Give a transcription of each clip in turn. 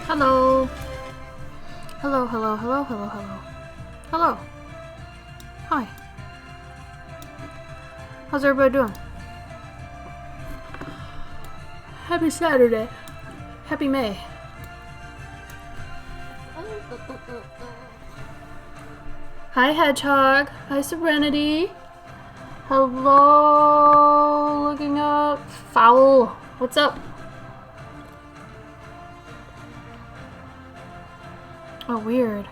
Hello. Hello, hello, hello, hello, hello. Hello. Hi. How's everybody doing? Happy Saturday. Happy May. Hi, Hedgehog. Hi, Serenity. Hello. Looking up. Foul. What's up? Oh, weird.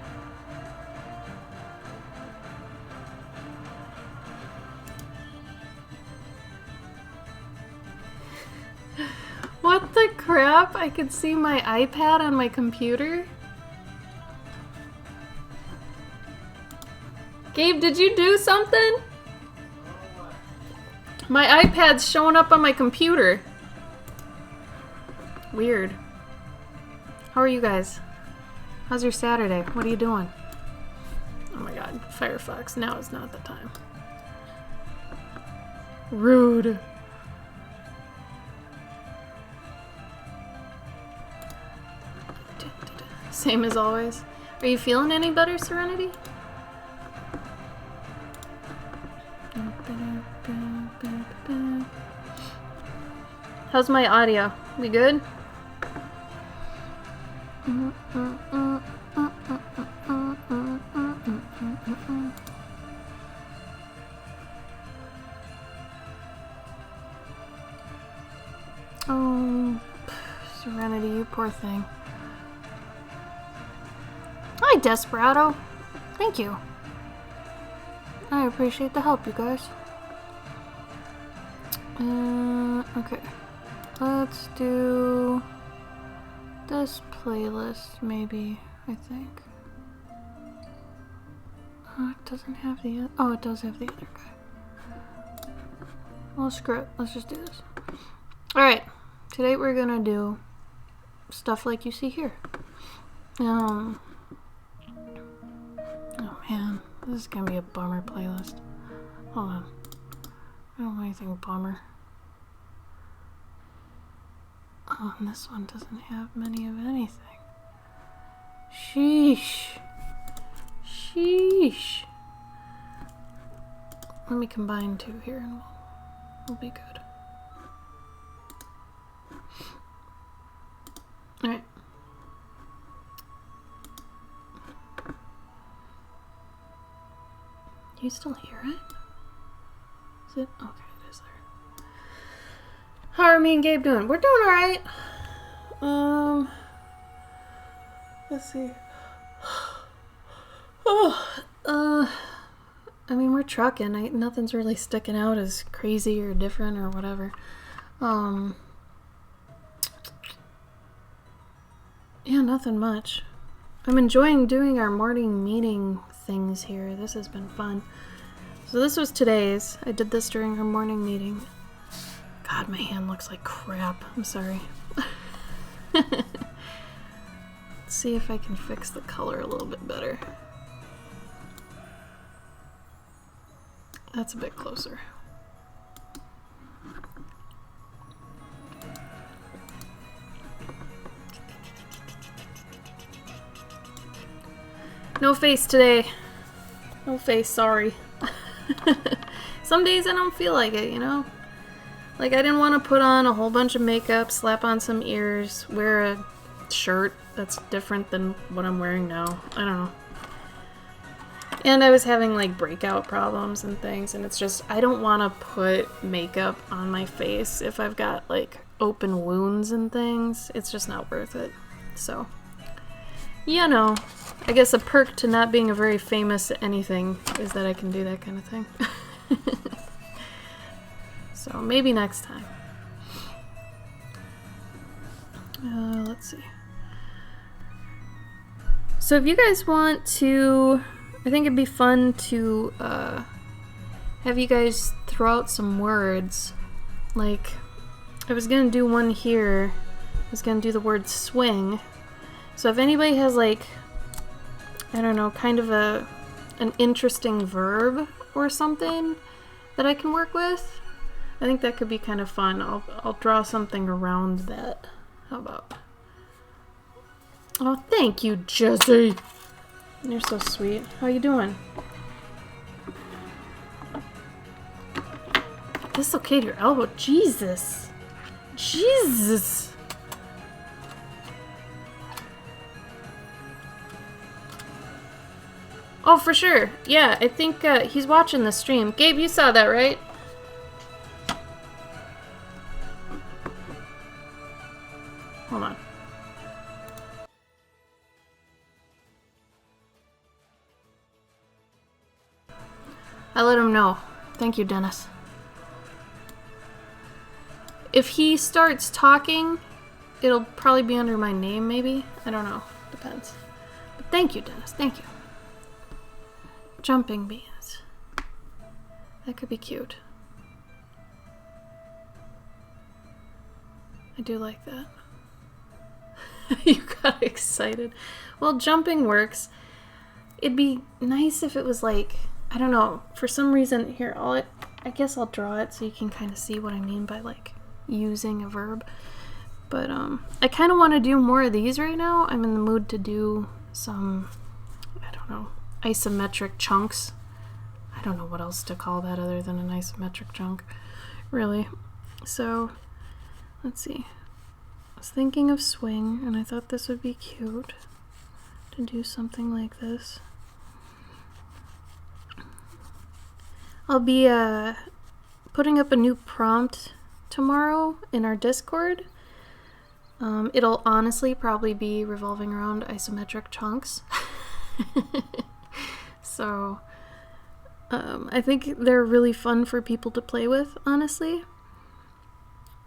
What the crap? I could see my iPad on my computer? Gabe, did you do something? My iPad's showing up on my computer. Weird. How are you guys? How's your Saturday? What are you doing? Oh my god, Firefox, now is not the time. Rude. Same as always. Are you feeling any better, Serenity? How's my audio? We good? Oh, Serenity, you poor thing. Hi, Desperado. Thank you. I appreciate the help, you guys. Okay. Let's do this playlist, maybe, I think. Oh, it doesn't have the... Oh, it does have the other guy. Well, screw it. Let's just do this. Alright. Today we're gonna do stuff like you see here. Oh man, this is gonna be a bummer playlist. Hold on. I don't want anything bummer. Oh, and this one doesn't have many of anything. Sheesh. Sheesh. Let me combine two here and we'll be good. Alright. Do you still hear it? Is it? Okay, it is there. How are me and Gabe doing? We're doing alright. Let's see. I mean, we're trucking. Nothing's really sticking out as crazy or different or whatever. Yeah, nothing much. I'm enjoying doing our morning meeting things here. This has been fun. So this was today's. I did this during our morning meeting. God, my hand looks like crap. I'm sorry. Let's see if I can fix the color a little bit better. That's a bit closer. No face today. No face, sorry. Some days I don't feel like it, you know? Like, I didn't want to put on a whole bunch of makeup, slap on some ears, wear a shirt that's different than what I'm wearing now. I don't know. And I was having, like, breakout problems and things, and it's just, I don't want to put makeup on my face if I've got, like, open wounds and things. It's just not worth it. So, you know, I guess a perk to not being a very famous anything is that I can do that kind of thing. So maybe next time. Let's see. So if you guys want to, I think it'd be fun to have you guys throw out some words. Like, I was gonna do one here. I was gonna do the word swing. So if anybody has, like, I don't know, kind of an interesting verb or something that I can work with, I think that could be kind of fun. I'll draw something around that. How about? Oh, thank you, Jesse. You're so sweet. How you doing? Dislocate your elbow. Jesus. Jesus. Oh, for sure. Yeah, I think he's watching the stream. Gabe, you saw that, right? Hold on. I let him know. Thank you, Dennis. If he starts talking, it'll probably be under my name, maybe? I don't know. Depends. But thank you, Dennis. Thank you. Jumping beans. That could be cute. I do like that. You got excited. Well, jumping works. It'd be nice if it was like, I don't know, for some reason, here, I guess I'll draw it so you can kind of see what I mean by like using a verb. But I kind of want to do more of these right now. I'm in the mood to do some, I don't know, isometric chunks. I don't know what else to call that other than an isometric chunk, really. So, let's see. I was thinking of swing, and I thought this would be cute to do something like this. I'll be putting up a new prompt tomorrow in our Discord. It'll honestly probably be revolving around isometric chunks. So, I think they're really fun for people to play with, honestly.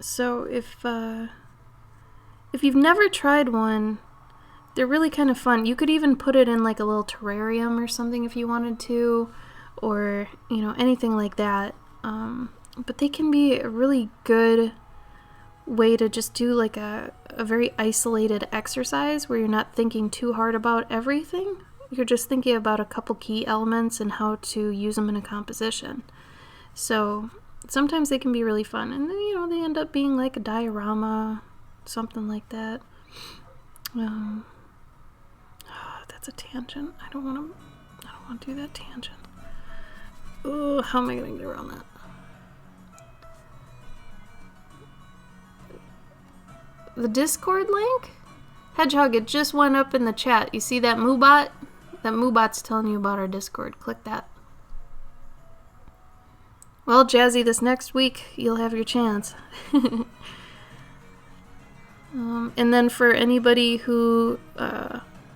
So if you've never tried one, they're really kind of fun. You could even put it in like a little terrarium or something if you wanted to, or, you know, anything like that. But they can be a really good way to just do like a very isolated exercise where you're not thinking too hard about everything. You're just thinking about a couple key elements and how to use them in a composition. So sometimes they can be really fun, and then, you know, they end up being like a diorama, something like that. That's a tangent. I don't want to do that tangent. Oh, how am I going to get around that? The Discord link? Hedgehog, it just went up in the chat. You see that Moobot? That Moobot's telling you about our Discord. Click that. Well, Jazzy, this next week, you'll have your chance. And then for anybody who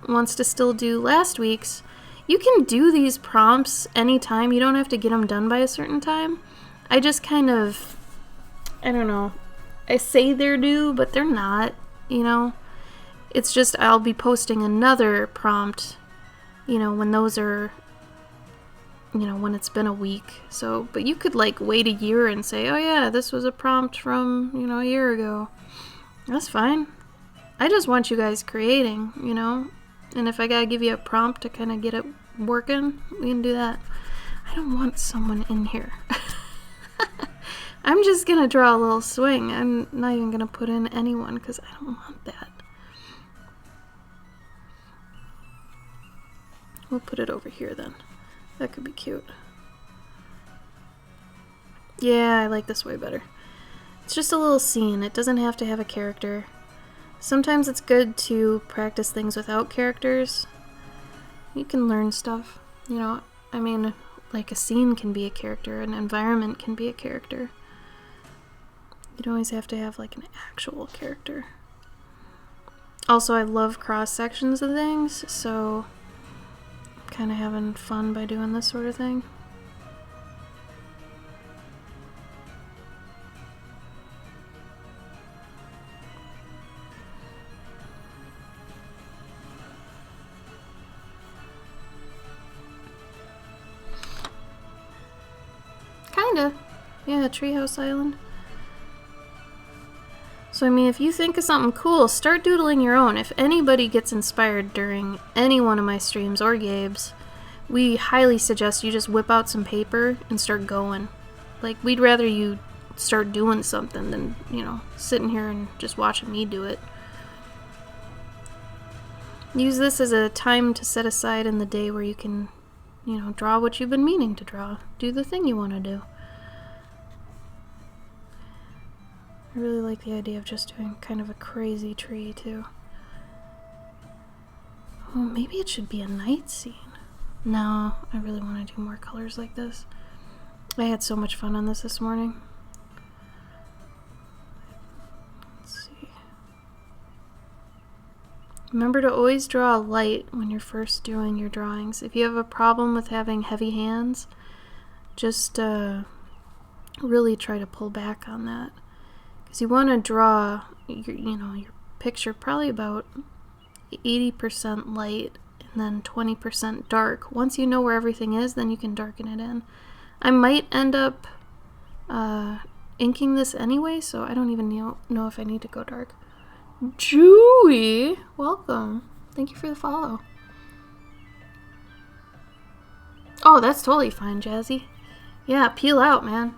wants to still do last week's, you can do these prompts anytime. You don't have to get them done by a certain time. I just kind of, I don't know. I say they're due, but they're not, you know. It's just I'll be posting another prompt, you know, when those are, you know, when it's been a week. So, but you could like wait a year and say, oh yeah, this was a prompt from, you know, a year ago. That's fine. I just want you guys creating, you know. And if I gotta give you a prompt to kind of get it working, we can do that. I don't want someone in here. I'm just gonna draw a little swing. I'm not even gonna put in anyone because I don't want that. We'll put it over here then. That could be cute. Yeah, I like this way better. It's just a little scene. It doesn't have to have a character. Sometimes it's good to practice things without characters. You can learn stuff, you know. I mean, like a scene can be a character, an environment can be a character. You don't always have to have like an actual character. Also, I love cross sections of things, so I'm kind of having fun by doing this sort of thing. Kinda. Yeah, Treehouse Island. So, I mean, if you think of something cool, start doodling your own. If anybody gets inspired during any one of my streams or Gabe's, we highly suggest you just whip out some paper and start going. Like, we'd rather you start doing something than, you know, sitting here and just watching me do it. use this as a time to set aside in the day where you can, you know, draw what you've been meaning to draw. Do the thing you want to do. I really like the idea of just doing kind of a crazy tree, too. Oh, maybe it should be a night scene. No, I really want to do more colors like this. I had so much fun on this morning. Let's see. Remember to always draw light when you're first doing your drawings. If you have a problem with having heavy hands, just really try to pull back on that. Because you want to draw your picture probably about 80% light and then 20% dark. Once you know where everything is, then you can darken it in. I might end up inking this anyway, so I don't even know if I need to go dark. Chewy, welcome. Thank you for the follow. Oh, that's totally fine, Jazzy. Yeah, peel out, man.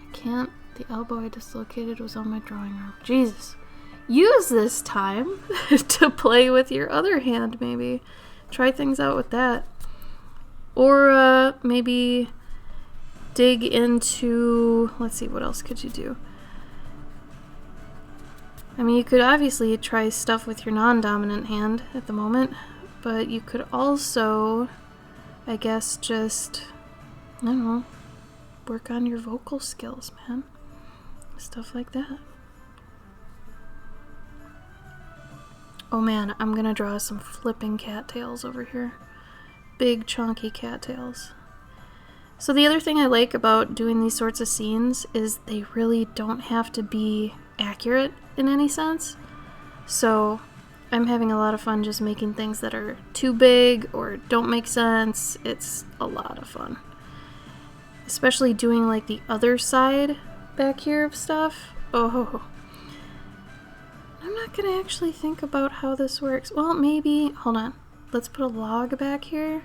I can't. The elbow I dislocated was on my drawing room. Jesus. Use this time to play with your other hand, maybe. Try things out with that. Or maybe dig into... Let's see, what else could you do? I mean, you could obviously try stuff with your non-dominant hand at the moment, but you could also, I guess, just, I don't know, work on your vocal skills, man. Stuff like that. Oh man, I'm gonna draw some flipping cattails over here. Big, chunky cattails. So the other thing I like about doing these sorts of scenes is they really don't have to be accurate in any sense. So I'm having a lot of fun just making things that are too big or don't make sense. It's a lot of fun. Especially doing like the other side back here of stuff. Oh. I'm not gonna actually think about how this works. Well, maybe, hold on. Let's put a log back here.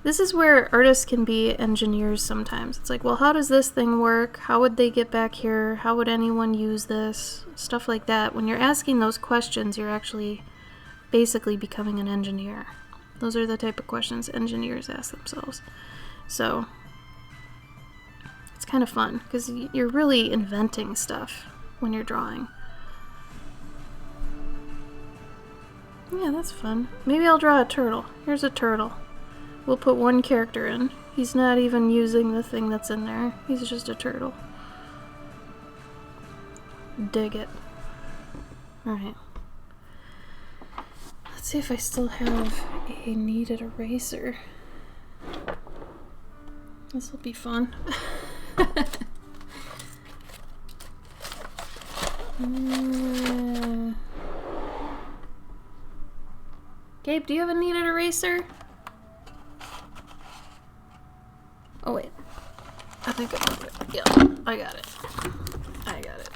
This is where artists can be engineers sometimes. It's like, well, how does this thing work? How would they get back here? How would anyone use this? Stuff like that. When you're asking those questions, you're actually basically becoming an engineer. Those are the type of questions engineers ask themselves. So, it's kind of fun, because you're really inventing stuff when you're drawing. Yeah, that's fun. Maybe I'll draw a turtle. Here's a turtle. We'll put one character in. He's not even using the thing that's in there. He's just a turtle. Dig it. Alright. Let's see if I still have a kneaded eraser. This will be fun. Gabe, do you have a kneaded eraser? Oh wait, I think I have it. Yeah, I got it. I got it.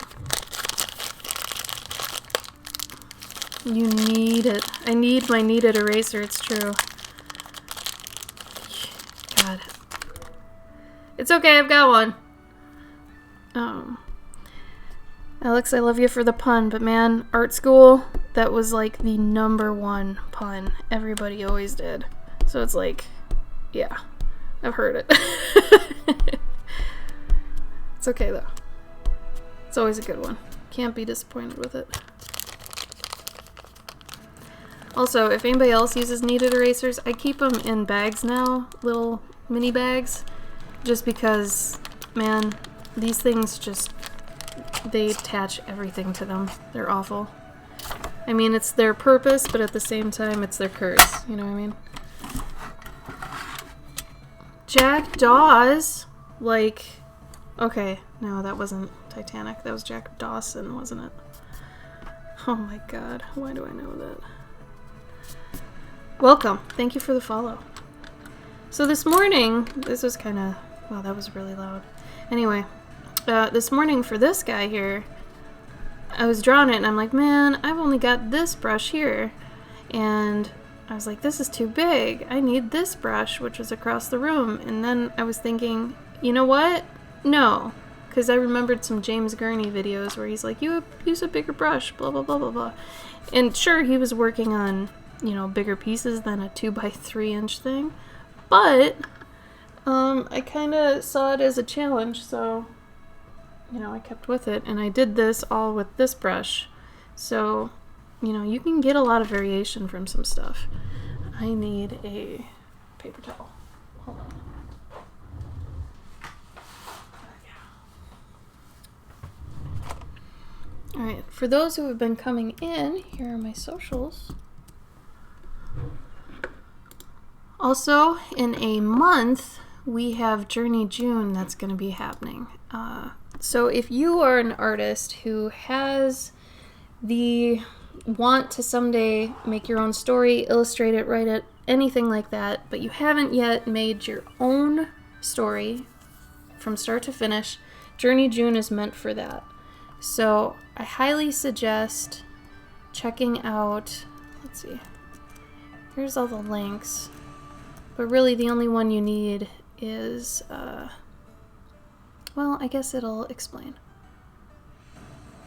You need it. I need my kneaded eraser, it's true. God. It's okay, I've got one. Alex, I love you for the pun, but man, art school, that was like the #1 pun. Everybody always did. So it's like, yeah. I've heard it. It's okay though. It's always a good one. Can't be disappointed with it. Also, if anybody else uses kneaded erasers, I keep them in bags now, little mini bags, just because, man, these things just, they attach everything to them. They're awful. I mean, it's their purpose, but at the same time, it's their curse. You know what I mean? Jack Dawes, like, okay, no, that wasn't Titanic, that was Jack Dawson, wasn't it? Oh my god, why do I know that? Welcome, thank you for the follow. So this morning, this was kind of, wow, that was really loud. Anyway, this morning for this guy here, I was drawing it and I'm like, man, I've only got this brush here, and I was like, this is too big. I need this brush, which was across the room. And then I was thinking, you know what? No, because I remembered some James Gurney videos where he's like, you use a bigger brush, blah, blah, blah, blah, blah. And sure, he was working on, you know, bigger pieces than a 2x3 inch thing, but I kind of saw it as a challenge, so, you know, I kept with it, and I did this all with this brush. So, you know, you can get a lot of variation from some stuff. I need a paper towel. Hold on. Alright, for those who have been coming in, here are my socials. Also, in a month, we have Journey June that's going to be happening. So if you are an artist who has the want to someday make your own story, illustrate it, write it, anything like that, but you haven't yet made your own story from start to finish, Journey June is meant for that. So I highly suggest checking out, let's see, here's all the links, but really the only one you need is, well, I guess it'll explain.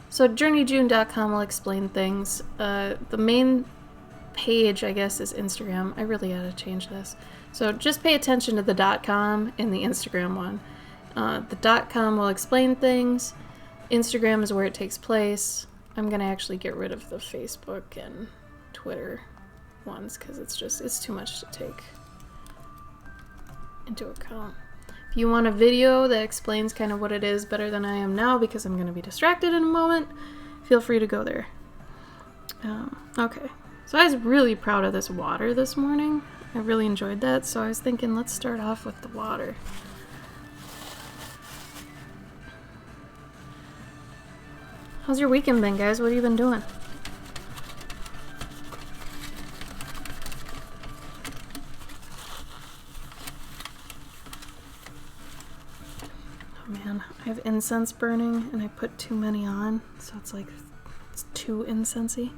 So journeyjune.com will explain things. The main page, I guess, is Instagram. I really ought to change this. So just pay attention to the .com and the Instagram one. The .com will explain things. Instagram is where it takes place. I'm going to actually get rid of the Facebook and Twitter ones because it's too much to take into account. If you want a video that explains kind of what it is better than I am now because I'm going to be distracted in a moment, feel free to go there. Okay, so I was really proud of this water this morning. I really enjoyed that, so I was thinking let's start off with the water. How's your weekend been, guys? What have you been doing? Oh man, I have incense burning and I put too many on, so it's like, it's too incensey.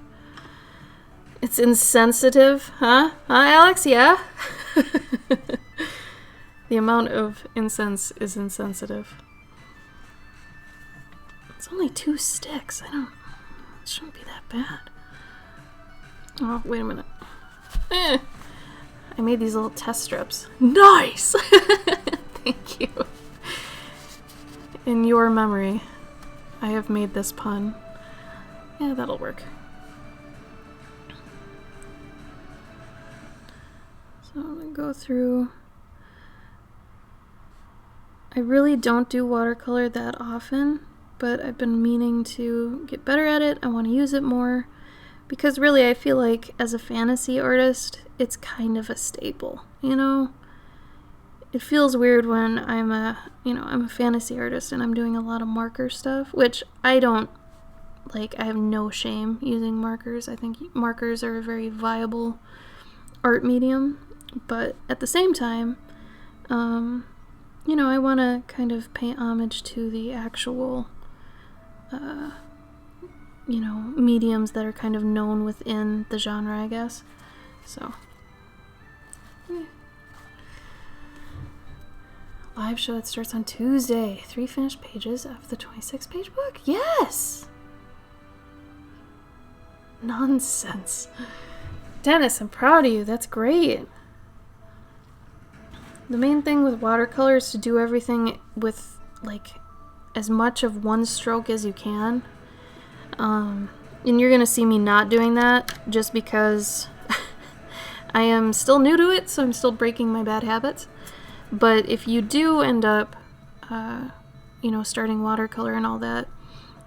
It's insensitive, huh? Huh, Alex? Yeah? The amount of incense is insensitive. It's only 2 sticks. It shouldn't be that bad. Oh, wait a minute. I made these little test strips. Nice! Thank you. In your memory, I have made this pun. Yeah, that'll work. So I'm gonna go through. I really don't do watercolor that often, but I've been meaning to get better at it. I want to use it more because really I feel like as a fantasy artist, it's kind of a staple, you know? It feels weird when I'm a fantasy artist and I'm doing a lot of marker stuff, which I don't like. I have no shame using markers. I think markers are a very viable art medium, but at the same time, you know, I want to kind of pay homage to the actual you know, mediums that are kind of known within the genre, I guess. So, live show that starts on Tuesday. 3 finished pages of the 26-page book. Yes! Nonsense. Dennis, I'm proud of you. That's great. The main thing with watercolor is to do everything with, like, as much of one stroke as you can. And you're gonna see me not doing that just because I am still new to it, so I'm still breaking my bad habits. But if you do end up, you know, starting watercolor and all that,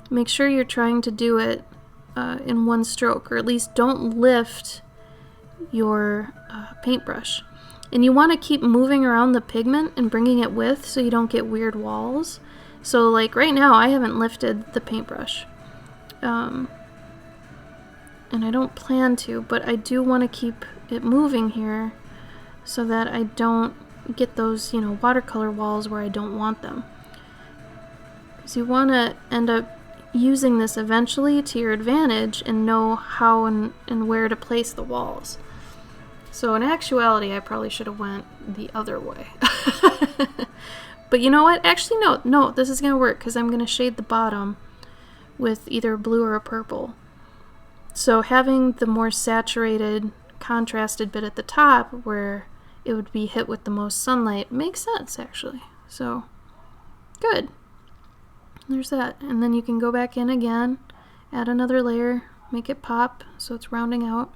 make sure you're trying to do it in one stroke, or at least don't lift your paintbrush. And you want to keep moving around the pigment and bringing it with so you don't get weird walls. So like right now I haven't lifted the paintbrush. And I don't plan to, but I do want to keep it moving here so that I don't get those, you know, watercolor walls where I don't want them. Because you want to end up using this eventually to your advantage and know how and where to place the walls. So in actuality, I probably should have went the other way. But you know what? Actually, no, this is going to work because I'm going to shade the bottom with either a blue or a purple. So having the more saturated, contrasted bit at the top where it would be hit with the most sunlight makes sense, actually. So, good. There's that. And then you can go back in again, add another layer, make it pop so it's rounding out.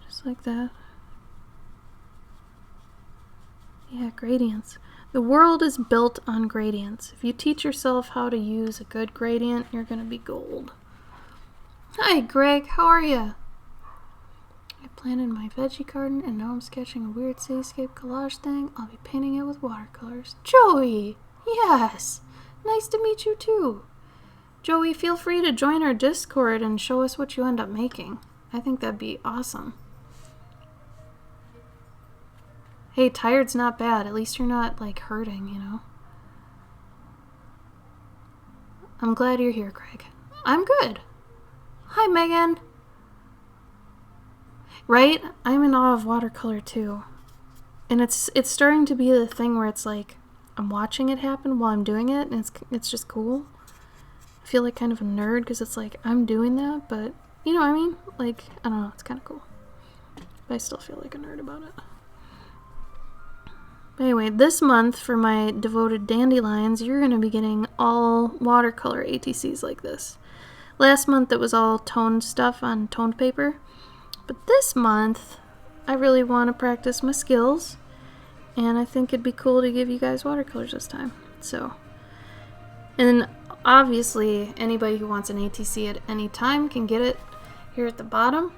Just like that. Yeah, gradients. The world is built on gradients. If you teach yourself how to use a good gradient, you're going to be gold. Hi, Greg. How are you? I planted my veggie garden, and now I'm sketching a weird cityscape collage thing. I'll be painting it with watercolors. Joey! Yes! Nice to meet you, too. Joey, feel free to join our Discord and show us what you end up making. I think that'd be awesome. Hey, tired's not bad. At least you're not, like, hurting, you know? I'm glad you're here, Greg. I'm good. Hi, Megan. Right? I'm in awe of watercolor, too. And it's starting to be the thing where it's like, I'm watching it happen while I'm doing it, and it's just cool. I feel like kind of a nerd, because it's like, I'm doing that, but, you know what I mean? Like, I don't know, it's kind of cool. But I still feel like a nerd about it. Anyway, this month for my devoted dandelions, you're going to be getting all watercolor ATCs like this. Last month it was all toned stuff on toned paper. But this month, I really want to practice my skills. And I think it'd be cool to give you guys watercolors this time. So, and obviously anybody who wants an ATC at any time can get it here at the bottom.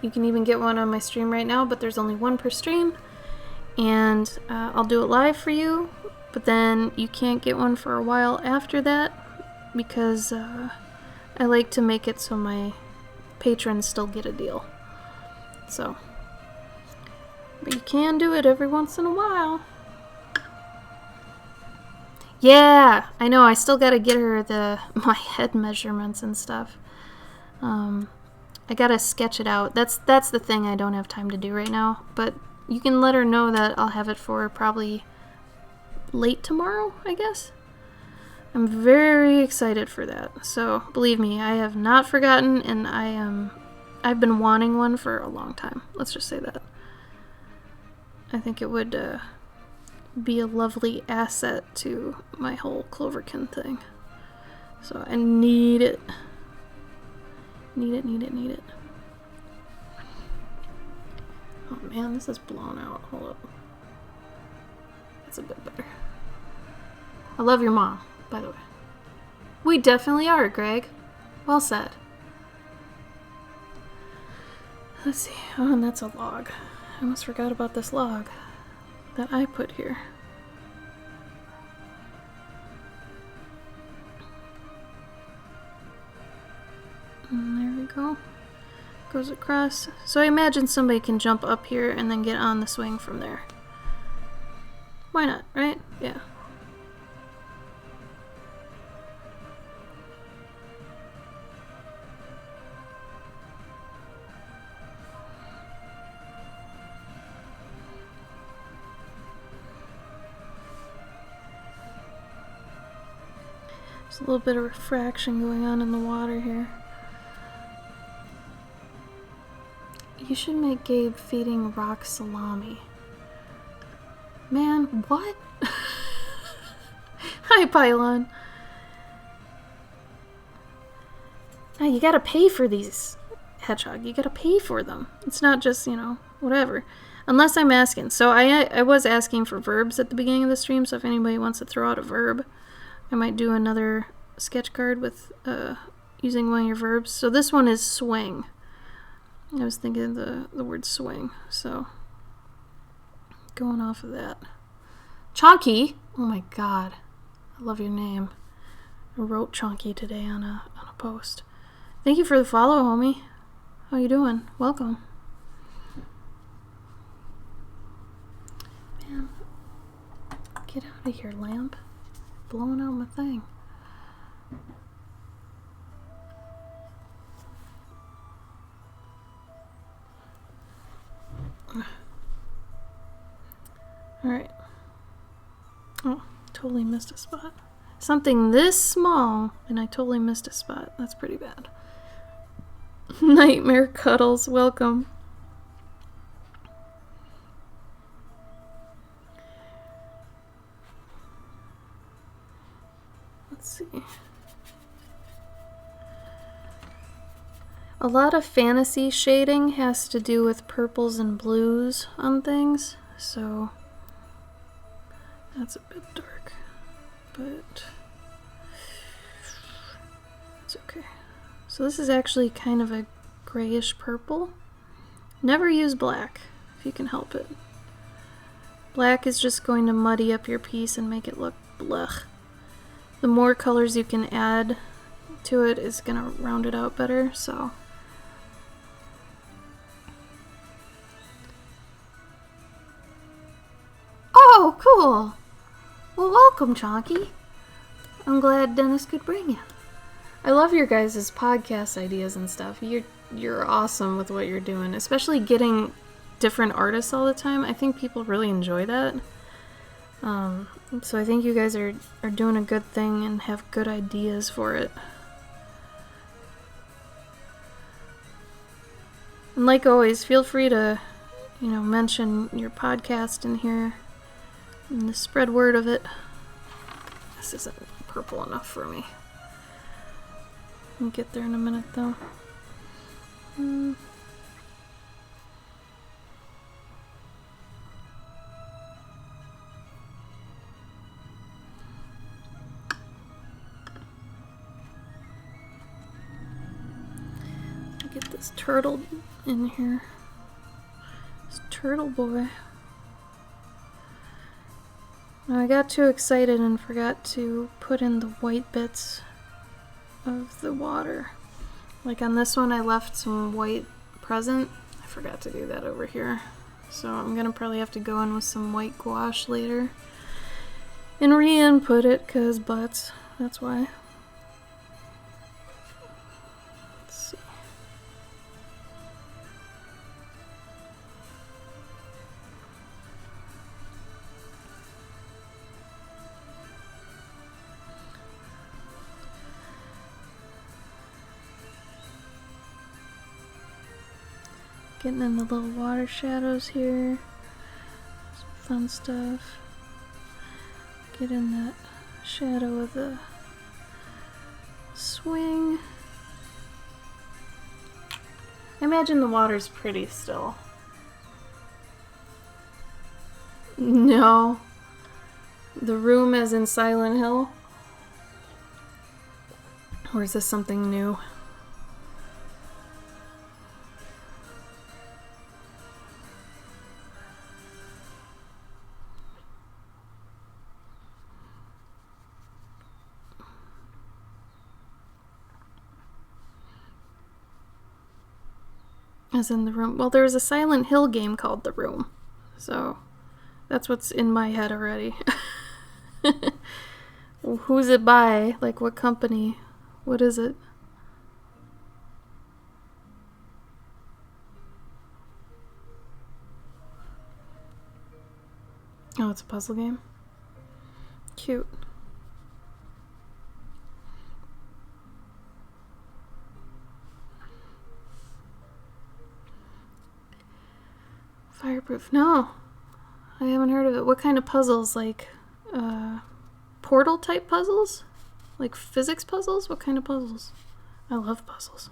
You can even get one on my stream right now, but there's only one per stream. And I'll do it live for you, but then you can't get one for a while after that because I like to make it so my patrons still get a deal. So, but you can do it every once in a while. Yeah, I know, I still gotta get her my head measurements and stuff. I gotta sketch it out. That's the thing I don't have time to do right now, but you can let her know that I'll have it for probably late tomorrow, I guess. I'm very excited for that. So, believe me, I have not forgotten, and I've been wanting one for a long time. Let's just say that. I think it would be a lovely asset to my whole Cloverkin thing. So, I need it. Need it. Oh man, this is blown out. Hold up. That's a bit better. I love your mom, by the way. We definitely are, Greg. Well said. Let's see. Oh, and that's a log. I almost forgot about this log that I put here. And there we go. Goes across. So I imagine somebody can jump up here and then get on the swing from there. Why not, right? Yeah. There's a little bit of refraction going on in the water here. You should make Gabe feeding rock salami. Man, what? Hi, Pylon. Now, you gotta pay for these, Hedgehog. You gotta pay for them. It's not just, you know, whatever. Unless I'm asking. So I was asking for verbs at the beginning of the stream, so if anybody wants to throw out a verb, I might do another sketch card with using one of your verbs. So this one is swing. I was thinking of the word swing, so going off of that. Chonky! Oh my god. I love your name. I wrote Chonky today on a post. Thank you for the follow, homie. How you doing? Welcome. Man, get out of here, lamp. Blowing out my thing. Alright. totally missed a spot. Something this small, and I totally missed a spot. That's pretty bad. Nightmare Cuddles, welcome. Let's see. A lot of fantasy shading has to do with purples and blues on things, so that's a bit dark, but it's okay. So this is actually kind of a grayish purple. Never use black if you can help it. Black is just going to muddy up your piece and make it look blech. The more colors you can add to it is going to round it out better, so. Oh, cool! Well, welcome, Chonky. I'm glad Dennis could bring you. I love your guys' podcast ideas and stuff. You're awesome with what you're doing, especially getting different artists all the time. I think people really enjoy that. So I think you guys are doing a good thing and have good ideas for it. And like always, feel free to, mention your podcast in here and to spread word of it. This isn't purple enough for me. I'll get there in a minute though. Get this turtle in here. This turtle boy. Now I got too excited and forgot to put in the white bits of the water. Like on this one I left some white present. I forgot to do that over here. So I'm gonna probably have to go in with some white gouache later and re-input it, cause butts. That's why. Getting in the little water shadows here. Some fun stuff. Get in that shadow of the swing. I imagine the water's pretty still. No. The room as in Silent Hill? Or is this something new? As in The Room. Well, there's a Silent Hill game called The Room. So, that's what's in my head already. Well, who's it by? Like, what company? What is it? Oh, it's a puzzle game? Cute. Fireproof. No, I haven't heard of it. What kind of puzzles? Like, portal type puzzles? Like physics puzzles? What kind of puzzles? I love puzzles.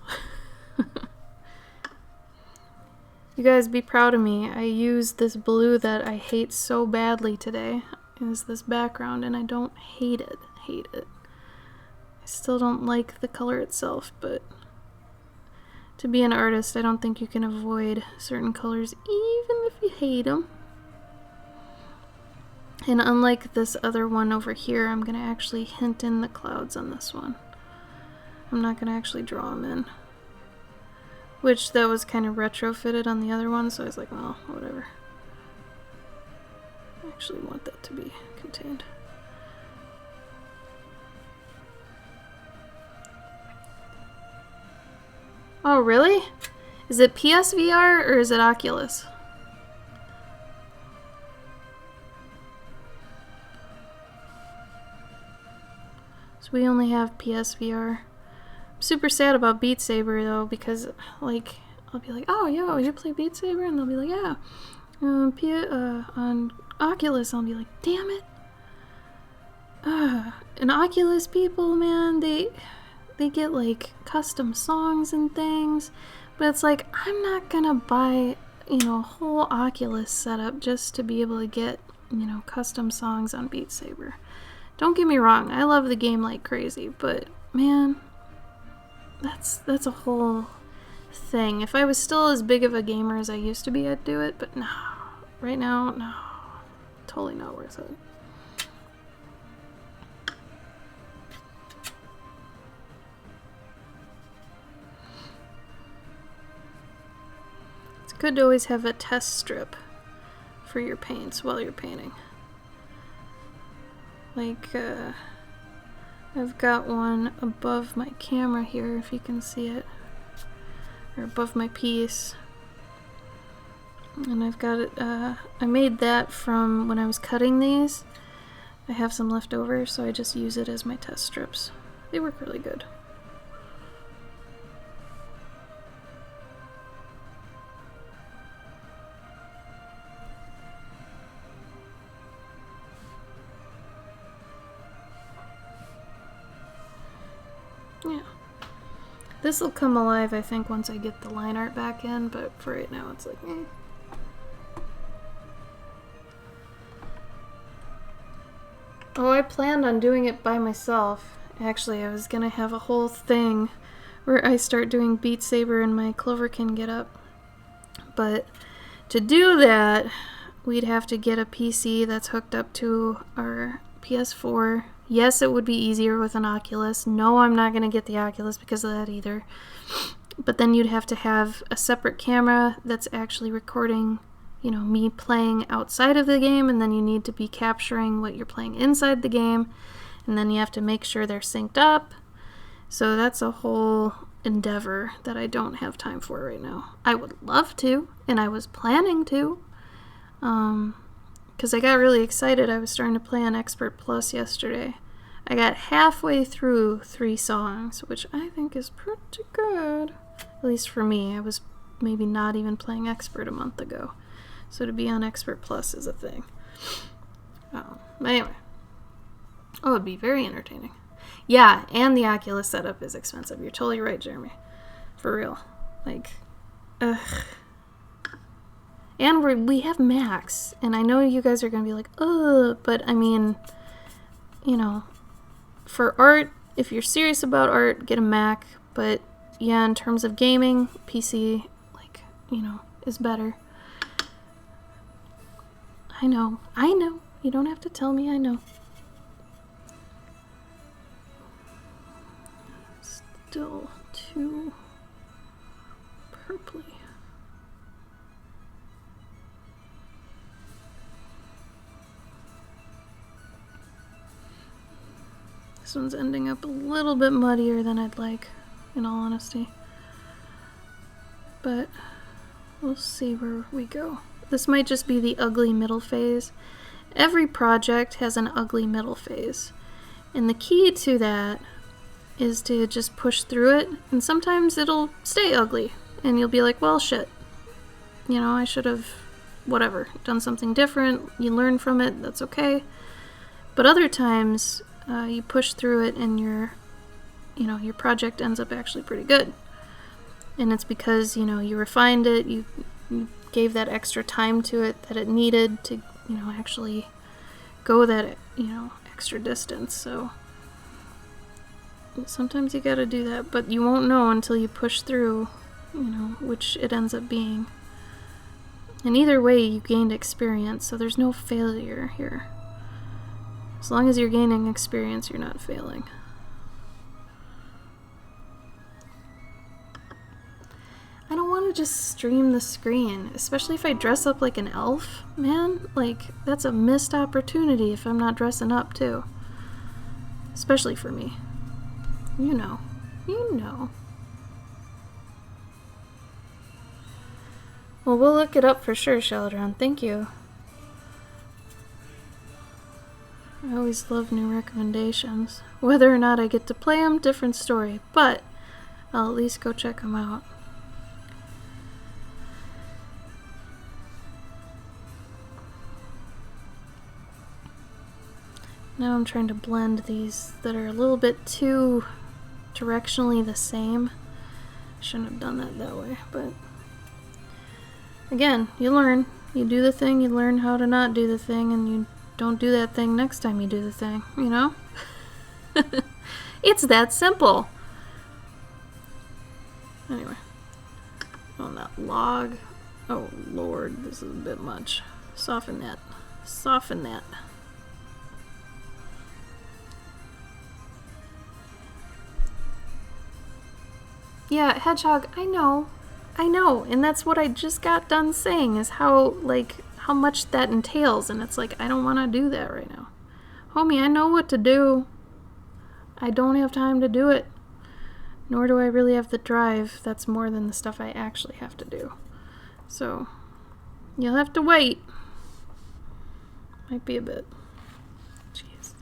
You guys be proud of me. I used this blue that I hate so badly today as this background, and I don't hate it. Hate it. I still don't like the color itself, but to be an artist, I don't think you can avoid certain colors, even if you hate them. And unlike this other one over here, I'm going to actually hint in the clouds on this one. I'm not going to actually draw them in. Which, that was kind of retrofitted on the other one, so I was like, well, whatever. I actually want that to be contained. Oh, really? Is it PSVR or is it Oculus? we only have PSVR. I'm super sad about Beat Saber though, because like I'll be like, oh yo, you play Beat Saber, and they'll be like, yeah, on Oculus. I'll be like, damn it. And Oculus people, man, they get like custom songs and things, but it's like, I'm not gonna buy, you know, a whole Oculus setup just to be able to get, you know, custom songs on Beat Saber. Don't get me wrong, I love the game like crazy, but man, that's a whole thing. If I was still as big of a gamer as I used to be, I'd do it, but no. Right now, no. Totally not worth it. It's good to always have a test strip for your paints while you're painting. Like, I've got one above my camera here, if you can see it, or above my piece. And I've got it, I made that from when I was cutting these. I have some left over, so I just use it as my test strips. They work really good. Yeah. This will come alive, I think, once I get the line art back in, but for right now it's like, eh. Oh, I planned on doing it by myself. Actually, I was gonna have a whole thing where I start doing Beat Saber in my Cloverkin getup. But to do that, we'd have to get a PC that's hooked up to our PS4. Yes, it would be easier with an Oculus. No, I'm not gonna get the Oculus because of that either. But then you'd have to have a separate camera that's actually recording, you know, me playing outside of the game, and then you need to be capturing what you're playing inside the game, and then you have to make sure they're synced up. So that's a whole endeavor that I don't have time for right now. I would love to, and I was planning to, because I got really excited. I was starting to play on Expert Plus yesterday. I got halfway through 3 songs, which I think is pretty good, at least for me. I was maybe not even playing Expert a month ago. So to be on Expert Plus is a thing. Anyway. Oh, it'd be very entertaining. Yeah, and the Oculus setup is expensive. You're totally right, Jeremy. For real. Like, ugh. And we have Macs. And I know you guys are going to be like, ugh. But, I mean, you know, for art, if you're serious about art, get a Mac. But, yeah, in terms of gaming, PC, like, you know, is better. I know. You don't have to tell me, I know. Still too purpley. This one's ending up a little bit muddier than I'd like, in all honesty. But we'll see where we go. This might just be the ugly middle phase. Every project has an ugly middle phase. And the key to that is to just push through it. And sometimes it'll stay ugly. And you'll be like, well, shit. You know, I should have, whatever, done something different. You learn from it, that's okay. But other times, you push through it and your project ends up actually pretty good. And it's because, you know, you refined it, you gave that extra time to it that it needed to, you know, actually go that, you know, extra distance. So sometimes you gotta do that, but you won't know until you push through, you know, which it ends up being. And either way, you gained experience, so there's no failure here. As long as you're gaining experience, you're not failing. I don't want to just stream the screen, especially if I dress up like an elf, man. Like, that's a missed opportunity if I'm not dressing up, too. Especially for me. You know. You know. Well, we'll look it up for sure, Sheldon. Thank you. I always love new recommendations. Whether or not I get to play them, different story, but I'll at least go check them out. Now I'm trying to blend these that are a little bit too directionally the same. Shouldn't have done that way, but again, you learn. You do the thing, you learn how to not do the thing, and you don't do that thing next time you do the thing, you know? It's that simple. Anyway. On that log. Oh, Lord, this is a bit much. Soften that. Soften that. Yeah, Hedgehog, I know, and that's what I just got done saying, is how much that entails, and it's like, I don't want to do that right now. Homie, I know what to do. I don't have time to do it. Nor do I really have the drive. That's more than the stuff I actually have to do. So, you'll have to wait. Might be a bit. Jeez.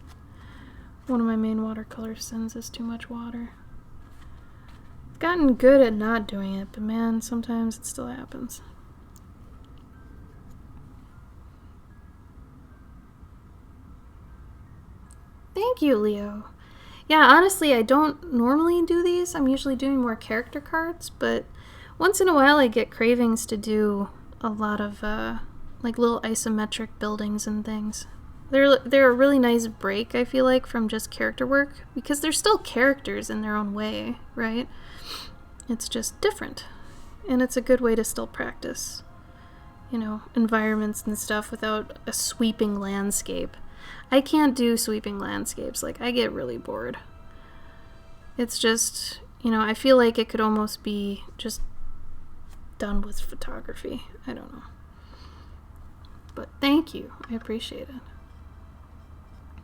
One of my main watercolor sins is too much water. Gotten good at not doing it, but man, sometimes it still happens. Thank you, Leo. Yeah, honestly, I don't normally do these. I'm usually doing more character cards, but once in a while I get cravings to do a lot of like little isometric buildings and things. They're a really nice break, I feel like, from just character work, because they're still characters in their own way, right? It's just different, and it's a good way to still practice, you know, environments and stuff without a sweeping landscape. I can't do sweeping landscapes, like, I get really bored. It's just, you know, I feel like it could almost be just done with photography. I don't know. But thank you, I appreciate it.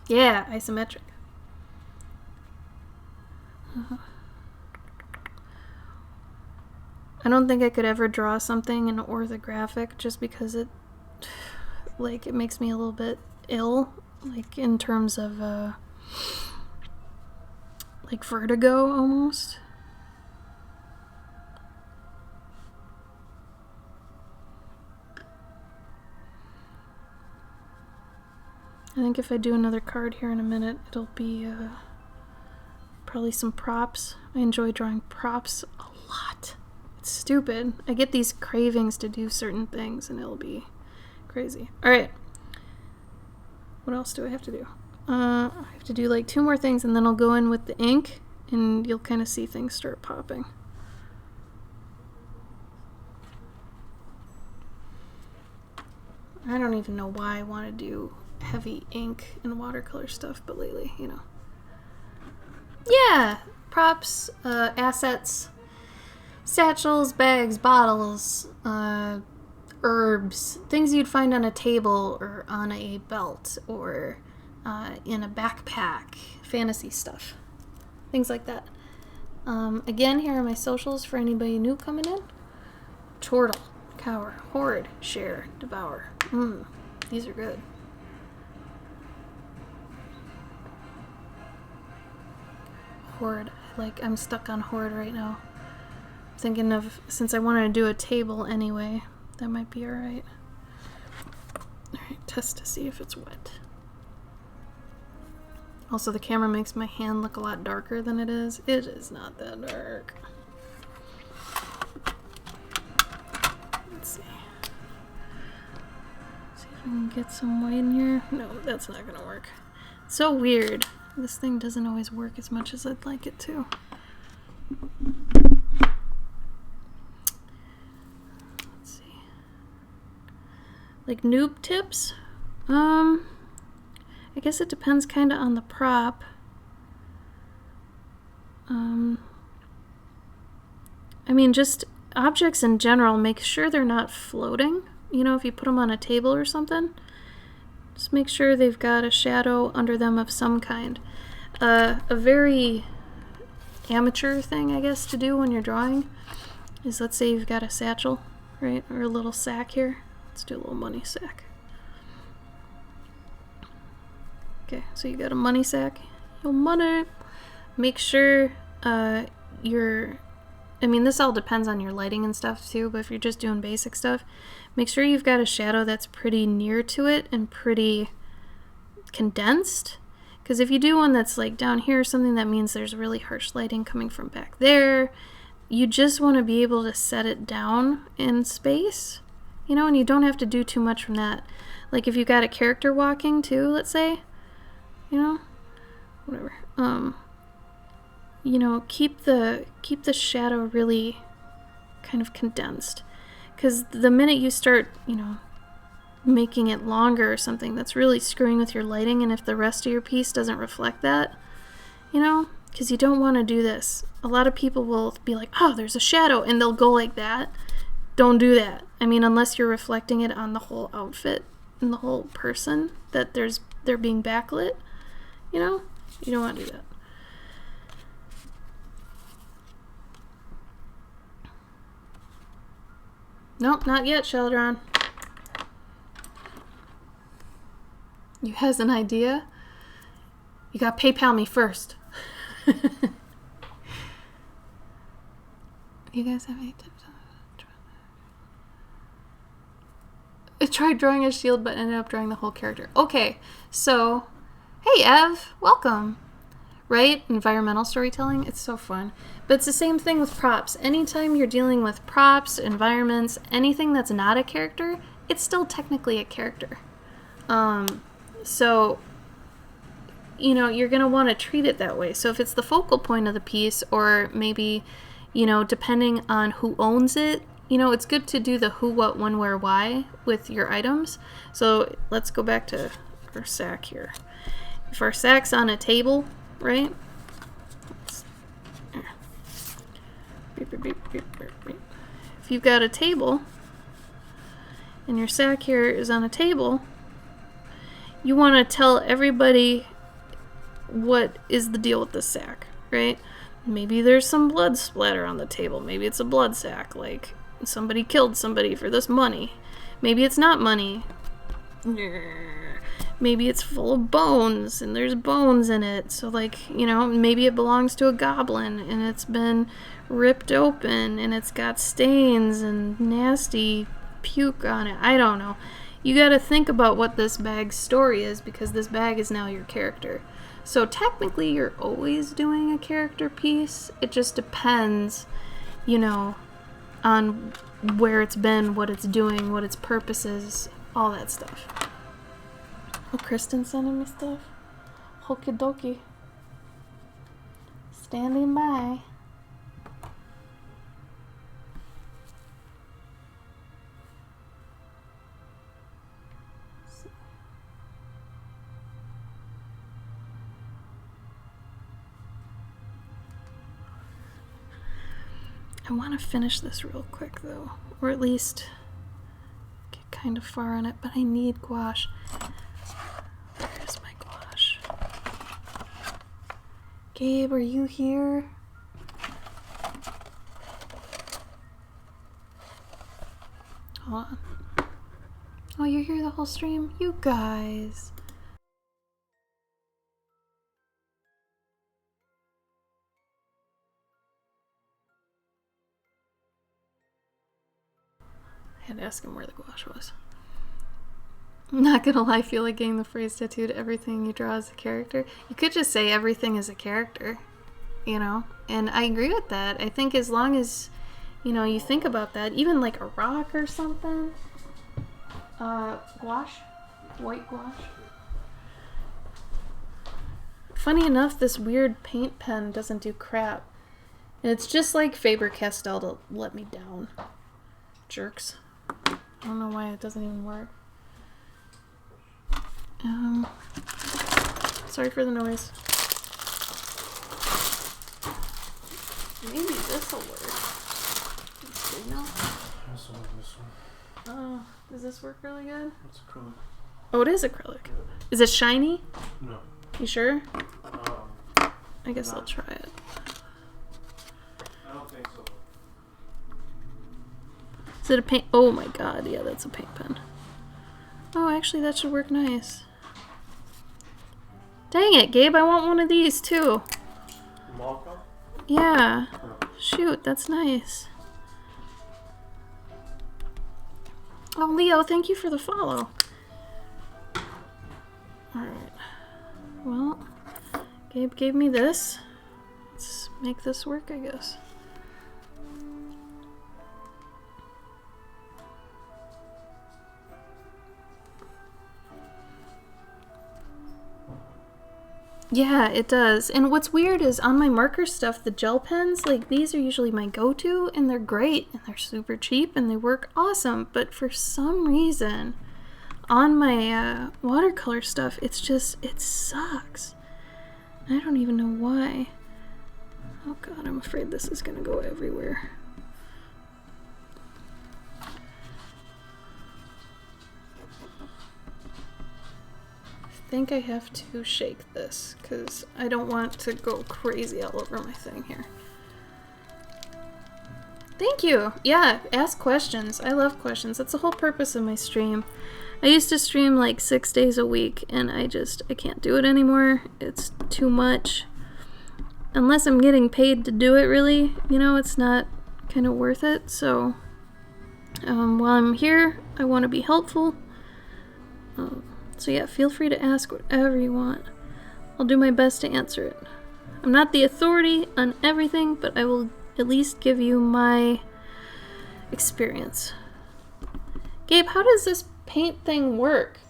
Yeah, isometric. I don't think I could ever draw something in orthographic just because it makes me a little bit ill, like in terms of like vertigo almost. I think if I do another card here in a minute, it'll be probably some props. I enjoy drawing props a lot. It's stupid. I get these cravings to do certain things, and it'll be crazy. Alright. What else do I have to do? I have to do like 2 more things, and then I'll go in with the ink, and you'll kind of see things start popping. I don't even know why I want to do heavy ink and watercolor stuff, but lately, you know. Yeah! Props, assets, satchels, bags, bottles, herbs, things you'd find on a table or on a belt or in a backpack, fantasy stuff, things like that. Again, here are my socials for anybody new coming in. Chortle, cower, hoard, share, devour. These are good. Hoard, I'm stuck on hoard right now. Thinking of, since I wanted to do a table anyway, that might be alright. Alright, test to see if it's wet. Also, the camera makes my hand look a lot darker than it is. It is not that dark. Let's see. See if I can get some white in here. No, that's not gonna work. It's so weird. This thing doesn't always work as much as I'd like it to. Let's see. Like noob tips? I guess it depends kind of on the prop. I mean, just objects in general, make sure they're not floating. You know, if you put them on a table or something, just make sure they've got a shadow under them of some kind. A very amateur thing, I guess, to do when you're drawing is, let's say you've got a satchel, right, or a little sack here. Let's do a little money sack. Okay, so you got a money sack. Your money. Make sure I mean, this all depends on your lighting and stuff too, but if you're just doing basic stuff, make sure you've got a shadow that's pretty near to it and pretty condensed. Because if you do one that's like down here or something, that means there's really harsh lighting coming from back there. You just want to be able to set it down in space, you know, and you don't have to do too much from that. Like if you got a character walking too, let's say, you know, whatever. You know, keep the shadow really kind of condensed, because the minute you start, you know, making it longer or something, that's really screwing with your lighting, and if the rest of your piece doesn't reflect that, you know, because you don't want to do this. A lot of people will be like, oh, there's a shadow, and they'll go like that. Don't do that. I mean, unless you're reflecting it on the whole outfit and the whole person, that they're being backlit, you know, you don't want to do that. Nope, not yet, Sheldron. You has an idea? You got PayPal me first. You guys have any tips? I tried drawing a shield, but ended up drawing the whole character. Okay, so, hey Ev, welcome. Right? Environmental storytelling, it's so fun. But it's the same thing with props. Anytime you're dealing with props, environments, anything that's not a character, it's still technically a character. So, you know, you're going to want to treat it that way. So if it's the focal point of the piece, or maybe, you know, depending on who owns it, you know, it's good to do the who, what, when, where, why with your items. So let's go back to our sack here. If our sack's on a table, right? If you've got a table and your sack here is on a table, you want to tell everybody what is the deal with the sack, right? Maybe there's some blood splatter on the table. Maybe it's a blood sack, like somebody killed somebody for this money. Maybe it's not money. Maybe it's full of bones and there's bones in it. So like, you know, maybe it belongs to a goblin and it's been ripped open and it's got stains and nasty puke on it. I don't know. You got to think about what this bag's story is, because this bag is now your character. So technically you're always doing a character piece. It just depends, you know, on where it's been, what it's doing, what its purpose is, all that stuff. Oh, Kristen sending me stuff. Okie dokie. Standing by. I want to finish this real quick though, or at least get kind of far on it, but I need gouache. Where's my gouache? Gabe, are you here? Hold on. Oh, you're here the whole stream? You guys. I had to ask him where the gouache was. I'm not gonna lie, I feel like getting the phrase tattooed, everything you draw is a character. You could just say everything is a character, you know? And I agree with that. I think as long as, you know, you think about that, even like a rock or something. Gouache? White gouache? Funny enough, this weird paint pen doesn't do crap. And it's just like Faber-Castell to let me down. Jerks. I don't know why it doesn't even work. Sorry for the noise. Maybe this will work. Signal. This one. Oh, does this work really good? It's acrylic. Oh, it is acrylic. Is it shiny? No. You sure? I guess I'll try it. I don't think so. Is it a paint? Oh my god, yeah, that's a paint pen. Oh, actually, that should work nice. Dang it, Gabe, I want one of these too. Malcolm? Yeah. Shoot, that's nice. Oh, Leo, thank you for the follow. Alright. Well, Gabe gave me this. Let's make this work, I guess. Yeah, it does. And what's weird is on my marker stuff, the gel pens, like these are usually my go-to and they're great and they're super cheap and they work awesome. But for some reason, on my watercolor stuff, it's just, it sucks. I don't even know why. Oh god, I'm afraid this is gonna go everywhere. I think I have to shake this because I don't want to go crazy all over my thing here. Thank you! Yeah, ask questions. I love questions. That's the whole purpose of my stream. I used to stream like 6 days a week and I can't do it anymore. It's too much. Unless I'm getting paid to do it, really, you know, it's not kind of worth it. So while I'm here, I want to be helpful. So yeah, feel free to ask whatever you want. I'll do my best to answer it. I'm not the authority on everything, but I will at least give you my experience. Gabe, how does this paint thing work?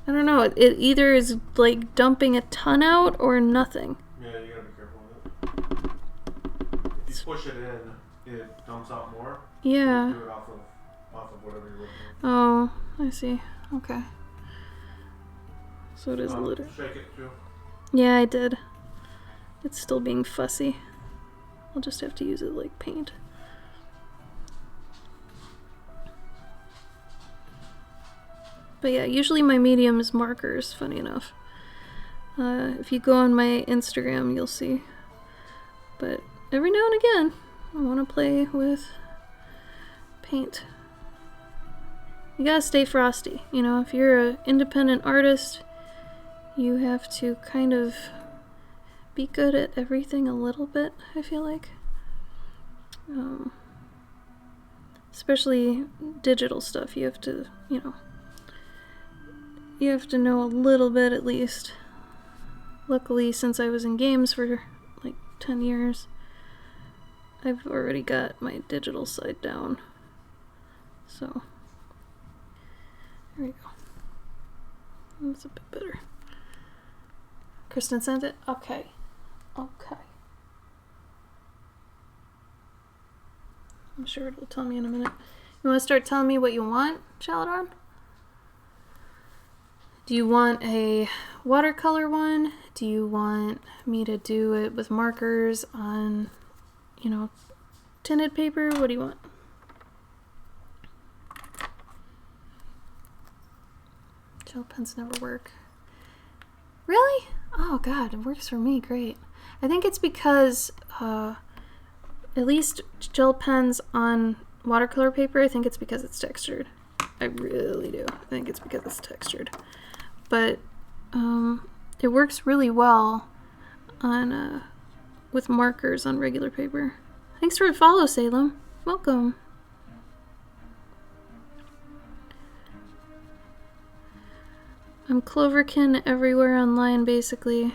I don't know. It either is like dumping a ton out or nothing. Yeah, you gotta be careful with it. If you push it in, it dumps out more. Yeah. You do it off of whatever you're working with. Oh, I see. Okay. So it is literally. Shake it too. Yeah, I did. It's still being fussy. I'll just have to use it like paint. But yeah, usually my medium is markers, funny enough. If you go on my Instagram, you'll see. But every now and again, I want to play with paint. You gotta stay frosty. You know, if you're an independent artist, you have to kind of be good at everything a little bit, I feel like. Especially digital stuff, you have to, you know, you have to know a little bit at least. Luckily, since I was in games for like 10 years, I've already got my digital side down. So, there we go. That's a bit better. Kristen sent it? Okay. Okay. I'm sure it'll tell me in a minute. You want to start telling me what you want, Chaladon? Do you want a watercolor one? Do you want me to do it with markers on, you know, tinted paper? What do you want? Gel pens never work. Really? Oh god, it works for me, great. I think it's because, at least gel pens on watercolor paper, I think it's because it's textured. I really do. I think it's because it's textured. But it works really well on with markers on regular paper. Thanks for the follow, Salem. Welcome. I'm Cloverkin everywhere online, basically.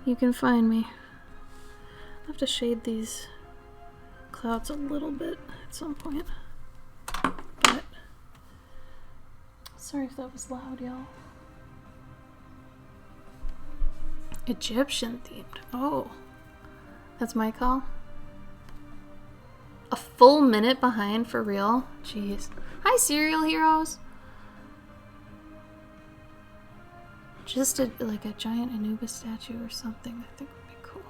You can find me. I'll have to shade these clouds a little bit at some point. But sorry if that was loud, y'all. Egyptian themed. Oh, that's my call. A full minute behind for real? Jeez. Hi, Serial Heroes. Just like a giant Anubis statue or something, I think would be cool.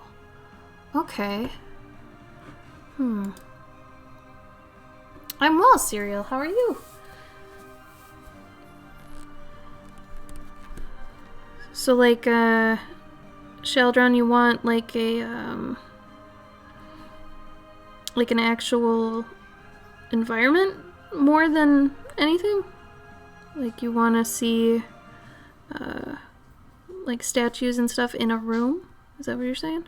Okay. I'm well, Serial. How are you? So, like, Sheldron, you want like a like an actual environment more than anything? Like you want to see like statues and stuff in a room? Is that what you're saying?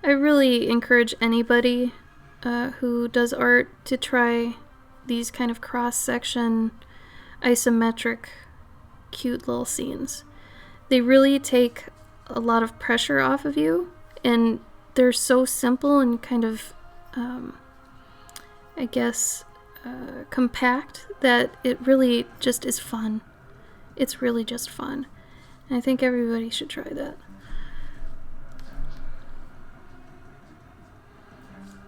I really encourage anybody who does art to try these kind of cross-section, isometric, cute little scenes. They really take a lot of pressure off of you, and they're so simple and kind of, I guess, compact that it really just is fun. It's really just fun. And I think everybody should try that.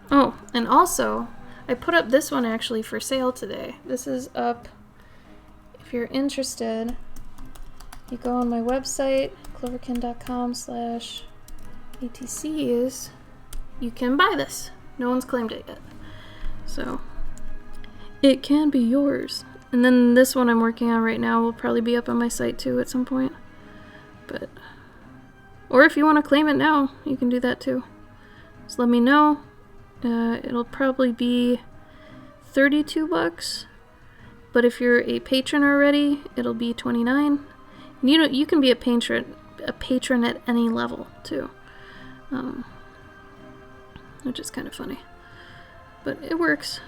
Oh, and also, I put up this one actually for sale today. This is up, if you're interested, you go on my website, cloverkin.com/ATCS, you can buy this. No one's claimed it yet. So, it can be yours. And then this one I'm working on right now will probably be up on my site too at some point. But, or if you want to claim it now, you can do that too. Just let me know. It'll probably be $32, but if you're a patron already, it'll be $29. And you can be a patron at any level too, which is kind of funny, but it works.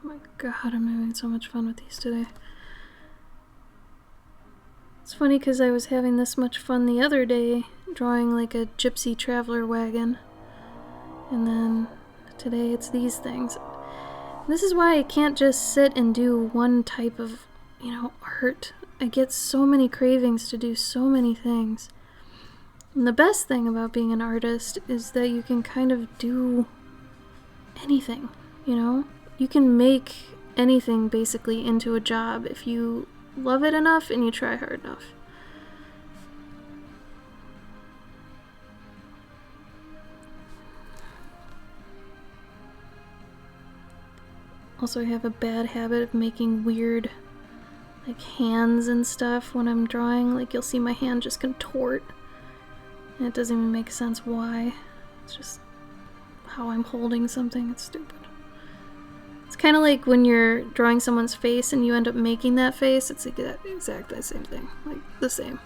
Oh my god, I'm having so much fun with these today. It's funny because I was having this much fun the other day drawing like a gypsy traveler wagon, and then today it's these things. And this is why I can't just sit and do one type of, art. I get so many cravings to do so many things. And the best thing about being an artist is that you can kind of do anything, You can make anything basically into a job if you love it enough and you try hard enough. Also, I have a bad habit of making weird like hands and stuff when I'm drawing. Like you'll see my hand just contort and it doesn't even make sense why. It's just how I'm holding something. It's stupid. It's kind of like when you're drawing someone's face and you end up making that face. It's exactly the same thing. Like, the same.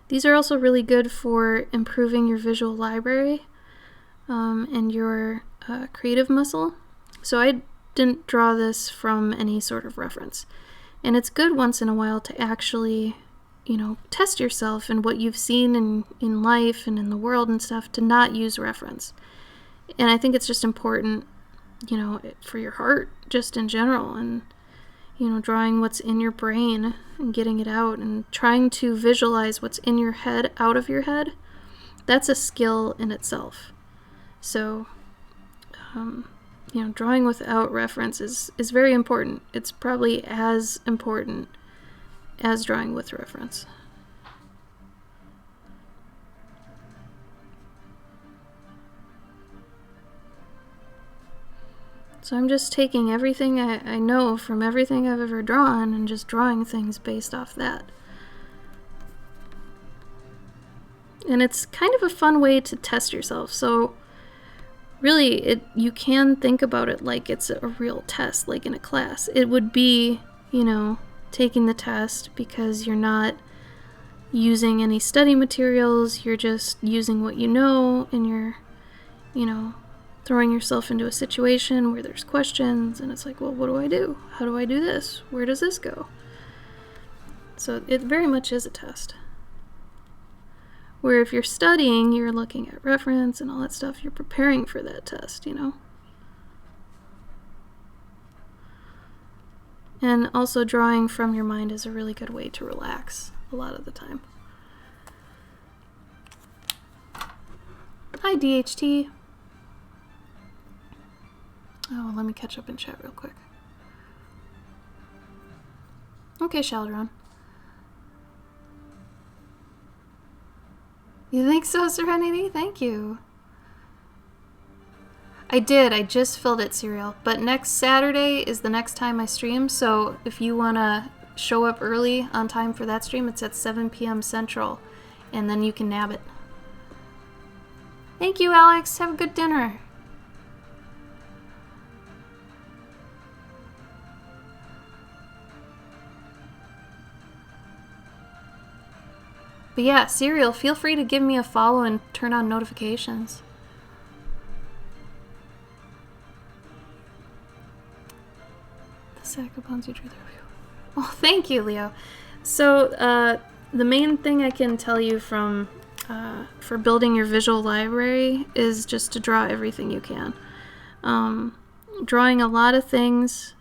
These are also really good for improving your visual library and your creative muscle. So I didn't draw this from any sort of reference. And it's good once in a while to actually, test yourself and what you've seen in life and in the world and stuff, to not use reference. And I think it's just important, for your heart, just in general, and, drawing what's in your brain and getting it out and trying to visualize what's in your head out of your head. That's a skill in itself. So, drawing without reference is very important. It's probably as important as drawing with reference. So I'm just taking everything I know from everything I've ever drawn and just drawing things based off that. And it's kind of a fun way to test yourself. So really, you can think about it like it's a real test, like in a class. It would be, taking the test because you're not using any study materials, you're just using what you know, and you're, throwing yourself into a situation where there's questions, and it's like, well, what do I do? How do I do this? Where does this go? So it very much is a test. Where if you're studying, you're looking at reference and all that stuff, you're preparing for that test, And also drawing from your mind is a really good way to relax a lot of the time. Hi, DHT. Oh, let me catch up in chat real quick. Okay, Shalderon. You think so, Serenity? Thank you. I did. I just filled it, Serial. But next Saturday is the next time I stream, so if you want to show up early on time for that stream, it's at 7 p.m. Central, and then you can nab it. Thank you, Alex. Have a good dinner. But yeah, Serial, feel free to give me a follow and turn on notifications. The sack of bones you drew there. Oh, thank you, Leo. So, the main thing I can tell you from for building your visual library is just to draw everything you can. Drawing a lot of things,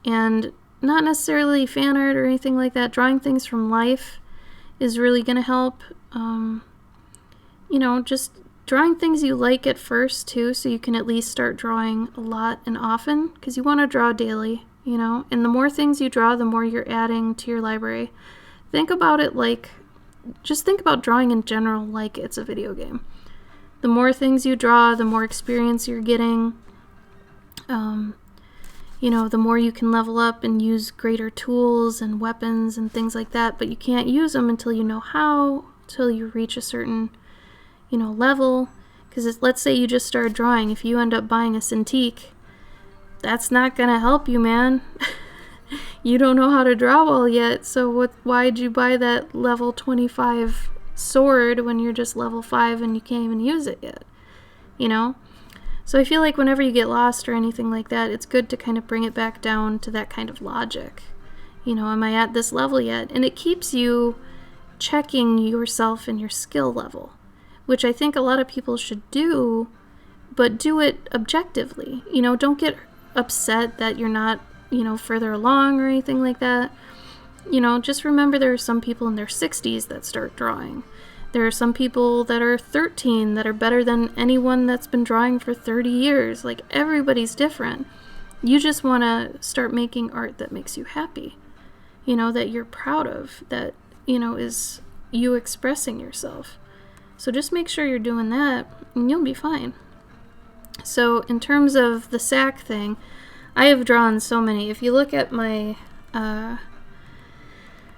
and not necessarily fan art or anything like that. Drawing things from life is really going to help. You know, just drawing things you like at first too, so you can at least start drawing a lot and often, because you want to draw daily, you know, and the more things you draw, the more you're adding to your library. Think about it like, just think about drawing in general like it's a video game. The more things you draw, the more experience you're getting. You know, the more you can level up and use greater tools and weapons and things like that, but you can't use them until you know how, till you reach a certain, you know, level. Because let's say you just started drawing, if you end up buying a Cintiq, that's not gonna help you, man. You don't know how to draw well yet, so why'd you buy that level 25 sword when you're just level 5 and you can't even use it yet, you know? So I feel like whenever you get lost or anything like that, it's good to kind of bring it back down to that kind of logic. You know, am I at this level yet? And it keeps you checking yourself and your skill level, which I think a lot of people should do, but do it objectively. You know, don't get upset that you're not, you know, further along or anything like that. You know, just remember there are some people in their 60s that start drawing. There are some people that are 13 that are better than anyone that's been drawing for 30 years. Like, everybody's different. You just want to start making art that makes you happy. You know, that you're proud of, that, you know, is you expressing yourself. So just make sure you're doing that, and you'll be fine. So in terms of the sack thing, I have drawn so many. If you look at my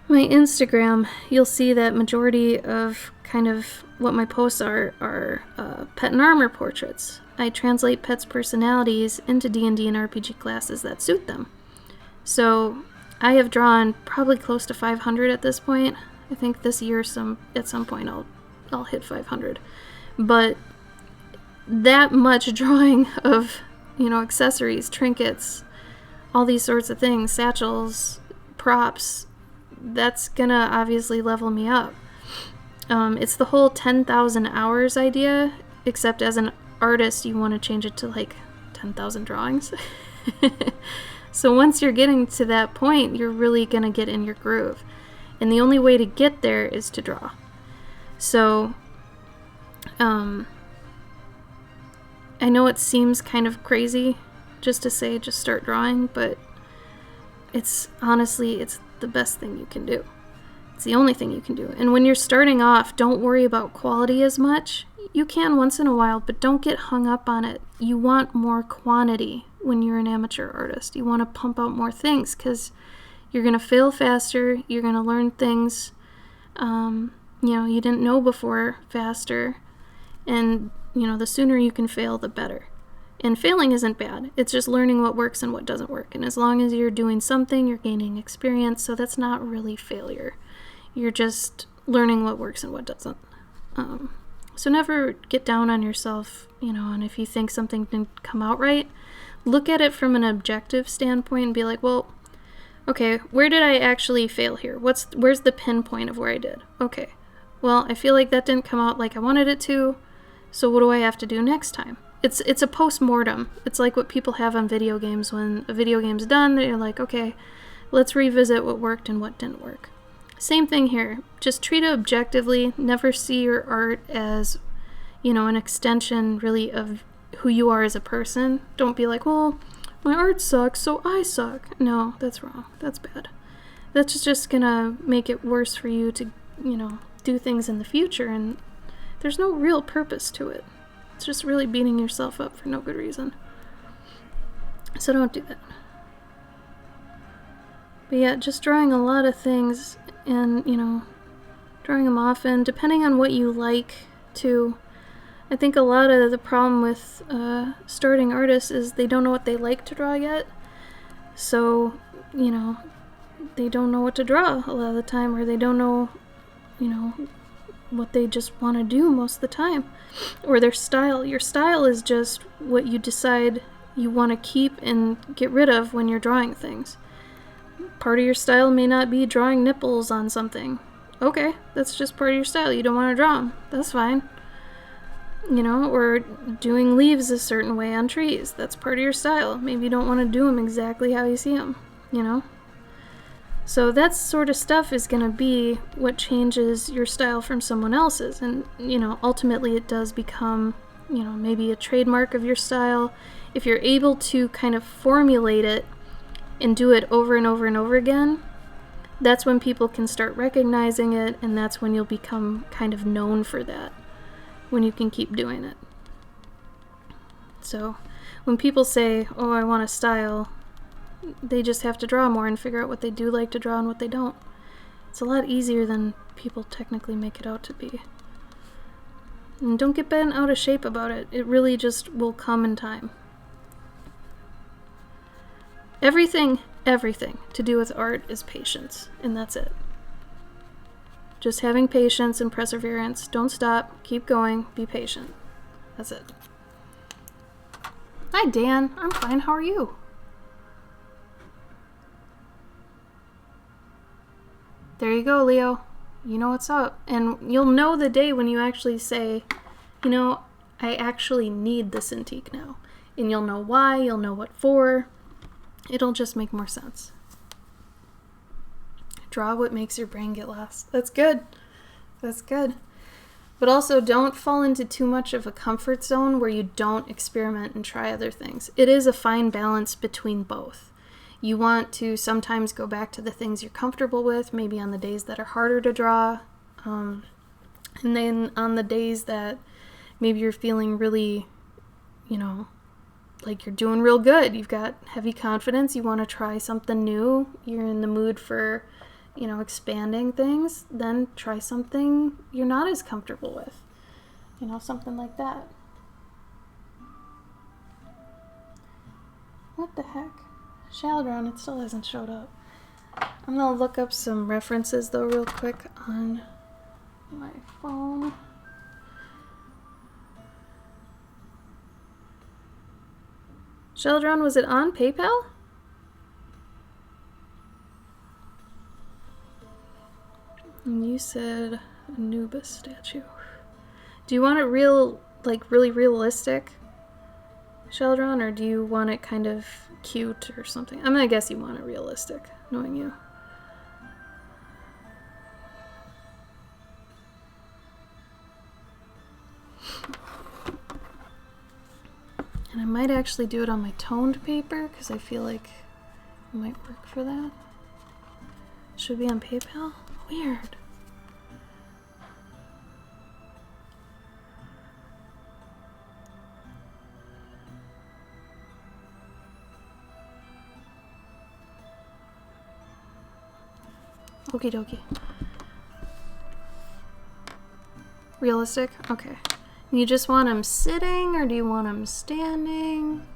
my Instagram, you'll see that majority of kind of what my posts are pet and armor portraits. I translate pets' personalities into D&D and RPG classes that suit them. So I have drawn probably close to 500 at this point. I think this year at some point I'll hit 500. But that much drawing of, you know, accessories, trinkets, all these sorts of things, satchels, props, that's gonna obviously level me up. It's the whole 10,000 hours idea, except as an artist you want to change it to like 10,000 drawings. So once you're getting to that point, you're really gonna get in your groove, and the only way to get there is to draw. So I know it seems kind of crazy just to say just start drawing, but it's honestly, it's the best thing you can do. It's the only thing you can do. And when you're starting off, don't worry about quality as much. You can once in a while, but don't get hung up on it. You want more quantity when you're an amateur artist. You want to pump out more things because you're going to fail faster. You're going to learn things you know, you didn't know before faster. And, you know, the sooner you can fail, the better. And failing isn't bad. It's just learning what works and what doesn't work. And as long as you're doing something, you're gaining experience. So that's not really failure. You're just learning what works and what doesn't. So never get down on yourself, you know, and if you think something didn't come out right, look at it from an objective standpoint and be like, well, okay, where did I actually fail here? Where's the pinpoint of where I did? Okay, well, I feel like that didn't come out like I wanted it to, so what do I have to do next time? It's a post-mortem. It's like what people have on video games. When a video game's done, they're like, okay, let's revisit what worked and what didn't work. Same thing here. Just treat it objectively. Never see your art as, you know, an extension really of who you are as a person. Don't be like, well, my art sucks, so I suck. No, that's wrong. That's bad. That's just gonna make it worse for you to, you know, do things in the future. And There's no real purpose to it. It's just really beating yourself up for no good reason. So don't do that. But yeah, just drawing a lot of things and, you know, drawing them often, depending on what you like to. I think a lot of the problem with starting artists is they don't know what they like to draw yet. So, you know, they don't know what to draw a lot of the time, or they don't know, you know, what they just want to do most of the time. Or their style. Your style is just what you decide you want to keep and get rid of when you're drawing things. Part of your style may not be drawing nipples on something. Okay, that's just part of your style. You don't want to draw them. That's fine. You know, or doing leaves a certain way on trees. That's part of your style. Maybe you don't want to do them exactly how you see them, you know? So that sort of stuff is going to be what changes your style from someone else's. And, you know, ultimately it does become, you know, maybe a trademark of your style. If you're able to kind of formulate it and do it over and over and over again, that's when people can start recognizing it, and that's when you'll become kind of known for that, when you can keep doing it. So when people say, oh, I want a style, they just have to draw more and figure out what they do like to draw and what they don't. It's a lot easier than people technically make it out to be. And don't get bent out of shape about it. It really just will come in time. Everything to do with art is patience, and that's it. Just having patience and perseverance. Don't stop. Keep going. Be patient. That's it. Hi, Dan. I'm fine. How are you? There you go, Leo. You know what's up. And you'll know the day when you actually say, you know, I actually need the Cintiq now. And you'll know why. You'll know what for. It'll just make more sense. Draw what makes your brain get lost. That's good. That's good. But also don't fall into too much of a comfort zone where you don't experiment and try other things. It is a fine balance between both. You want to sometimes go back to the things you're comfortable with, maybe on the days that are harder to draw. And then on the days that maybe you're feeling really, you know, like you're doing real good. You've got heavy confidence. You want to try something new. You're in the mood for, you know, expanding things. Then try something you're not as comfortable with. You know, something like that. What the heck? Shaldron, it still hasn't showed up. I'm going to look up some references though real quick on my phone. Sheldron, was it on PayPal? And you said Anubis statue. Do you want it real, like really realistic, Sheldron, or do you want it kind of cute or something? I'm gonna guess you want it realistic, knowing you. And I might actually do it on my toned paper because I feel like it might work for that. Should be on PayPal? Weird. Okie dokie. Realistic? Okay. You just want him sitting, or do you want him standing?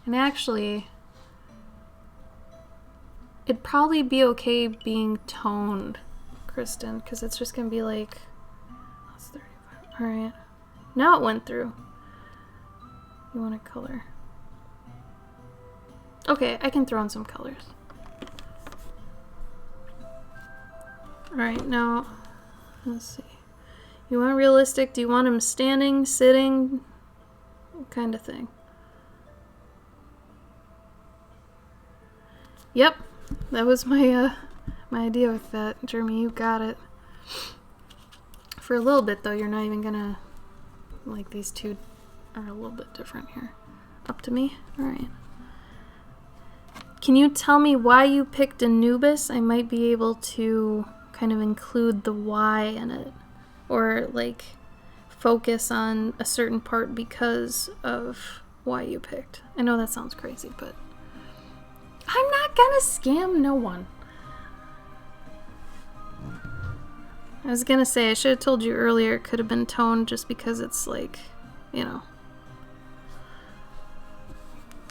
And actually, it'd probably be okay being toned, Kristen, because it's just gonna be like, that's 35. Alright. Now it went through. You want a color? Okay, I can throw in some colors. Alright, now, let's see. You want realistic? Do you want him standing, sitting? What kind of thing? Yep, that was my my idea with that. Jeremy, you got it. For a little bit, though, you're not even gonna... Like, these two are a little bit different here. Up to me? Alright. can you tell me why you picked Anubis? I might be able to kind of include the why in it. Or, like, focus on a certain part because of why you picked. I know that sounds crazy, but I'm not gonna scam no one. I was gonna say, I should have told you earlier it could have been toned just because it's like, you know,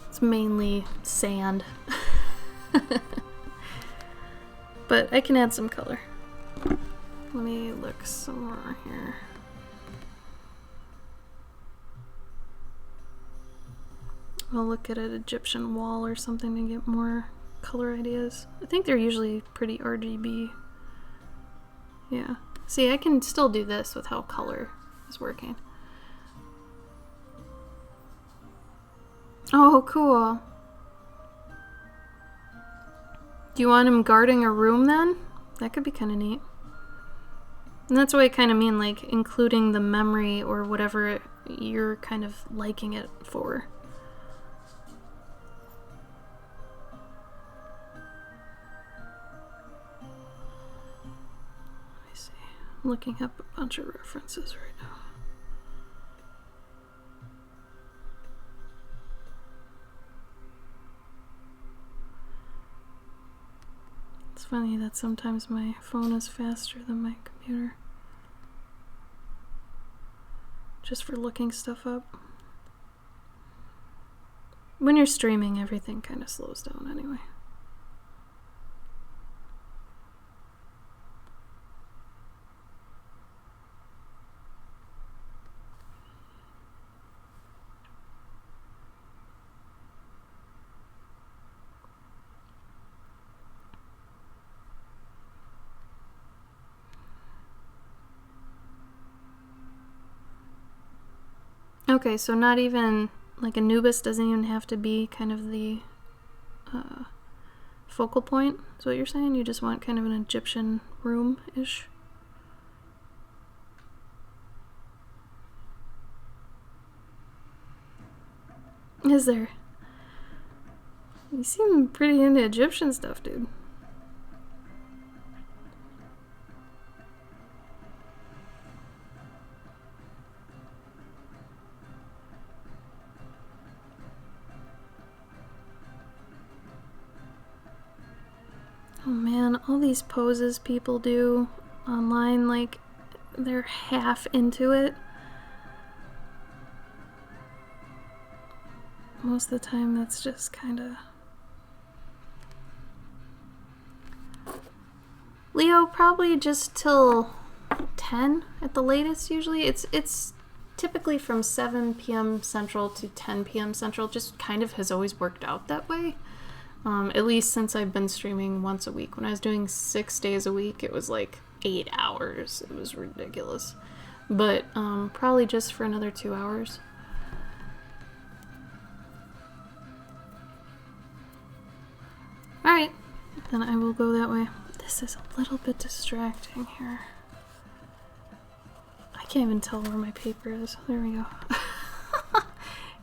it's mainly sand. But I can add some color. Let me look some more here. I'll look at an Egyptian wall or something to get more color ideas. I think they're usually pretty RGB. Yeah. See, I can still do this with how color is working. Oh, cool. Do you want him guarding a room then? That could be kind of neat. And that's what I kind of mean, like, including the memory or whatever you're kind of liking it for. Let me see. I'm looking up a bunch of references right now. It's funny that sometimes my phone is faster than my computer. Just for looking stuff up. When you're streaming, everything kind of slows down anyway. Okay, so not even, like, Anubis doesn't even have to be kind of the focal point, is what you're saying? You just want kind of an Egyptian room-ish? Is there? You seem pretty into Egyptian stuff, dude. Oh man, all these poses people do online, like, they're half into it. Most of the time that's just kind of... Leo, probably just till 10 at the latest usually. It's typically from 7 p.m. Central to 10 p.m. Central. Just kind of has always worked out that way. At least since I've been streaming once a week. When I was doing 6 days a week, it was like 8 hours. It was ridiculous. But probably just for another 2 hours. Alright, then I will go that way. This is a little bit distracting here. I can't even tell where my paper is. There we go.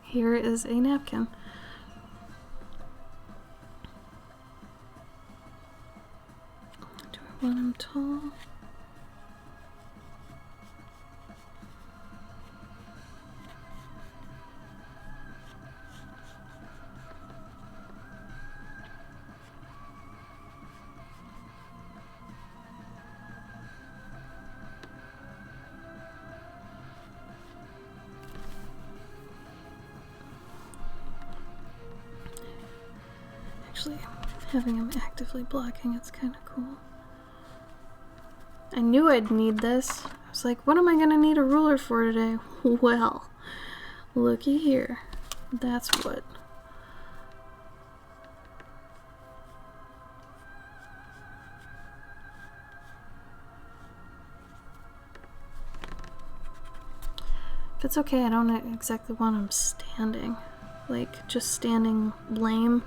Here is a napkin. Do I want him tall? Actually, having him actively blocking, it's kind of cool. I knew I'd need this. I was like, what am I gonna need a ruler for today? Well, looky here. That's what. If it's okay, I don't exactly want him standing. Like, just standing lame.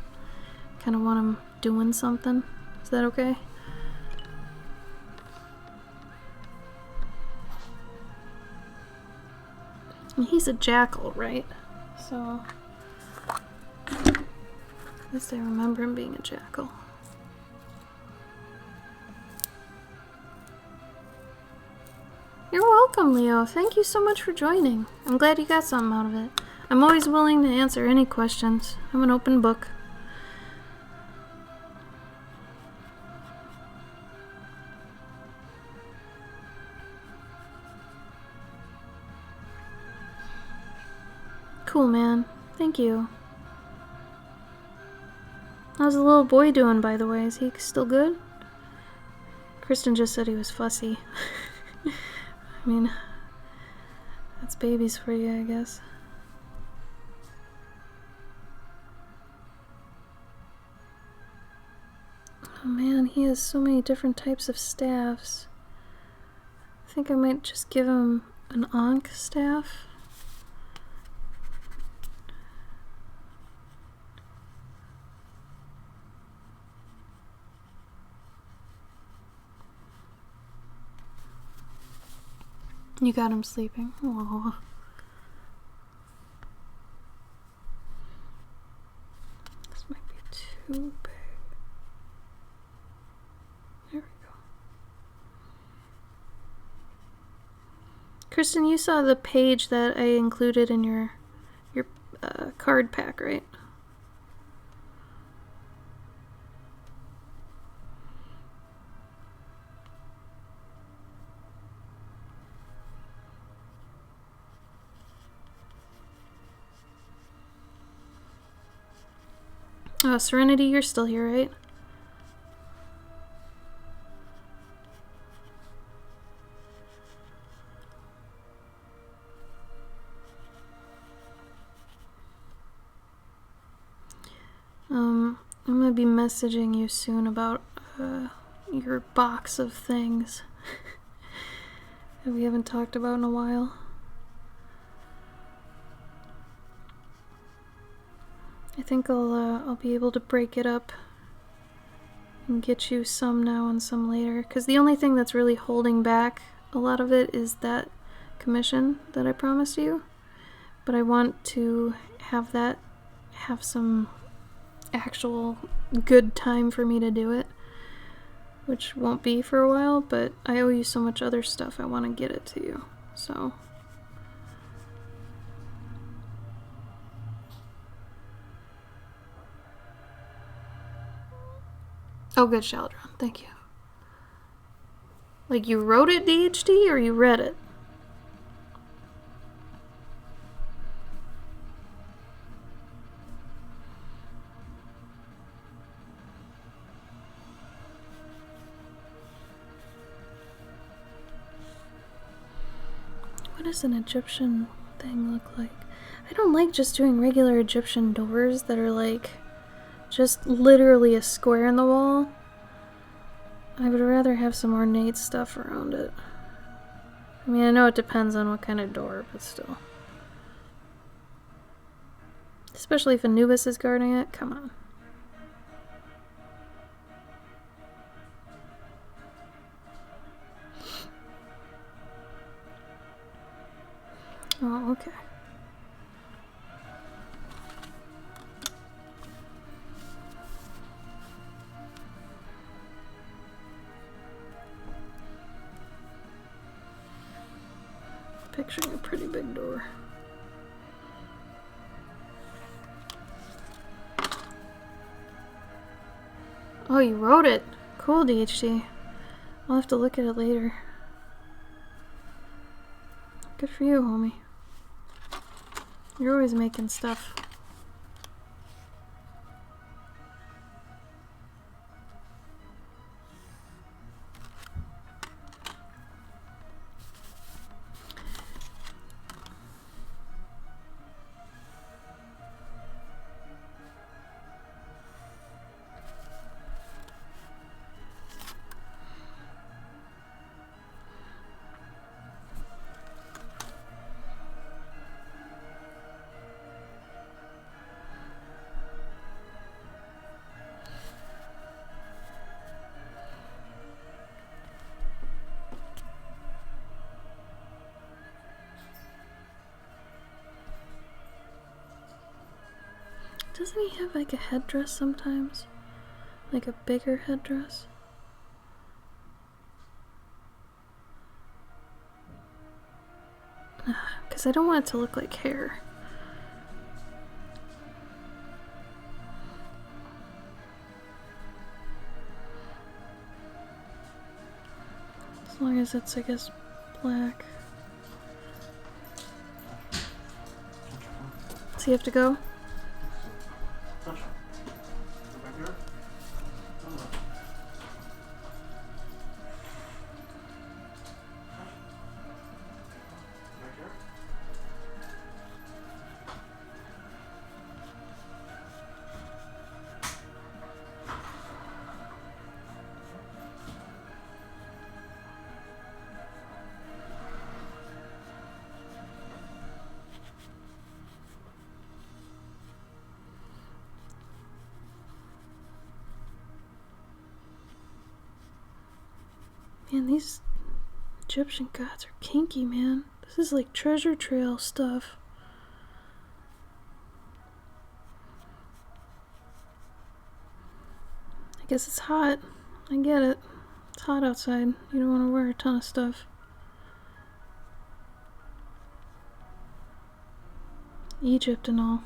Kind of want him doing something. Is that okay? And he's a jackal, right? So At least I remember him being a jackal. You're welcome, Leo. Thank you so much for joining. I'm glad you got something out of it. I'm always willing to answer any questions. I'm an open book. Cool, man. Thank you. How's the little boy doing, by the way? Is he still good? Kristen just said he was fussy. I mean, that's babies for you, I guess. Oh man, he has so many different types of staffs. I think I might just give him an Ankh staff. You got him sleeping. Aww. This might be too big. There we go. Kristen, you saw the page that I included in your card pack, right? Serenity, you're still here, right? I'm gonna be messaging you soon about your box of things that we haven't talked about in a while. I think I'll be able to break it up and get you some now and some later, because the only thing that's really holding back a lot of it is that commission that I promised you. But I want to have that have some actual good time for me to do it, which won't be for a while, but I owe you so much other stuff. I want to get it to you, so. Oh, good, Shaldron. Thank you. Like, you wrote it, DHD, or you read it? What does an Egyptian thing look like? I don't like just doing regular Egyptian doors that are like just literally a square in the wall. I would rather have some ornate stuff around it. I mean, I know it depends on what kind of door, but still. Especially if Anubis is guarding it. Come on. Oh, okay. Picturing a pretty big door. Oh, you wrote it. Cool, DHD. I'll have to look at it later. Good for you, homie. You're always making stuff. Doesn't he have like a headdress sometimes? Like a bigger headdress? Because I don't want it to look like hair. As long as it's, I guess, black. Does he have to go? Man, these Egyptian gods are kinky, man. This is like treasure trail stuff. I guess it's hot. I get it. It's hot outside. You don't want to wear a ton of stuff. Egypt and all.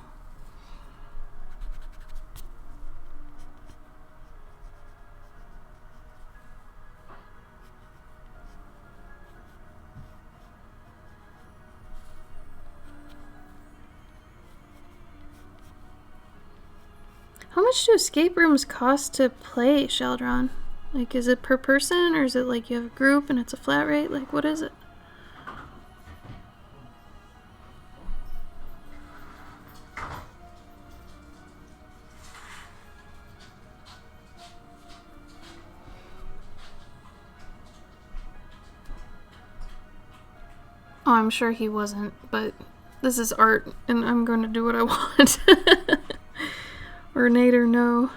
How much do escape rooms cost to play, Sheldron? Like, is it per person, or is it like you have a group and it's a flat rate? Like, what is it? Oh, I'm sure he wasn't, but this is art, and I'm going to do what I want. Or Nate or no.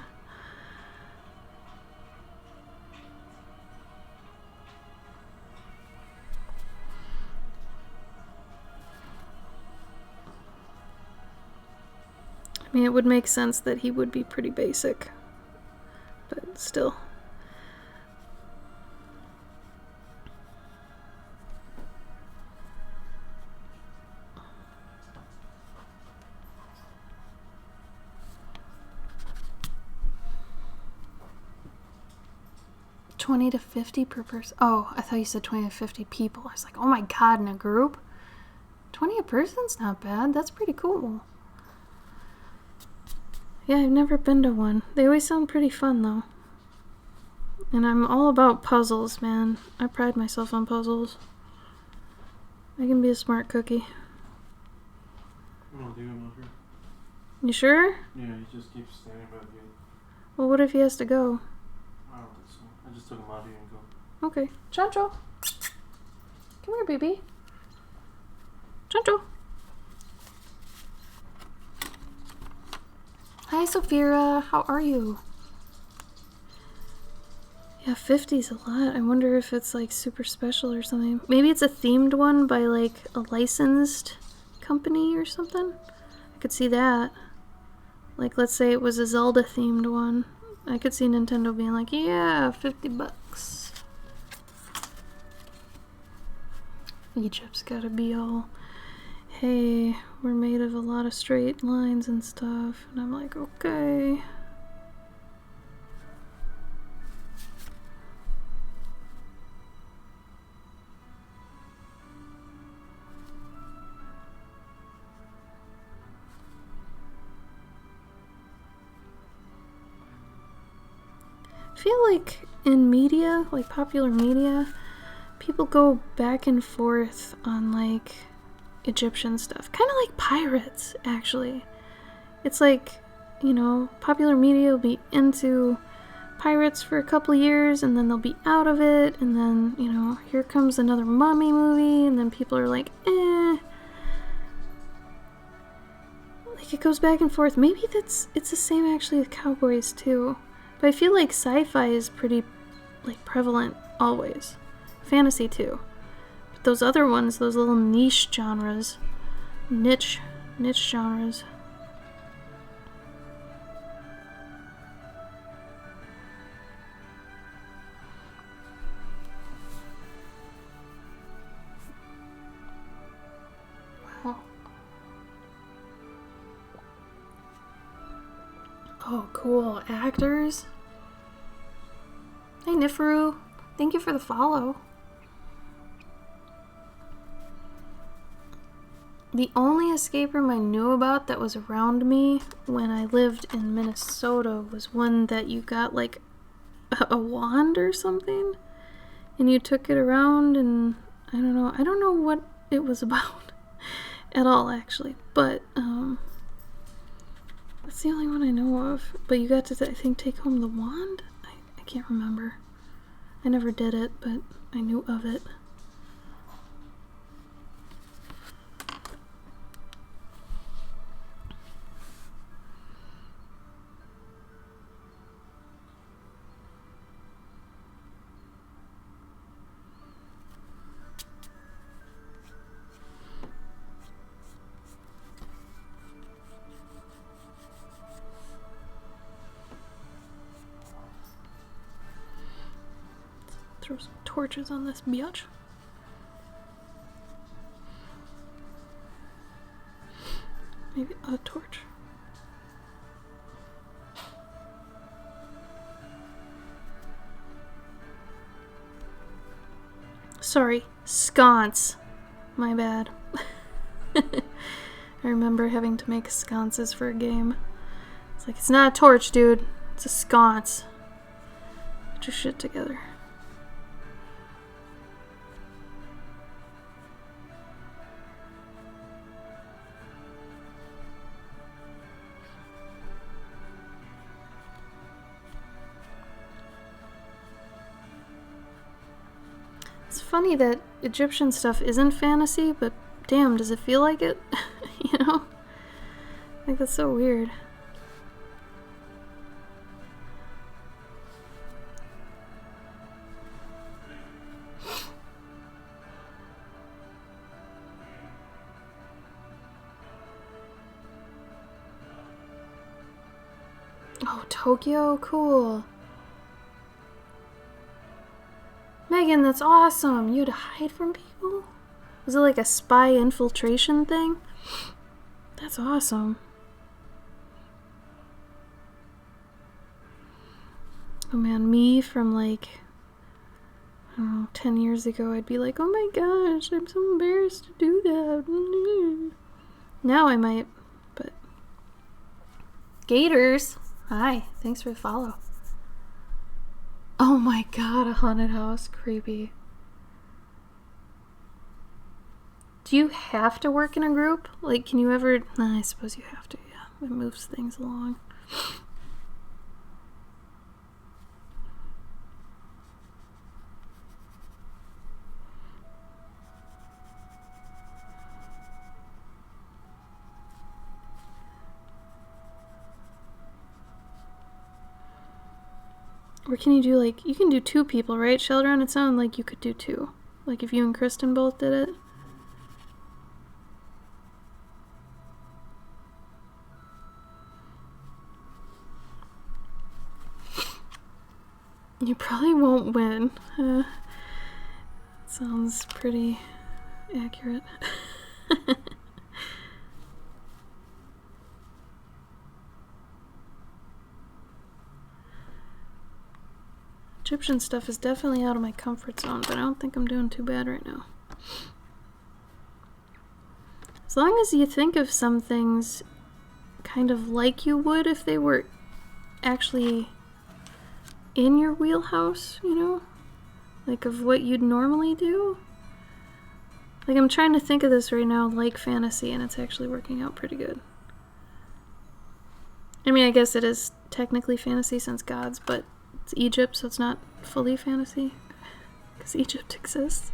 I mean, it would make sense that he would be pretty basic, but still. $20 to $50 per person. Oh, I thought you said 20 to 50 people. I was like, oh my god, in a group? 20 a person's not bad. That's pretty cool. Yeah, I've never been to one. They always sound pretty fun, though. And I'm all about puzzles, man. I pride myself on puzzles. I can be a smart cookie. I don't think I'm over here. You sure? Yeah, he just keeps standing by the gate. Well, what if he has to go? I don't think so. I just took him out here and go. Okay. Chancho. Come here, baby. Chancho. Hi, Sophia. How are you? Yeah, 50's a lot. I wonder if it's like super special or something. Maybe it's a themed one by like a licensed company or something. I could see that. Like, let's say it was a Zelda themed one. I could see Nintendo being like, yeah, $50. Egypt's gotta be all, hey, we're made of a lot of straight lines and stuff. And I'm like, okay. I feel like in media, like popular media, people go back and forth on like Egyptian stuff. Kind of like pirates, actually. It's like, you know, popular media will be into pirates for a couple of years and then they'll be out of it, and then, you know, here comes another mummy movie and then people are like, eh. Like, it goes back and forth. Maybe it's the same actually with cowboys too. But I feel like sci-fi is pretty, like, prevalent always. Fantasy too. But those other ones, those little niche genres, niche genres. Oh, cool. Actors. Hey, Niferu. Thank you for the follow. The only escape room I knew about that was around me when I lived in Minnesota was one that you got like a wand or something and you took it around, and I don't know what it was about at all actually, but that's the only one I know of. But you got to, I think, take home the wand? I can't remember. I never did it, but I knew of it. Throw some torches on this biatch. Maybe a torch. Sorry, sconce. My bad. I remember having to make sconces for a game. It's like, it's not a torch, dude. It's a sconce. Get your shit together. It's funny that Egyptian stuff isn't fantasy, but damn, does it feel like it? You know? Like, that's so weird. Oh, Tokyo? Cool. Megan, that's awesome. You had to hide from people? Was it like a spy infiltration thing? That's awesome. Oh man, me from like, I don't know, 10 years ago, I'd be like, oh my gosh, I'm so embarrassed to do that. Now I might, but... Gators! Hi, thanks for the follow. Oh my god, a haunted house. Creepy. Do you have to work in a group? Like, can you ever... Nah, I suppose you have to, yeah. It moves things along. Or can you do, like... You can do 2 people, right? Sheldon, it sounded like you could do 2. Like, if you and Kristen both did it. You probably won't win. Sounds pretty accurate. Egyptian stuff is definitely out of my comfort zone, but I don't think I'm doing too bad right now. As long as you think of some things kind of like you would if they were actually in your wheelhouse, you know? Like of what you'd normally do. Like I'm trying to think of this right now like fantasy, and it's actually working out pretty good. I mean, I guess it is technically fantasy since gods, but it's Egypt, so it's not fully fantasy, because Egypt exists.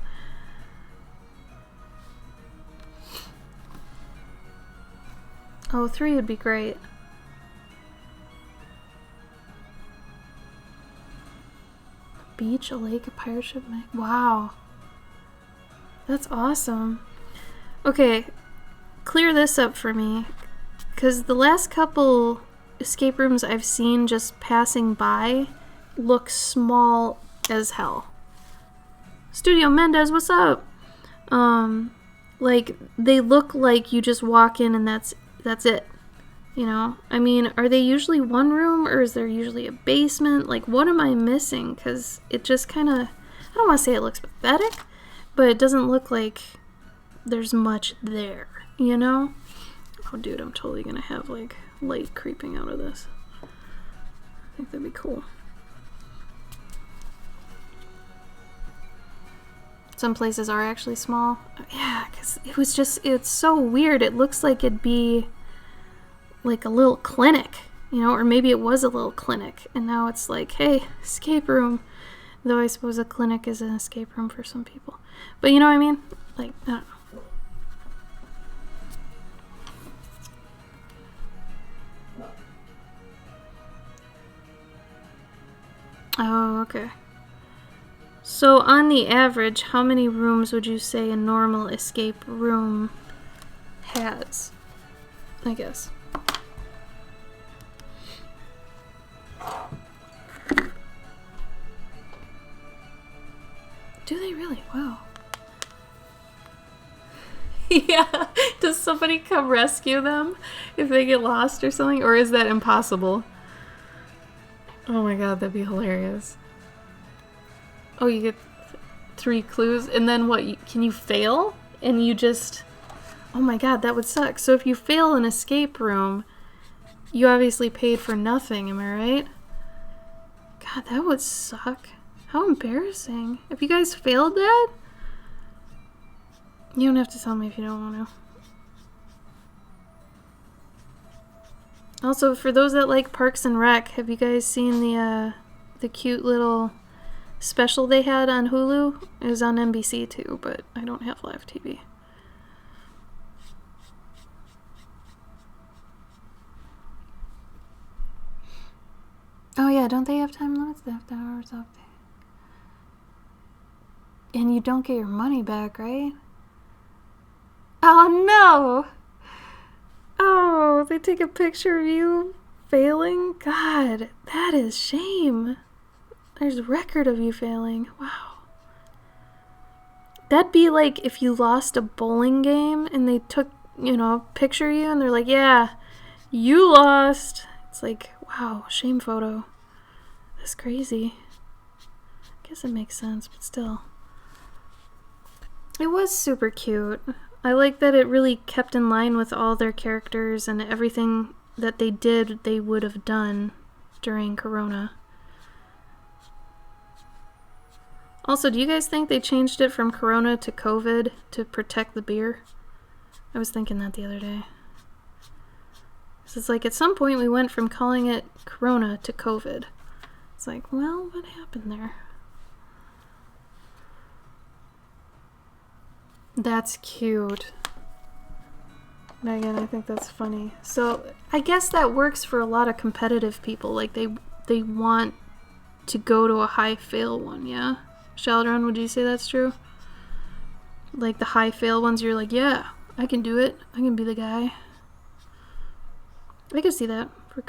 Oh, 3 would be great. A beach, a lake, a pirate ship. Wow. That's awesome. Okay, clear this up for me, because the last couple escape rooms I've seen just passing by look small as hell. Studio Mendez, what's up? Like, they look like you just walk in and that's it. You know? I mean, are they usually one room or is there usually a basement? Like, what am I missing? Because it just kind of, I don't want to say it looks pathetic, but it doesn't look like there's much there, you know? Oh, dude, I'm totally going to have, like, light creeping out of this. I think that'd be cool. Some places are actually small. Yeah, because it's so weird. It looks like it'd be like a little clinic, you know, or maybe it was a little clinic, and now it's like, hey, escape room. Though I suppose a clinic is an escape room for some people. But you know what I mean? Like, I don't know. Oh, okay. So on the average, how many rooms would you say a normal escape room has? I guess. Do they really? Wow. Yeah. Does somebody come rescue them if they get lost or something? Or is that impossible? Oh my god, that'd be hilarious. Oh, you get 3 clues, and then what? Can you fail? And you just... Oh my god, that would suck. So if you fail an escape room, you obviously paid for nothing, am I right? God, that would suck. How embarrassing. Have you guys failed that? You don't have to tell me if you don't want to. Also, for those that like Parks and Rec, have you guys seen the cute little special they had on Hulu? It was on NBC too, but I don't have live TV. Oh yeah, don't they have time limits? They have hours off. And you don't get your money back, right? Oh no! Oh, they take a picture of you failing? God, that is shame. There's a record of you failing. Wow. That'd be like if you lost a bowling game and they took, you know, a picture of you and they're like, yeah, you lost. It's like, wow, shame photo. That's crazy. I guess it makes sense, but still. It was super cute. I like that it really kept in line with all their characters and everything that they did, they would have done during Corona. Also, do you guys think they changed it from Corona to COVID to protect the beer? I was thinking that the other day. So it's like at some point we went from calling it Corona to COVID. It's like, well, what happened there? That's cute. Megan, I think that's funny. So I guess that works for a lot of competitive people. Like they want to go to a high fail one, yeah? Sheldon, would you say that's true? Like the high fail ones, you're like, yeah, I can do it. I can be the guy. I could see that for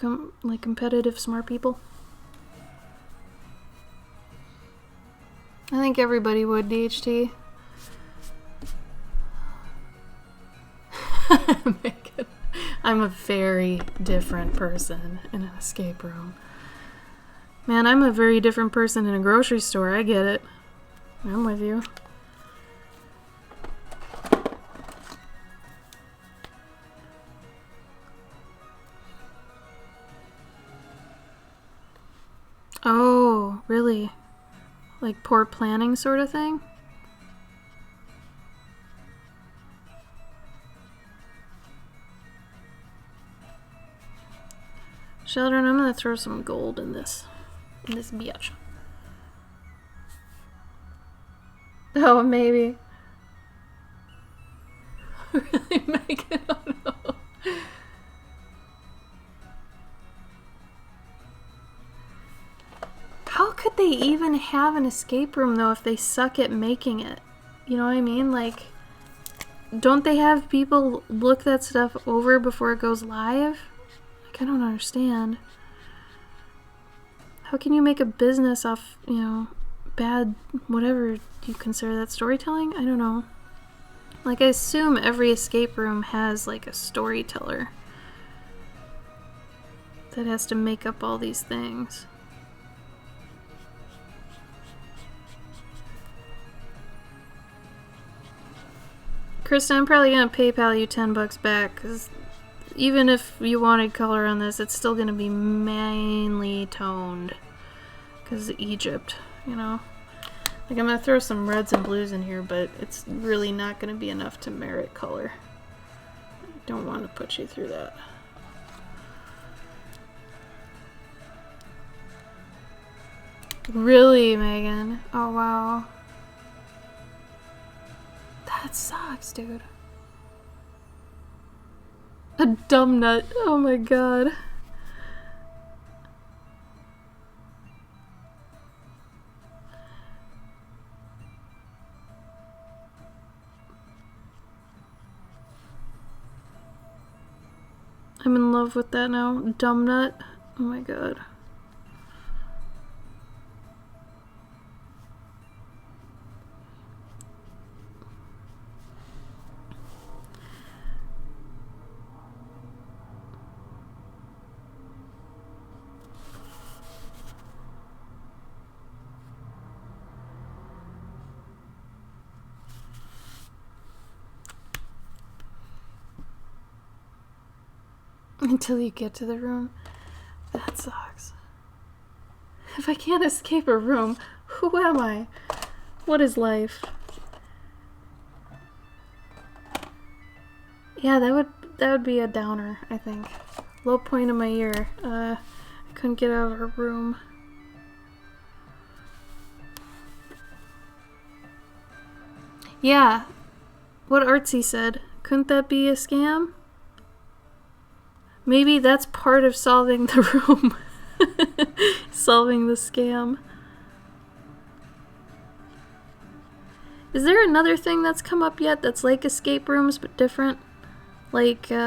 like competitive smart people. I think everybody would, DHT. Megan, I'm a very different person in an escape room. Man, I'm a very different person in a grocery store. I get it. I'm with you. Oh, really? Like poor planning sort of thing? Sheldon, I'm gonna throw some gold in this bitch. Oh, maybe. Really, Megan? Oh no. How could they even have an escape room though if they suck at making it? You know what I mean? Like, don't they have people look that stuff over before it goes live? Like, I don't understand. How can you make a business off, you know, bad, whatever you consider that, storytelling? I don't know. Like, I assume every escape room has, like, a storyteller that has to make up all these things. Krista, I'm probably gonna PayPal you $10 back, because even if you wanted color on this, it's still gonna be mainly toned. Because Egypt, you know? Like, I'm gonna throw some reds and blues in here, but it's really not gonna be enough to merit color. I don't want to put you through that. Really, Megan? Oh, wow. That sucks, dude. A dumb nut. Oh my god. I'm in love with that now. Dumb nut. Oh my god. Until you get to the room. That sucks. If I can't escape a room, who am I? What is life? Yeah, that would be a downer, I think. Low point of my year. I couldn't get out of her room. Yeah. What Artsy said. Couldn't that be a scam? Maybe that's part of solving the room. Solving the scam. Is there another thing that's come up yet that's like escape rooms but different? Like, you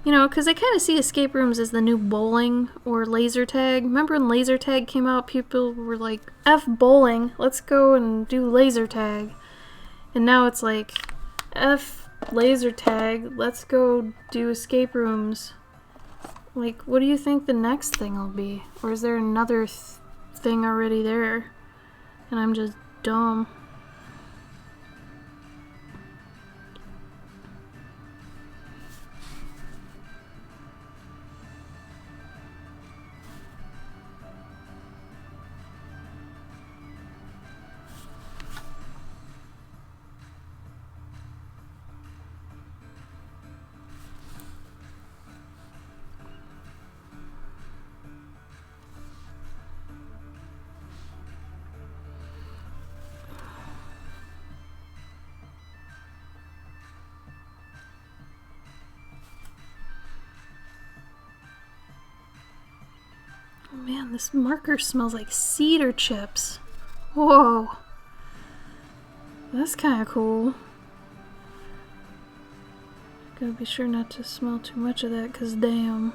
know, because I kind of see escape rooms as the new bowling or laser tag. Remember when laser tag came out, people were like, F bowling, let's go and do laser tag. And now it's like, F laser tag, let's go do escape rooms. Like, what do you think the next thing will be? Or is there another thing already there? And I'm just dumb. Man, this marker smells like cedar chips. Whoa. That's kind of cool. Gotta be sure not to smell too much of that, cause damn.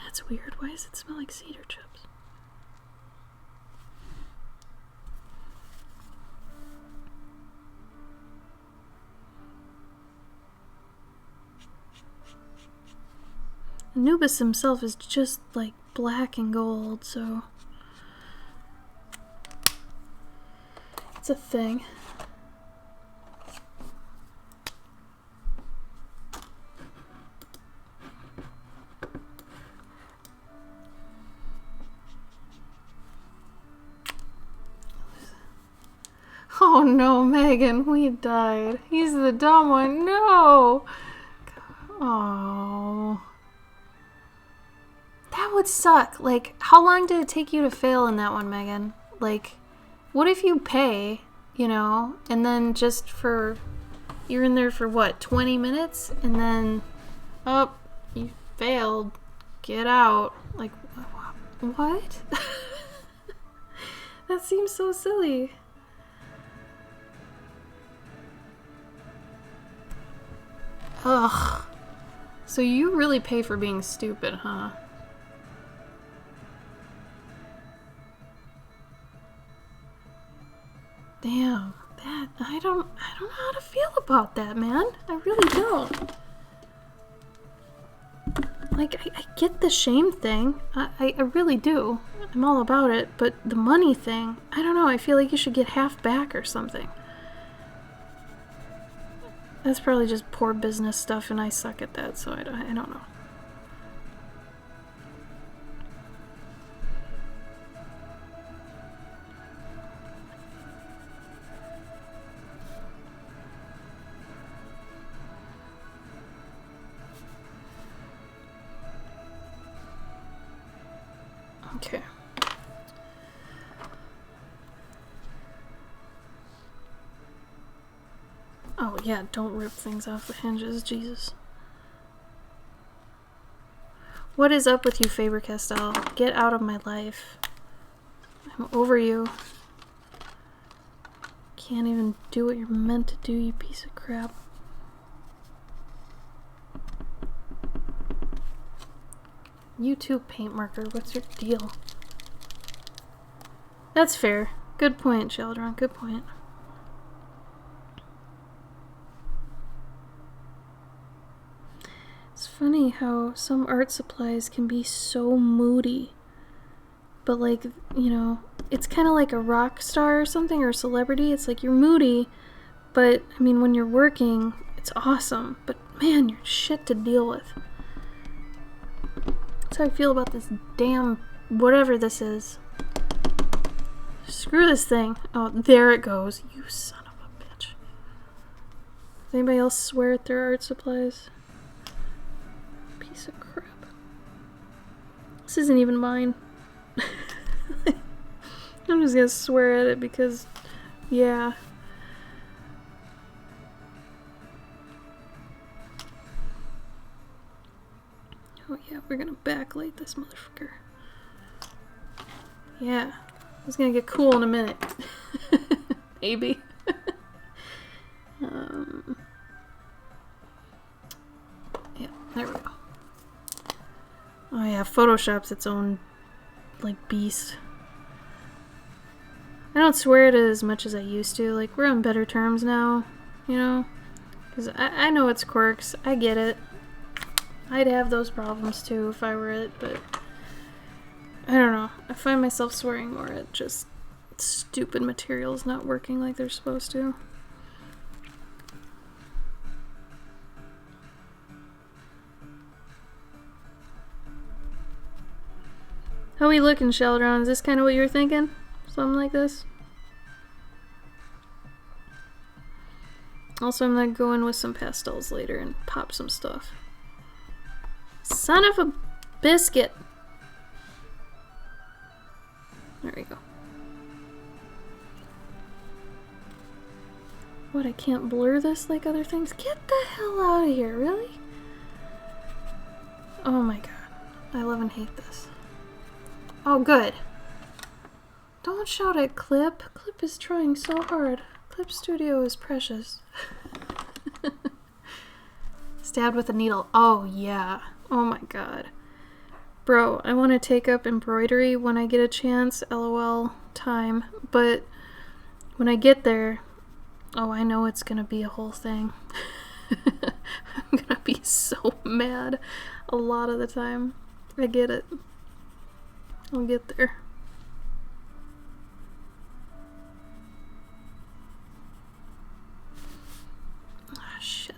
That's weird. Why does it smell like cedar chips? Anubis himself is just like black and gold, so it's a thing. Oh no, Megan, we died. He's the dumb one. No! Oh. That would suck. Like, how long did it take you to fail in that one, Megan? Like, what if you pay, you know, and then just for, you're in there for what, 20 minutes? And then, oh, you failed. Get out. Like, what? That seems so silly. Ugh. So you really pay for being stupid, huh? Damn. I don't know how to feel about that, man. I really don't. Like, I get the shame thing. I really do. I'm all about it. But the money thing, I don't know. I feel like you should get half back or something. That's probably just poor business stuff, and I suck at that, so I don't know. Okay. Oh yeah, don't rip things off the hinges, Jesus. What is up with you, Faber-Castell? Get out of my life. I'm over you. Can't even do what you're meant to do, you piece of crap. You too, paint marker. What's your deal? That's fair. Good point, Sheldron. Good point. It's funny how some art supplies can be so moody. But like, you know, it's kind of like a rock star or something, or a celebrity. It's like you're moody, but I mean, when you're working, it's awesome. But man, you're shit to deal with. That's how I feel about this damn whatever this is. Screw this thing. Oh, there it goes. You son of a bitch. Does anybody else swear at their art supplies? Piece of crap. This isn't even mine. I'm just gonna swear at it because, yeah. Oh yeah, we're gonna backlight this motherfucker. Yeah. It's gonna get cool in a minute. Maybe. Yeah, there we go. Oh yeah, Photoshop's its own, like, beast. I don't swear at it as much as I used to. Like, we're on better terms now, you know? Because I know its quirks. I get it. I'd have those problems too if I were it, but I don't know. I find myself swearing more at just stupid materials not working like they're supposed to. How we looking, Sheldron? Is this kind of what you were thinking? Something like this? Also, I'm gonna go in with some pastels later and pop some stuff. Son of a biscuit! There we go. What, I can't blur this like other things? Get the hell out of here, really? Oh my god. I love and hate this. Oh, good. Don't shout at Clip. Clip is trying so hard. Clip Studio is precious. Stabbed with a needle. Oh, yeah. Oh my god. Bro, I want to take up embroidery when I get a chance. LOL time. But when I get there, oh, I know it's gonna be a whole thing. I'm gonna be so mad a lot of the time. I get it. I'll get there. Ah, shit.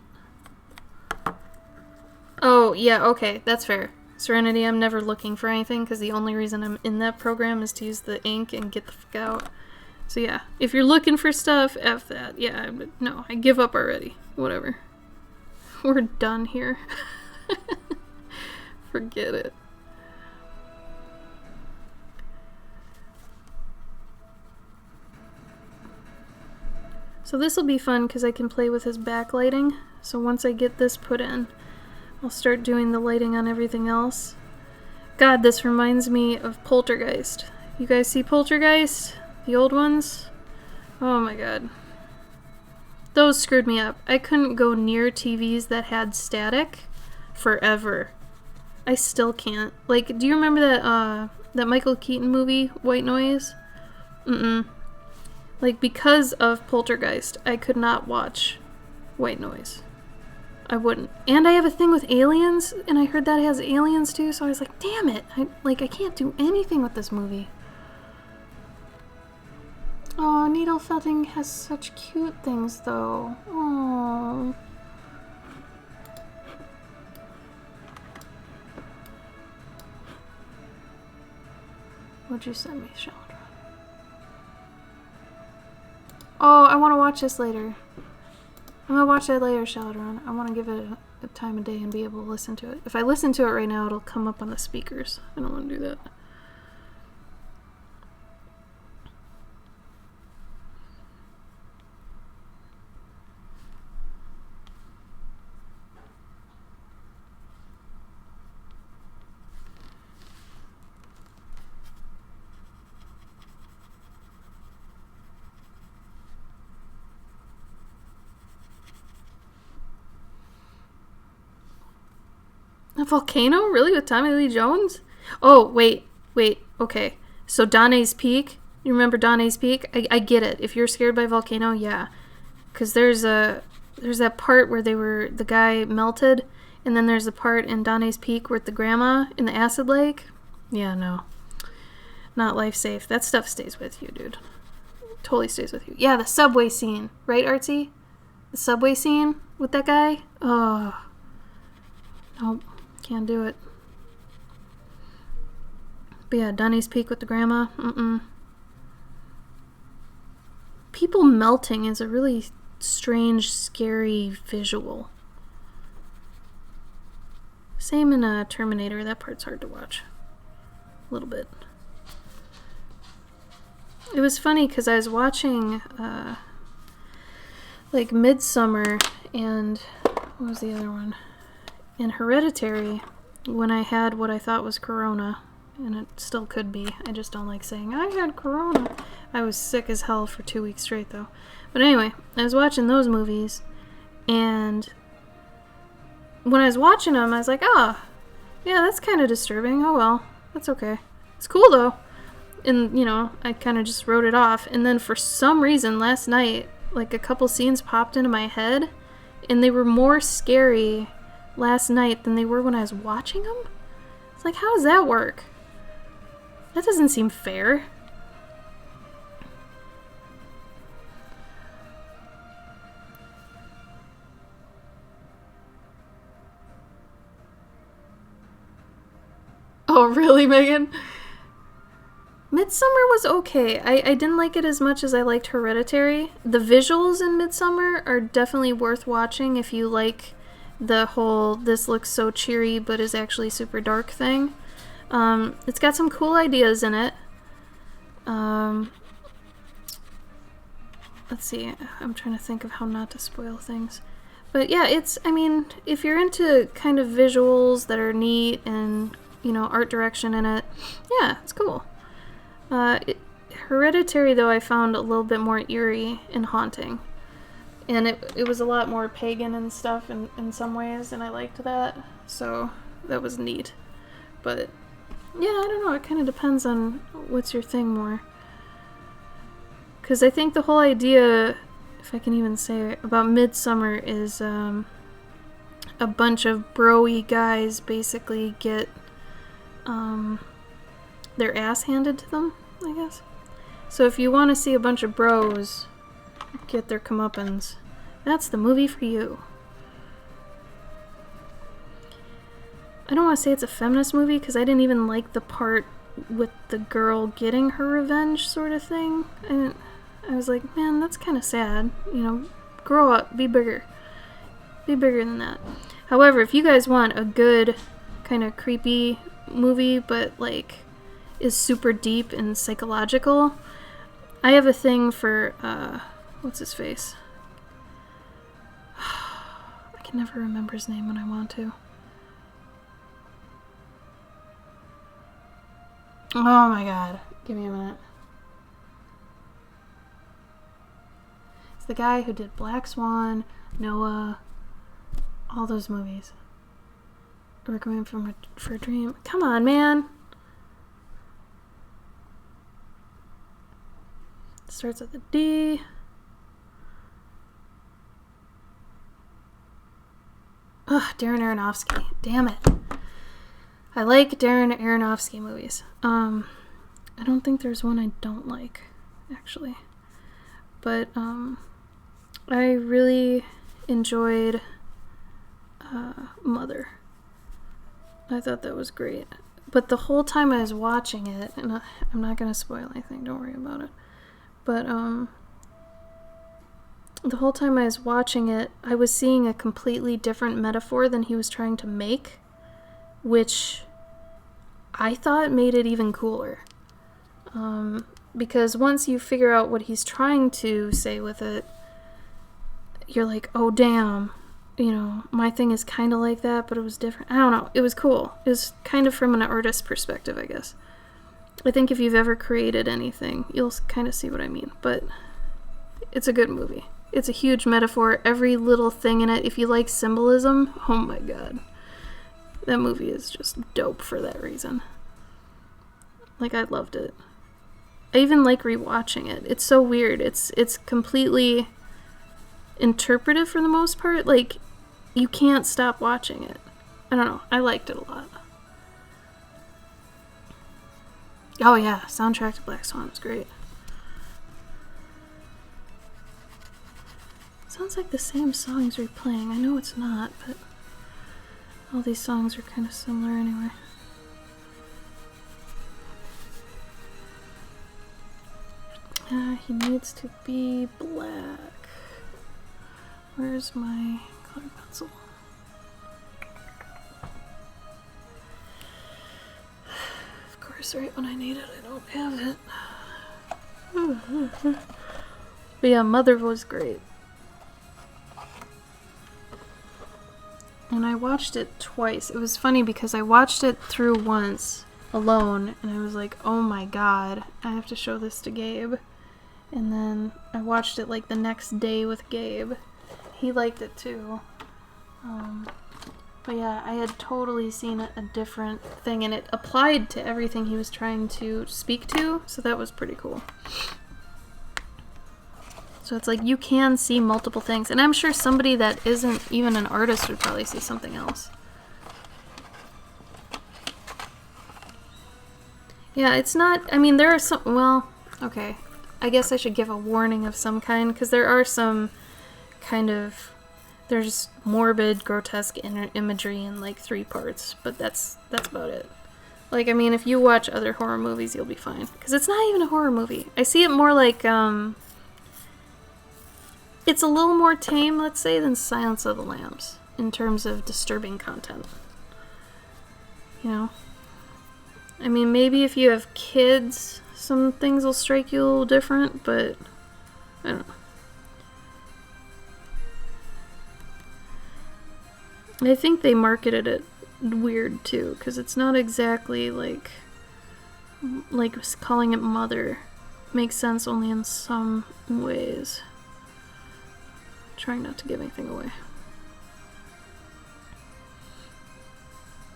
Oh, yeah, okay, that's fair. Serenity, I'm never looking for anything because the only reason I'm in that program is to use the ink and get the fuck out. So yeah, if you're looking for stuff, F that. Yeah, no, I give up already. Whatever. We're done here. Forget it. So this will be fun because I can play with his backlighting. So once I get this put in, I'll start doing the lighting on everything else. God, this reminds me of Poltergeist. You guys see Poltergeist? The old ones? Oh my god. Those screwed me up. I couldn't go near TVs that had static forever. I still can't. Like, do you remember that Michael Keaton movie, White Noise? Like, because of Poltergeist, I could not watch White Noise. I wouldn't. And I have a thing with aliens, and I heard that it has aliens too, so I was like, damn it. I can't do anything with this movie. Oh, Needle Felting has such cute things, though. Oh. What'd you send me, Sheldon? Oh, I want to watch this later. I'm gonna watch that later, Sheldon. I want to give it a time of day and be able to listen to it. If I listen to it right now, it'll come up on the speakers. I don't want to do that. A volcano? Really? With Tommy Lee Jones? Oh, wait. Okay. So Dante's Peak. You remember Dante's Peak? I get it. If you're scared by volcano, yeah. Because there's that part where the guy melted, and then there's the part in Dante's Peak with the grandma in the acid lake. Yeah, no. Not life safe. That stuff stays with you, dude. Totally stays with you. Yeah, the subway scene. Right, Artsy? The subway scene with that guy? Oh. Nope. Can't do it. But yeah, Dante's Peak with the grandma. People melting is a really strange, scary visual. Same in Terminator. That part's hard to watch. A little bit. It was funny because I was watching like Midsummer and what was the other one? In Hereditary, when I had what I thought was corona, and it still could be. I just don't like saying, I had corona. I was sick as hell for 2 weeks straight, though. But anyway, I was watching those movies, and when I was watching them, I was like, yeah, that's kind of disturbing. Oh well, that's okay. It's cool, though. And, I kind of just wrote it off. And then for some reason, last night, like, a couple scenes popped into my head, and they were more scary last night than they were when I was watching them. It's like, how does that work? That doesn't seem fair. Oh, really, Megan? Midsummer was okay. I didn't like it as much as I liked Hereditary. The visuals in Midsummer are definitely worth watching if you like the whole this looks so cheery but is actually super dark thing. It's got some cool ideas in it. Let's see, I'm trying to think of how not to spoil things. But yeah, if you're into kind of visuals that are neat and, art direction in it, yeah, it's cool. Hereditary, though, I found a little bit more eerie and haunting. And it was a lot more pagan and stuff in some ways, and I liked that. So that was neat. But yeah, I don't know. It kind of depends on what's your thing more. Because I think the whole idea, if I can even say it, about Midsummer is a bunch of bro-y guys basically get their ass handed to them, I guess. So if you want to see a bunch of bros get their comeuppance, that's the movie for you. I don't want to say it's a feminist movie because I didn't even like the part with the girl getting her revenge sort of thing. I was like, man, that's kind of sad. Grow up, be bigger. Be bigger than that. However, if you guys want a good kind of creepy movie but like is super deep and psychological, I have a thing for what's his face? I can never remember his name when I want to. Oh my god. Give me a minute. It's the guy who did Black Swan, Noah, all those movies. Recommend for a Dream. Come on, man. Starts with a D. Ugh, Darren Aronofsky. Damn it. I like Darren Aronofsky movies. I don't think there's one I don't like, actually. But, I really enjoyed Mother. I thought that was great. But the whole time I was watching it, and I'm not going to spoil anything, don't worry about it. But, the whole time I was watching it, I was seeing a completely different metaphor than he was trying to make, which I thought made it even cooler. Because once you figure out what he's trying to say with it, you're like, oh damn, you know, my thing is kind of like that, but it was different. I don't know, it was cool. It was kind of from an artist's perspective, I guess. I think if you've ever created anything, you'll kind of see what I mean, but it's a good movie. It's a huge metaphor, every little thing in it. If you like symbolism, oh my god. That movie is just dope for that reason. Like, I loved it. I even like rewatching it. It's so weird. It's completely interpretive for the most part. Like, you can't stop watching it. I don't know. I liked it a lot. Oh yeah, soundtrack to Black Swan was great. Sounds like the same songs replaying. I know it's not, but all these songs are kind of similar anyway. He needs to be black. Where's my color pencil? Of course, right when I need it, I don't have it. But yeah, Mother was great. And I watched it twice. It was funny because I watched it through once alone, and I was like, oh my god, I have to show this to Gabe. And then I watched it like the next day with Gabe. He liked it too. But yeah, I had totally seen a different thing, and it applied to everything he was trying to speak to, so that was pretty cool. So it's like you can see multiple things, and I'm sure somebody that isn't even an artist would probably see something else. Yeah, it's not, I mean, there are some, well, okay, I guess I should give a warning of some kind, because there are some kind of, there's morbid, grotesque imagery in like 3 parts, but that's about it. Like, I mean, if you watch other horror movies, you'll be fine, because it's not even a horror movie. I see it more like, it's a little more tame, let's say, than Silence of the Lambs in terms of disturbing content. You know? I mean, maybe if you have kids, some things will strike you a little different, but I don't know. I think they marketed it weird too, because it's not exactly like calling it Mother makes sense only in some ways. Trying not to give anything away.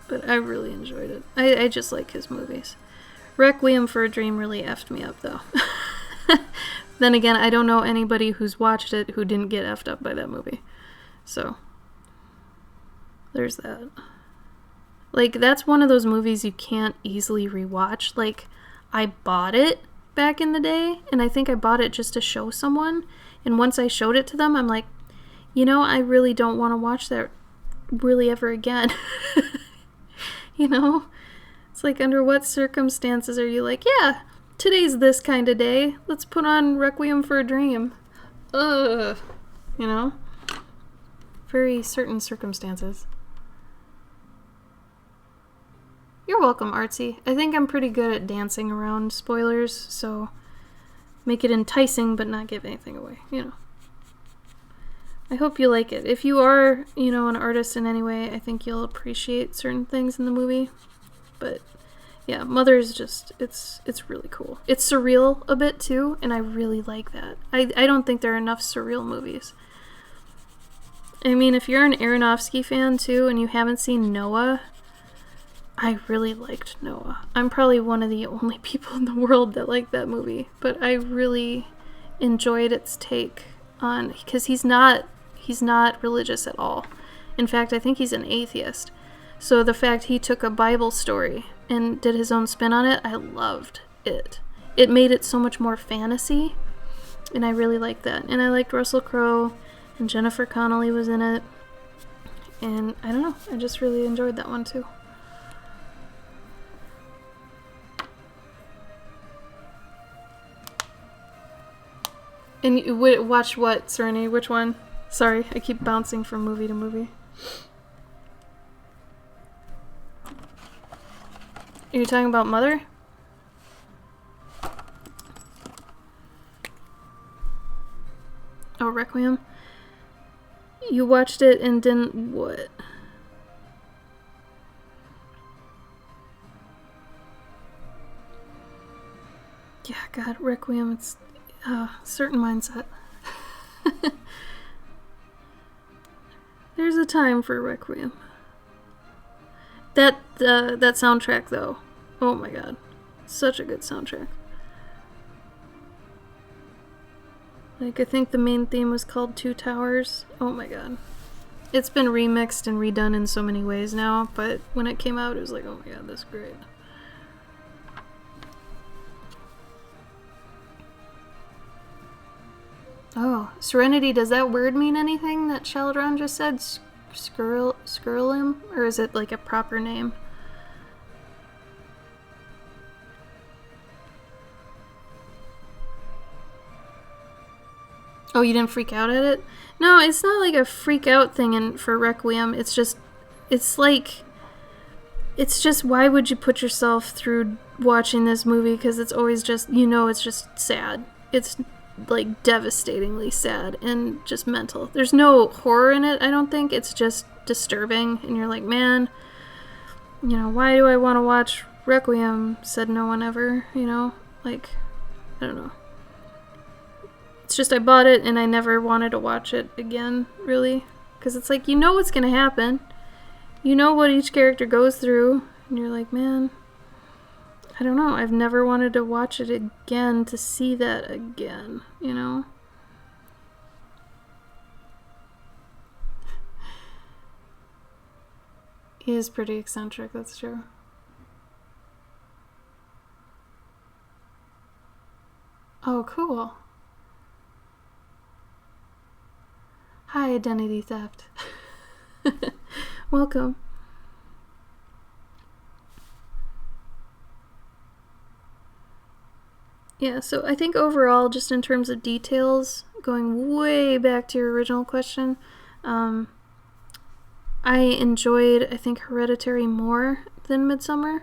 But I really enjoyed it. I just like his movies. Requiem for a Dream really effed me up, though. Then again, I don't know anybody who's watched it who didn't get effed up by that movie. So, there's that. Like, that's one of those movies you can't easily rewatch. Like, I bought it back in the day, and I think I bought it just to show someone. And once I showed it to them, I'm like, you know, I really don't want to watch that really ever again. You know? It's like, under what circumstances are you like, yeah, today's this kind of day. Let's put on Requiem for a Dream. Ugh. You know? Very certain circumstances. You're welcome, Artsy. I think I'm pretty good at dancing around spoilers, so make it enticing but not give anything away, you know. I hope you like it. If you are, you know, an artist in any way, I think you'll appreciate certain things in the movie. But yeah, Mother's just, it's really cool. It's surreal a bit too, and I really like that. I don't think there are enough surreal movies. I mean, if you're an Aronofsky fan too and you haven't seen Noah, I really liked Noah. I'm probably one of the only people in the world that like that movie, but I really enjoyed its take on, because he's not religious at all. In fact, I think he's an atheist. So the fact he took a Bible story and did his own spin on it, I loved it. It made it so much more fantasy, and I really liked that. And I liked Russell Crowe, and Jennifer Connelly was in it. And I don't know, I just really enjoyed that one too. And you watch what, Cerny? Which one? Sorry, I keep bouncing from movie to movie. Are you talking about Mother? Oh, Requiem? You watched it and didn't what? Yeah, God, Requiem, it's certain mindset. There's a time for Requiem. That soundtrack, though. Oh my God. Such a good soundtrack. Like, I think the main theme was called Two Towers. Oh my God. It's been remixed and redone in so many ways now, but when it came out, it was like, oh my God, that's great. Oh, Serenity, does that word mean anything that Sheldron just said? Skrulim? Or is it like a proper name? Oh, you didn't freak out at it? No, it's not like a freak out thing for Requiem. It's just why would you put yourself through watching this movie? Because it's always just, it's just sad. It's like devastatingly sad and just mental. There's no horror in it, I don't think. It's just disturbing, and you're like, man, why do I want to watch Requiem? Said no one ever, like, I don't know. It's just I bought it and I never wanted to watch it again, really, because it's like, what's gonna happen, what each character goes through, and you're like, man, I don't know, I've never wanted to watch it again to see that again, He is pretty eccentric, that's true. Oh, cool. Hi, Identity Theft. Welcome. Yeah, so I think overall, just in terms of details, going way back to your original question, I enjoyed, I think, Hereditary more than Midsommar,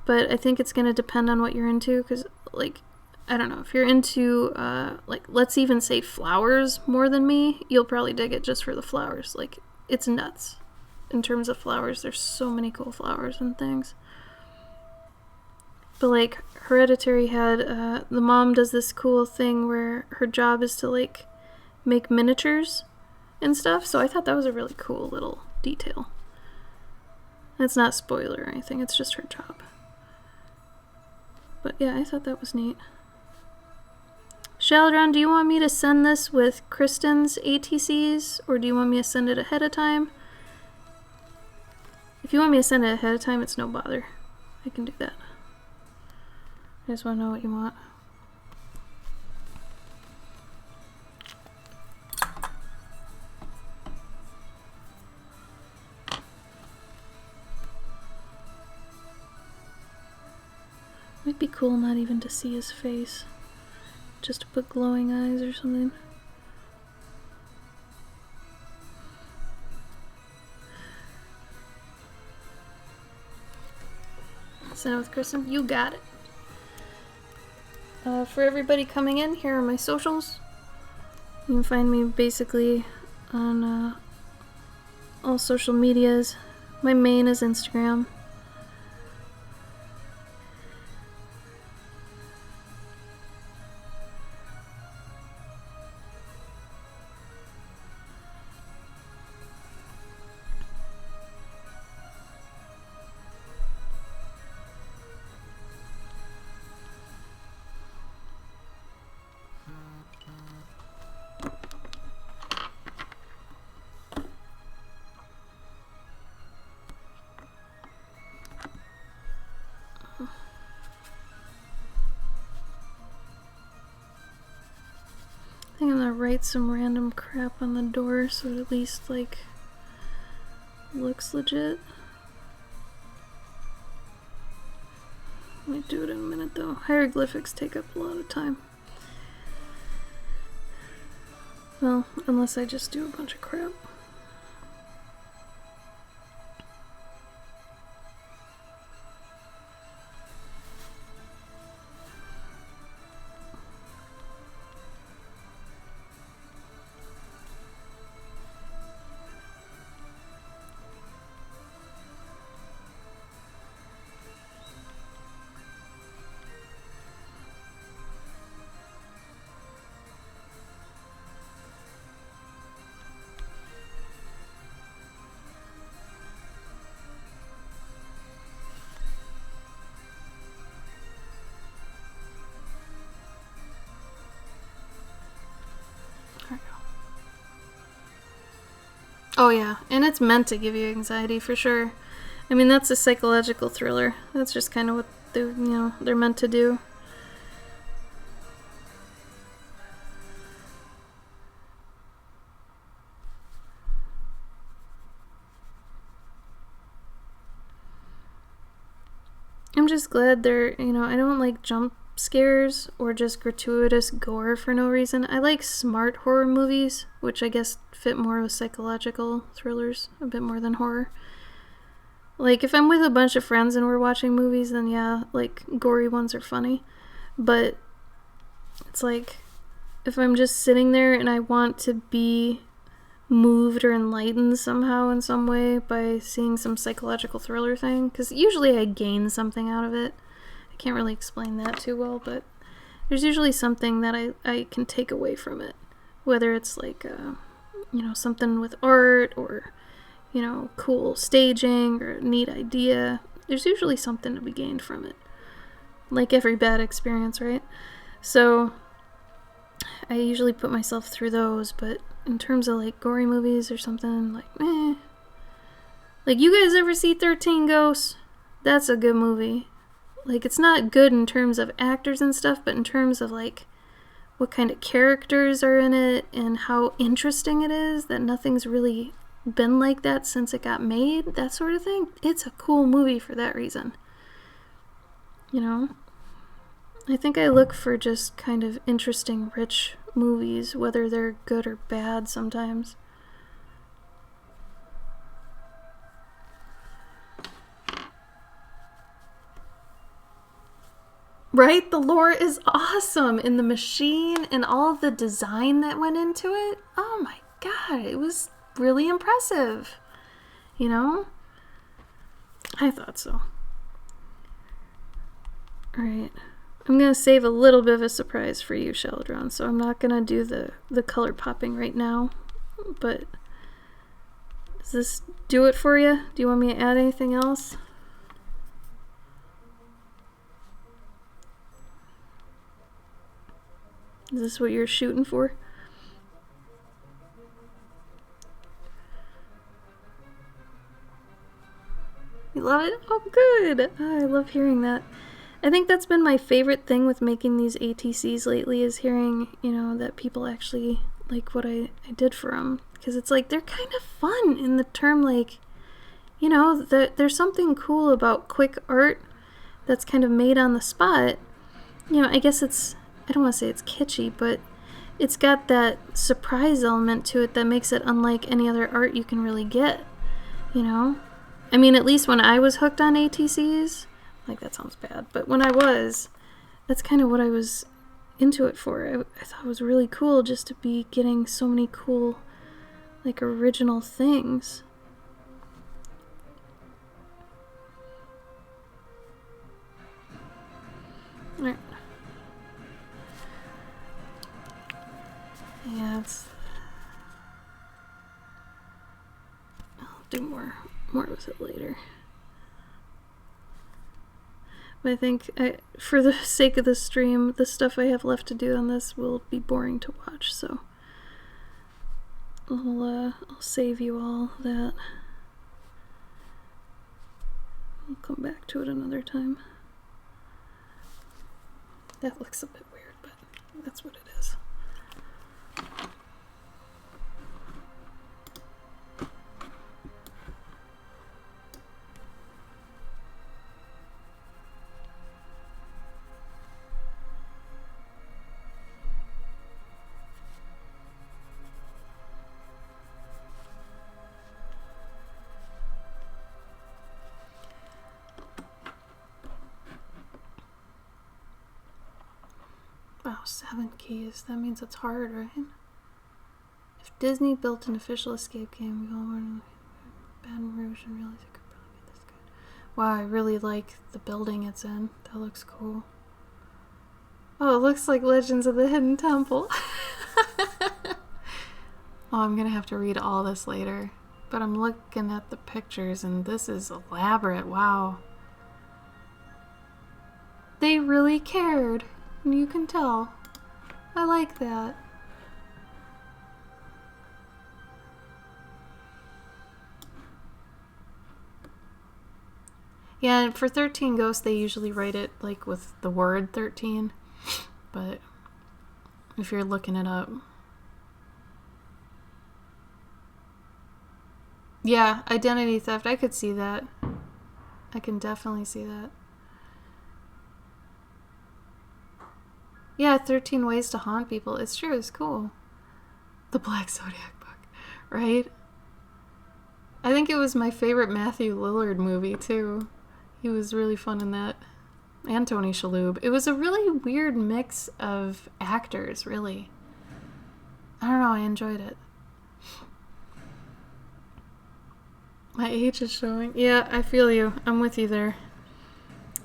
but I think it's going to depend on what you're into, because, like, I don't know, if you're into, like, let's even say flowers more than me, you'll probably dig it just for the flowers. Like, it's nuts. In terms of flowers, there's so many cool flowers and things. But, like, Hereditary had, the mom does this cool thing where her job is to, like, make miniatures and stuff, so I thought that was a really cool little detail. And it's not a spoiler or anything, it's just her job. But yeah, I thought that was neat. Sheldron, do you want me to send this with Kristen's ATCs, or do you want me to send it ahead of time? If you want me to send it ahead of time, it's no bother. I can do that. I just want to know what you want. Might be cool not even to see his face. Just to put glowing eyes or something. Send it with Kristen. You got it. For everybody coming in, here are my socials. You can find me basically on all social medias. My main is Instagram. I think I'm gonna write some random crap on the door so it at least, like, looks legit. Might do it in a minute though. Hieroglyphics take up a lot of time. Well, unless I just do a bunch of crap. Oh yeah, and it's meant to give you anxiety for sure. I mean, that's a psychological thriller. That's just kind of what they're meant to do. I'm just glad they're, I don't like jump scares or just gratuitous gore for no reason. I like smart horror movies, which I guess fit more with psychological thrillers a bit more than horror. Like, if I'm with a bunch of friends and we're watching movies, then yeah, like, gory ones are funny. But it's like, if I'm just sitting there and I want to be moved or enlightened somehow in some way by seeing some psychological thriller thing, because usually I gain something out of it. I can't really explain that too well, but there's usually something that I can take away from it, whether it's like something with art or cool staging or a neat idea. There's usually something to be gained from it, like every bad experience, right? So I usually put myself through those, but in terms of like gory movies or something, like like, you guys ever see 13 Ghosts? That's a good movie. Like, it's not good in terms of actors and stuff, but in terms of like what kind of characters are in it and how interesting it is that nothing's really been like that since it got made, that sort of thing. It's a cool movie for that reason. I think I look for just kind of interesting, rich movies, whether they're good or bad sometimes. Right? The lore is awesome, and the machine and all of the design that went into it. Oh my god, it was really impressive. I thought so. Alright. I'm going to save a little bit of a surprise for you, Sheldron, so I'm not going to do the color popping right now, but does this do it for you? Do you want me to add anything else? Is this what you're shooting for? You love it? Oh, good! Oh, I love hearing that. I think that's been my favorite thing with making these ATCs lately, is hearing, that people actually like what I did for them. Because it's like, they're kind of fun in the term, like, there's something cool about quick art that's kind of made on the spot. I guess I don't want to say it's kitschy, but it's got that surprise element to it that makes it unlike any other art you can really get, I mean, at least when I was hooked on ATCs, like, that sounds bad, but when I was, that's kind of what I was into it for. I thought it was really cool just to be getting so many cool, like, original things. Alright. Yeah, I'll do more with it later. But I think, for the sake of the stream, the stuff I have left to do on this will be boring to watch, so I'll save you all that. I'll come back to it another time. That looks a bit weird, but that's what it is. Wow, 7 keys. That means it's hard, right? If Disney built an official escape game, we all were Baton Rouge and realized it could probably be this good. Wow, I really like the building it's in. That looks cool. Oh, it looks like Legends of the Hidden Temple. Oh, I'm gonna have to read all this later. But I'm looking at the pictures and this is elaborate. Wow. They really cared. You can tell. I like that. Yeah, and for 13 Ghosts, they usually write it like with the word 13. But if you're looking it up. Yeah, identity theft. I could see that. I can definitely see that. Yeah, 13 Ways to Haunt People. It's true, it's cool. The Black Zodiac book, right? I think it was my favorite Matthew Lillard movie, too. He was really fun in that. And Tony Shalhoub. It was a really weird mix of actors, really. I don't know, I enjoyed it. My age is showing. Yeah, I feel you. I'm with you there.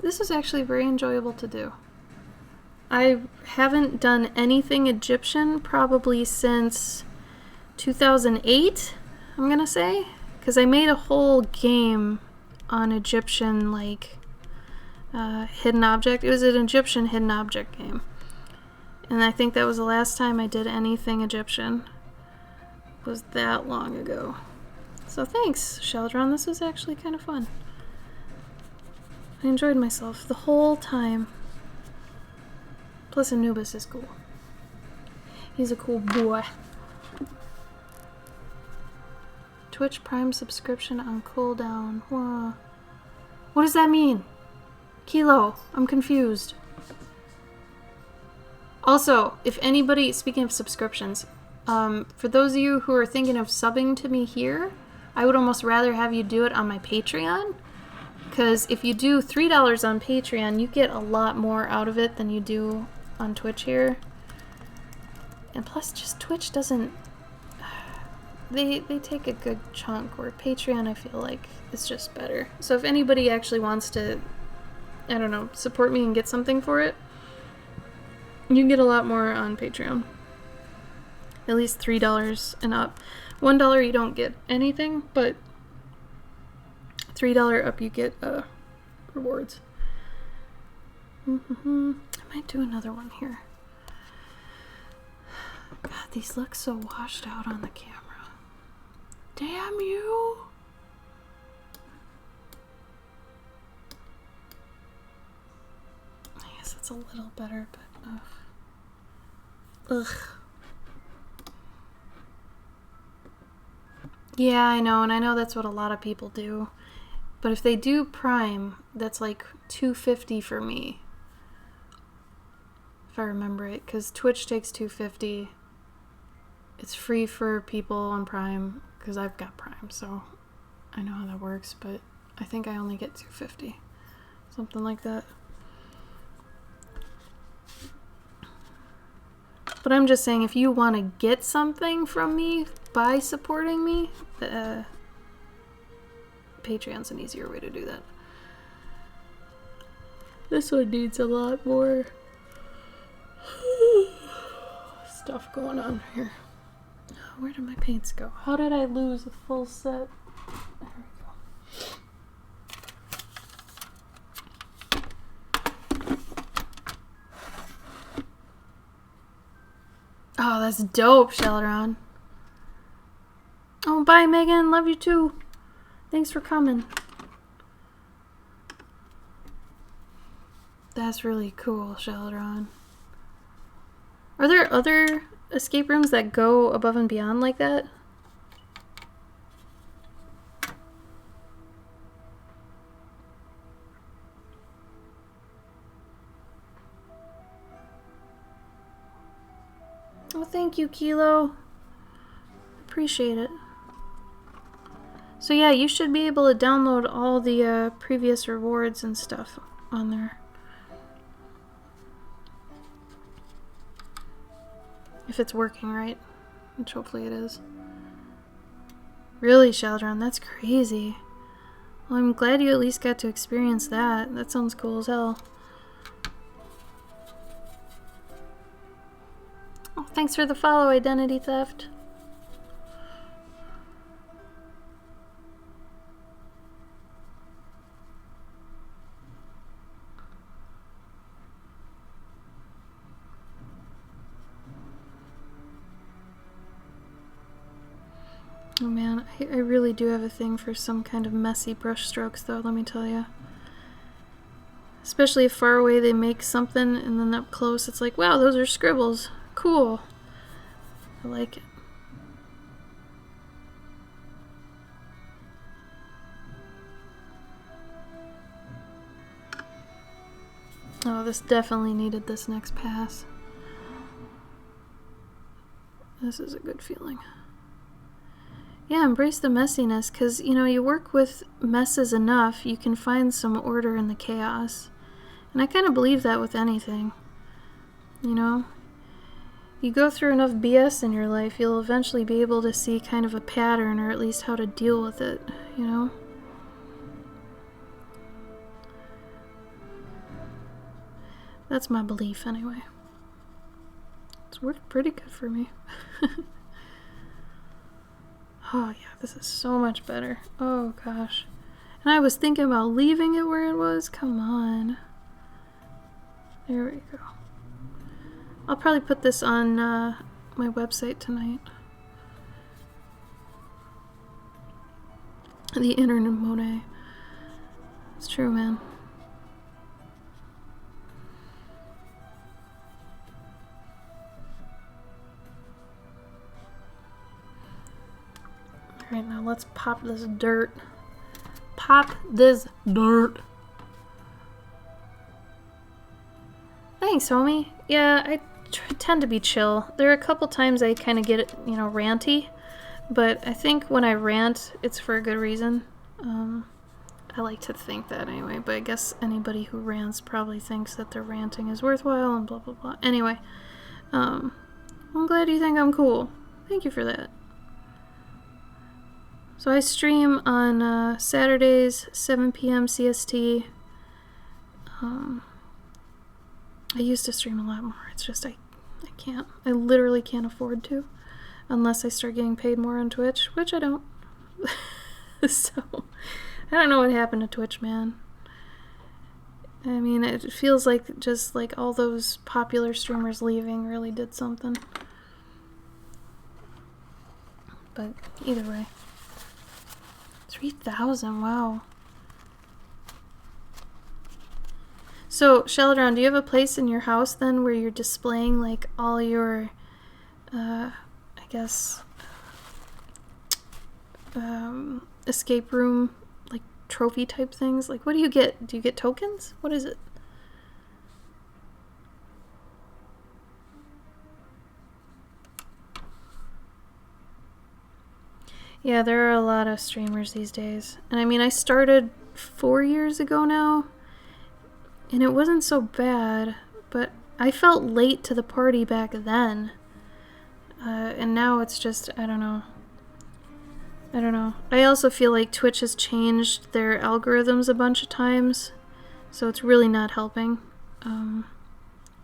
This was actually very enjoyable to do. I haven't done anything Egyptian probably since 2008, I'm gonna say. Because I made a whole game on Egyptian, like, hidden object. It was an Egyptian hidden object game. And I think that was the last time I did anything Egyptian. It was that long ago. So thanks, Sheldron. This was actually kind of fun. I enjoyed myself the whole time. Plus Anubis is cool. He's a cool boy. Twitch Prime subscription on cooldown. Whoa. What does that mean? Kilo, I'm confused. Also, if anybody, speaking of subscriptions, for those of you who are thinking of subbing to me here, I would almost rather have you do it on my Patreon. Because if you do $3 on Patreon, you get a lot more out of it than you do on Twitch here. And plus, just Twitch doesn't... They take a good chunk, where Patreon, I feel like, is just better. So if anybody actually wants to, I don't know, support me and get something for it, you can get a lot more on Patreon. At least $3 and up. $1 you don't get anything, but $3 up you get rewards. I might do another one here. God, these look so washed out on the camera. Damn you! I guess it's a little better, but ugh. Yeah, I know, and I know that's what a lot of people do. But if they do Prime, that's like $2.50 for me. If I remember it, because Twitch takes $2.50. It's free for people on Prime, because I've got Prime, so I know how that works, but I think I only get $2.50. Something like that. But I'm just saying, if you want to get something from me by supporting me, Patreon's an easier way to do that. This one needs a lot more stuff going on here. Where did my paints go? How did I lose a full set? There we go. Oh, that's dope, Sheldron. Oh, bye, Megan. Love you too. Thanks for coming. That's really cool, Sheldron. Are there other escape rooms that go above and beyond like that. Oh, thank you, Kilo. Appreciate it. So yeah, you should be able to download all the previous rewards and stuff on there. If it's working right, which hopefully it is. Really, Sheldon, that's crazy. Well, I'm glad you at least got to experience that. That sounds cool as hell. Oh, thanks for the follow, Identity Theft. Oh man, I really do have a thing for some kind of messy brush strokes though, let me tell you. Especially if far away they make something and then up close it's like, wow, those are scribbles. Cool. I like it. Oh, this definitely needed this next pass. This is a good feeling. Yeah, embrace the messiness, because, you know, you work with messes enough, you can find some order in the chaos. And I kind of believe that with anything. You know? You go through enough BS in your life, you'll eventually be able to see kind of a pattern, or at least how to deal with it, you know? That's my belief, anyway. It's worked pretty good for me. Oh yeah, this is so much better. Oh gosh. And I was thinking about leaving it where it was. Come on. There we go. I'll probably put this on my website tonight. The Internet Monet. It's true, man. Alright, now let's pop this dirt. Pop this dirt. Thanks, homie. Yeah, I tend to be chill. There are a couple times I kind of get, you know, ranty. But I think when I rant, it's for a good reason. I like to think that anyway. But I guess anybody who rants probably thinks that their ranting is worthwhile and blah, blah, blah. Anyway, I'm glad you think I'm cool. Thank you for that. So I stream on Saturdays, 7 p.m. CST. I used to stream a lot more. It's just I can't. I literally can't afford to. Unless I start getting paid more on Twitch, which I don't. So, I don't know what happened to Twitch, man. I mean, it feels like just like all those popular streamers leaving really did something. But either way. 3,000, wow. So, Sheldon, do you have a place in your house then where you're displaying like all your, I guess, escape room, like trophy type things? Like, what do you get? Do you get tokens? What is it? Yeah, there are a lot of streamers these days. And I mean, I started 4 years ago now, and it wasn't so bad, but I felt late to the party back then. And now it's just, I don't know. I don't know. I also feel like Twitch has changed their algorithms a bunch of times, so it's really not helping. And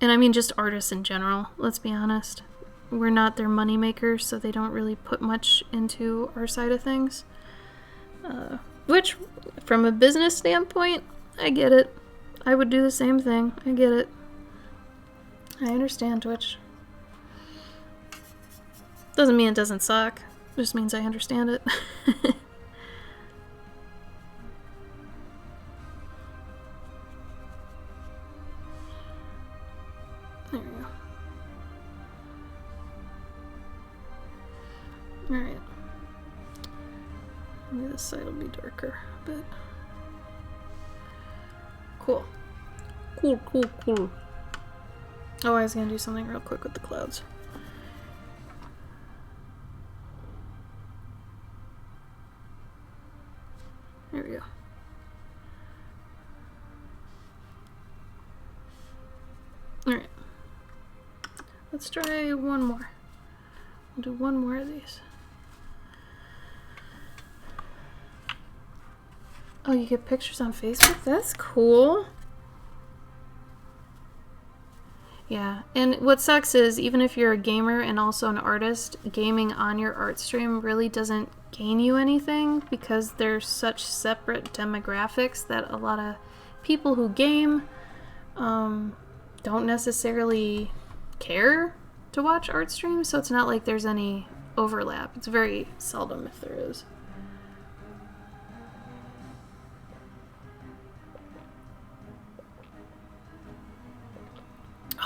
I mean just artists in general, let's be honest. We're not their moneymakers, so they don't really put much into our side of things. Which, from a business standpoint, I get it. I would do the same thing. I get it. I understand Twitch. Doesn't mean it doesn't suck. Just means I understand it. There we go. Alright. Maybe this side will be darker a bit. Cool. Cool, cool, cool. Oh, I was gonna do something real quick with the clouds. There we go. Alright. Let's try one more. We'll do one more of these. Oh, you get pictures on Facebook? That's cool. Yeah, and what sucks is even if you're a gamer and also an artist, gaming on your art stream really doesn't gain you anything because there's such separate demographics that a lot of people who game don't necessarily care to watch art streams, so it's not like there's any overlap. It's very seldom if there is.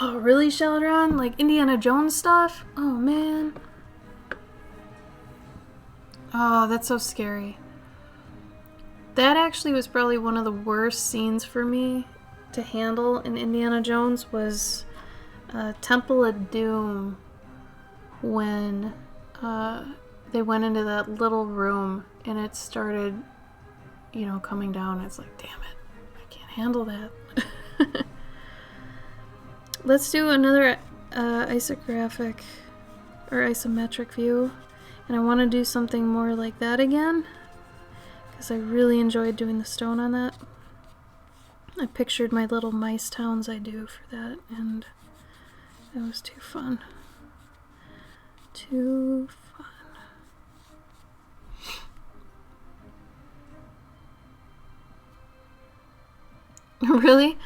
Oh, really, Sheldon? Like Indiana Jones stuff? Oh, man. Oh, that's so scary. That actually was probably one of the worst scenes for me to handle in Indiana Jones was Temple of Doom when they went into that little room and it started, you know, coming down. It's like, damn it, I can't handle that. Let's do another isographic or isometric view, and I want to do something more like that again because I really enjoyed doing the stone on that. I pictured my little mice towns I do for that, and it was too fun. Too fun. Really?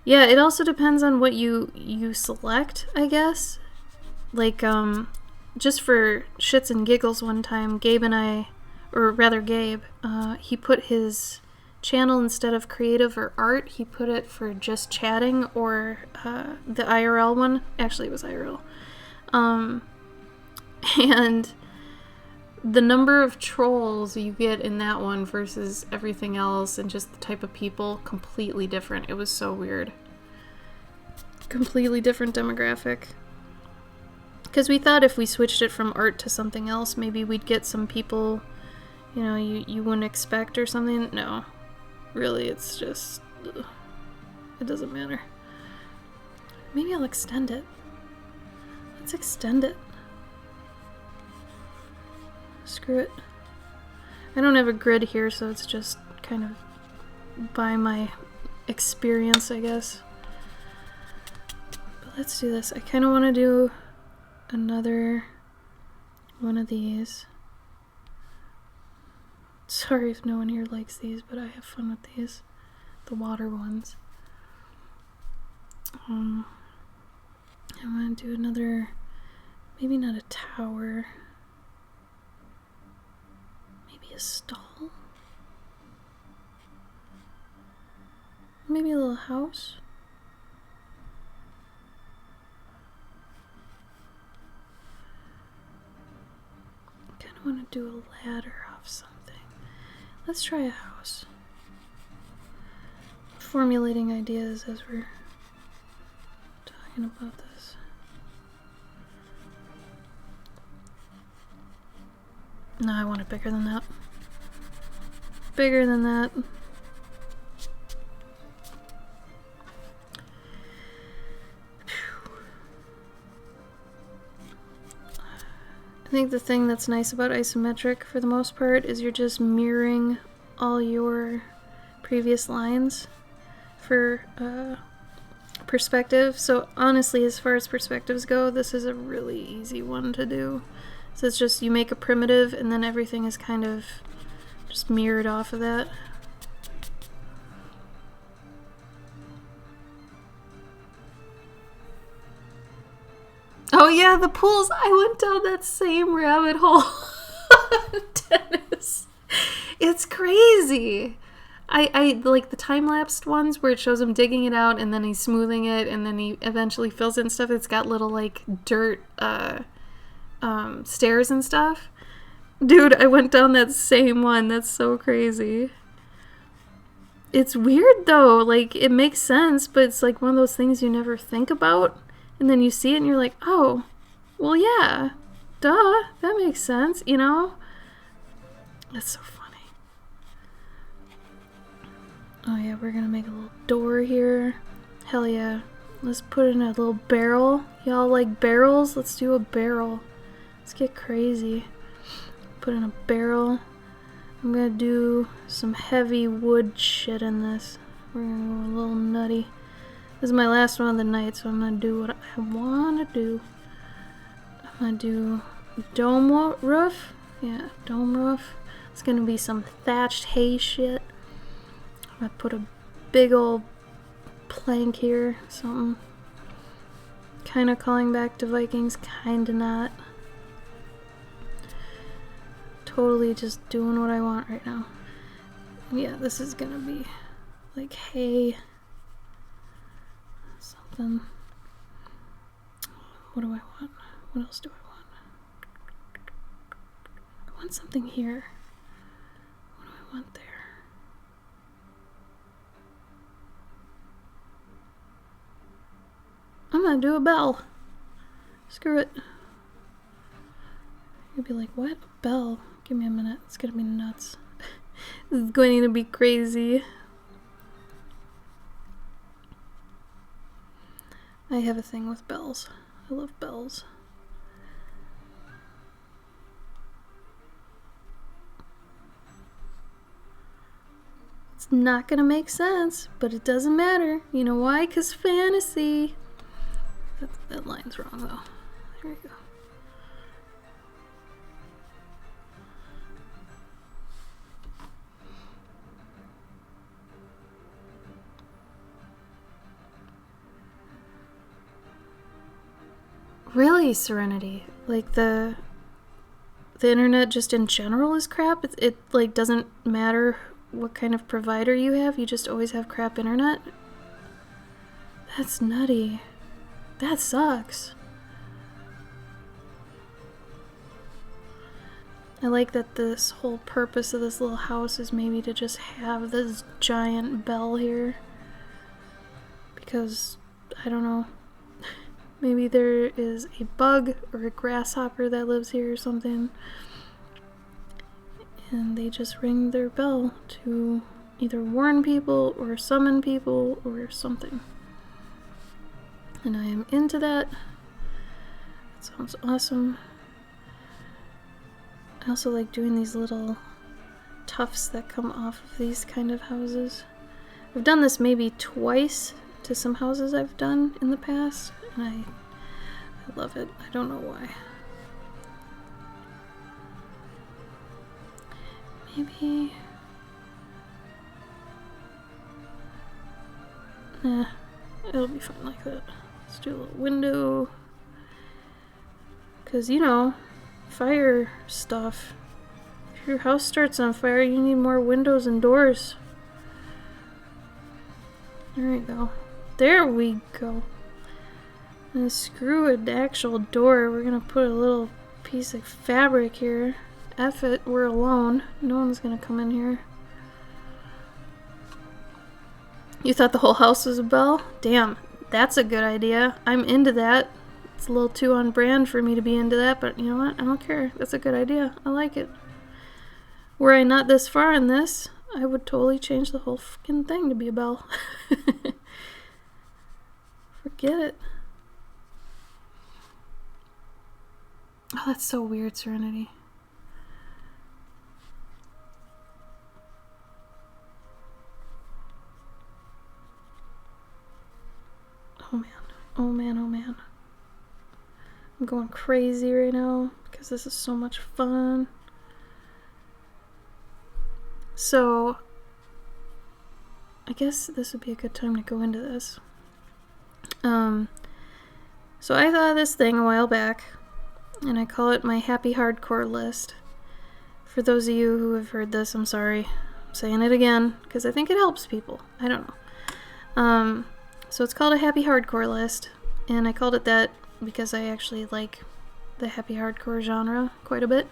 Yeah, it also depends on what you select, I guess. Like, just for shits and giggles one time, Gabe and I, or rather Gabe, he put his channel instead of creative or art, he put it for just chatting or the IRL one. Actually, it was IRL. And the number of trolls you get in that one versus everything else and just the type of people, completely different. It was so weird. Completely different demographic. Because we thought if we switched it from art to something else, maybe we'd get some people, you know, you wouldn't expect or something. No. Really, it's just... ugh. It doesn't matter. Maybe I'll extend it. Let's extend it. Screw it. I don't have a grid here, so it's just kind of by my experience, I guess. But let's do this. I kind of want to do another one of these. Sorry if no one here likes these, but I have fun with these. The water ones. I want to do another, maybe not a tower. A stall? Maybe a little house? I kind of want to do a ladder off something. Let's try a house. Formulating ideas as we're talking about this. No, I want it bigger than that. Bigger than that. I think the thing that's nice about isometric for the most part is you're just mirroring all your previous lines for perspective. So honestly, as far as perspectives go, this is a really easy one to do. So it's just you make a primitive and then everything is kind of just mirrored off of that. Oh yeah, the pools! I went down that same rabbit hole. Dennis. It's crazy. I like the time-lapsed ones where it shows him digging it out and then he's smoothing it and then he eventually fills it and stuff. It's got little like dirt stairs and stuff. Dude, I went down that same one. That's so crazy. It's weird though. Like, it makes sense, but it's like one of those things you never think about. And then you see it and you're like, oh, well, yeah. Duh. That makes sense, you know? That's so funny. Oh yeah, we're gonna make a little door here. Hell yeah. Let's put in a little barrel. Y'all like barrels? Let's do a barrel. Let's get crazy. Put in a barrel. I'm gonna do some heavy wood shit in this. We're gonna go a little nutty. This is my last one of the night, so I'm gonna do what I wanna do. I'm gonna do dome roof. Yeah, dome roof. It's gonna be some thatched hay shit. I'm gonna put a big old plank here, something. Kinda calling back to Vikings, kinda not. Totally just doing what I want right now. Yeah, this is gonna be like hay. Something. What do I want? What else do I want? I want something here. What do I want there? I'm gonna do a bell. Screw it. You'd be like, what? A bell? Give me a minute. It's gonna be nuts. This is going to be crazy. I have a thing with bells. I love bells. It's not gonna make sense, but it doesn't matter. You know why? 'Cause fantasy. That line's wrong though. There we go. Really, Serenity? Like the internet just in general is crap? It like doesn't matter what kind of provider you have, you just always have crap internet? That's nutty. That sucks. I like that this whole purpose of this little house is maybe to just have this giant bell here. Because, I don't know, maybe there is a bug or a grasshopper that lives here or something. And they just ring their bell to either warn people or summon people or something. And I am into that. That sounds awesome. I also like doing these little tufts that come off of these kind of houses. I've done this maybe twice to some houses I've done in the past, and I love it. I don't know why. Maybe... Nah, it'll be fine like that. Let's do a little window. Because, you know, fire stuff. If your house starts on fire, you need more windows and doors. There we go. There we go. And screw an actual door. We're gonna put a little piece of fabric here. F it, we're alone. No one's gonna come in here. You thought the whole house was a bell? Damn, that's a good idea. I'm into that. It's a little too on brand for me to be into that, but you know what? I don't care. That's a good idea. I like it. Were I not this far in this, I would totally change the whole fucking thing to be a bell. Forget it. Oh, that's so weird, Serenity. Oh man. Oh man, oh man. I'm going crazy right now because this is so much fun. So, I guess this would be a good time to go into this. So I thought of this thing a while back, and I call it my happy hardcore list. For those of you who have heard this, I'm sorry. I'm saying it again, because I think it helps people. I don't know. So it's called a happy hardcore list, and I called it that because I actually like the happy hardcore genre quite a bit.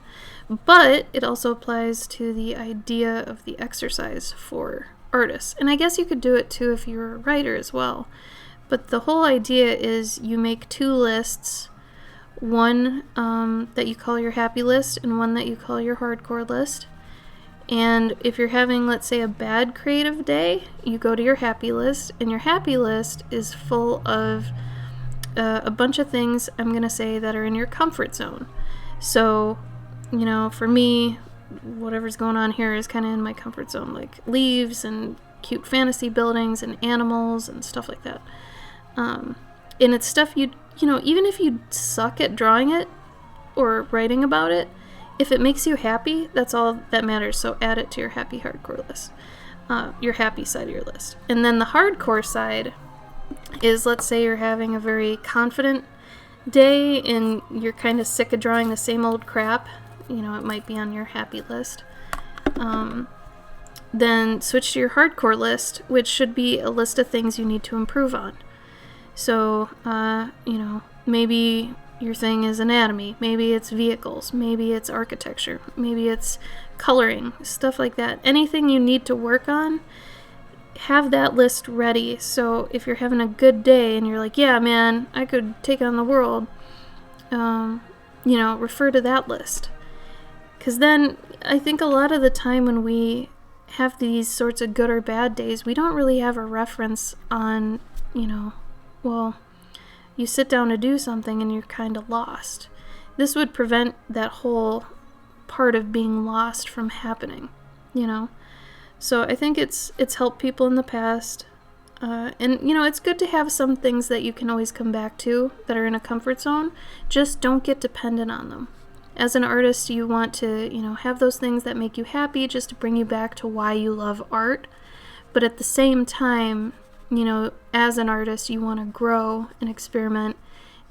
But it also applies to the idea of the exercise for artists. And I guess you could do it too if you're a writer as well. But the whole idea is you make 2 lists, one that you call your happy list and one that you call your hardcore list. And if you're having, let's say, a bad creative day, you go to your happy list, and your happy list is full of a bunch of things, I'm going to say, that are in your comfort zone. So, you know, for me, whatever's going on here is kind of in my comfort zone, like leaves and cute fantasy buildings and animals and stuff like that. And it's stuff you know, even if you suck at drawing it or writing about it, if it makes you happy, that's all that matters. So add it to your happy hardcore list, your happy side of your list. And then the hardcore side is, let's say you're having a very confident day and you're kind of sick of drawing the same old crap. You know, it might be on your happy list. Then switch to your hardcore list, which should be a list of things you need to improve on. So, you know, maybe your thing is anatomy, maybe it's vehicles, maybe it's architecture, maybe it's coloring, stuff like that. Anything you need to work on, have that list ready. So if you're having a good day and you're like, yeah, man, I could take on the world, you know, refer to that list. Because then I think a lot of the time when we have these sorts of good or bad days, we don't really have a reference on, you know, well, you sit down to do something and you're kind of lost. This would prevent that whole part of being lost from happening, you know? So I think it's helped people in the past. And, you know, it's good to have some things that you can always come back to that are in a comfort zone. Just don't get dependent on them. As an artist, you want to, you know, have those things that make you happy just to bring you back to why you love art. But at the same time, you know, as an artist, you want to grow and experiment,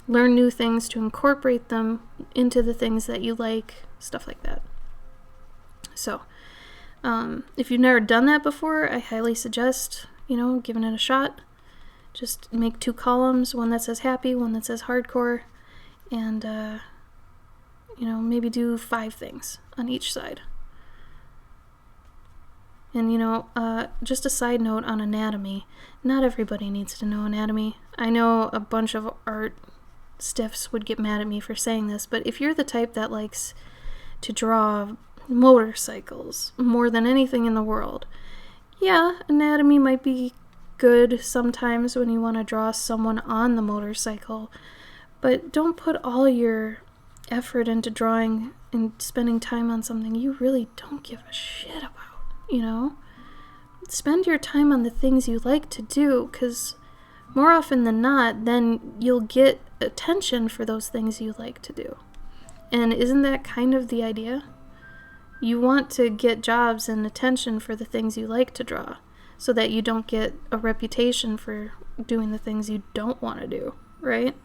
learn new things to incorporate them into the things that you like, stuff like that. So, if you've never done that before, I highly suggest, you know, giving it a shot. Just make 2 columns, one that says happy, one that says hardcore, and, you know, maybe do 5 things on each side. And, you know, just a side note on anatomy, not everybody needs to know anatomy. I know a bunch of art stiffs would get mad at me for saying this, but if you're the type that likes to draw motorcycles more than anything in the world, yeah, anatomy might be good sometimes when you want to draw someone on the motorcycle, but don't put all your effort into drawing and spending time on something you really don't give a shit about. You know, spend your time on the things you like to do, because more often than not, then you'll get attention for those things you like to do. And isn't that kind of the idea? You want to get jobs and attention for the things you like to draw, so that you don't get a reputation for doing the things you don't want to do, right?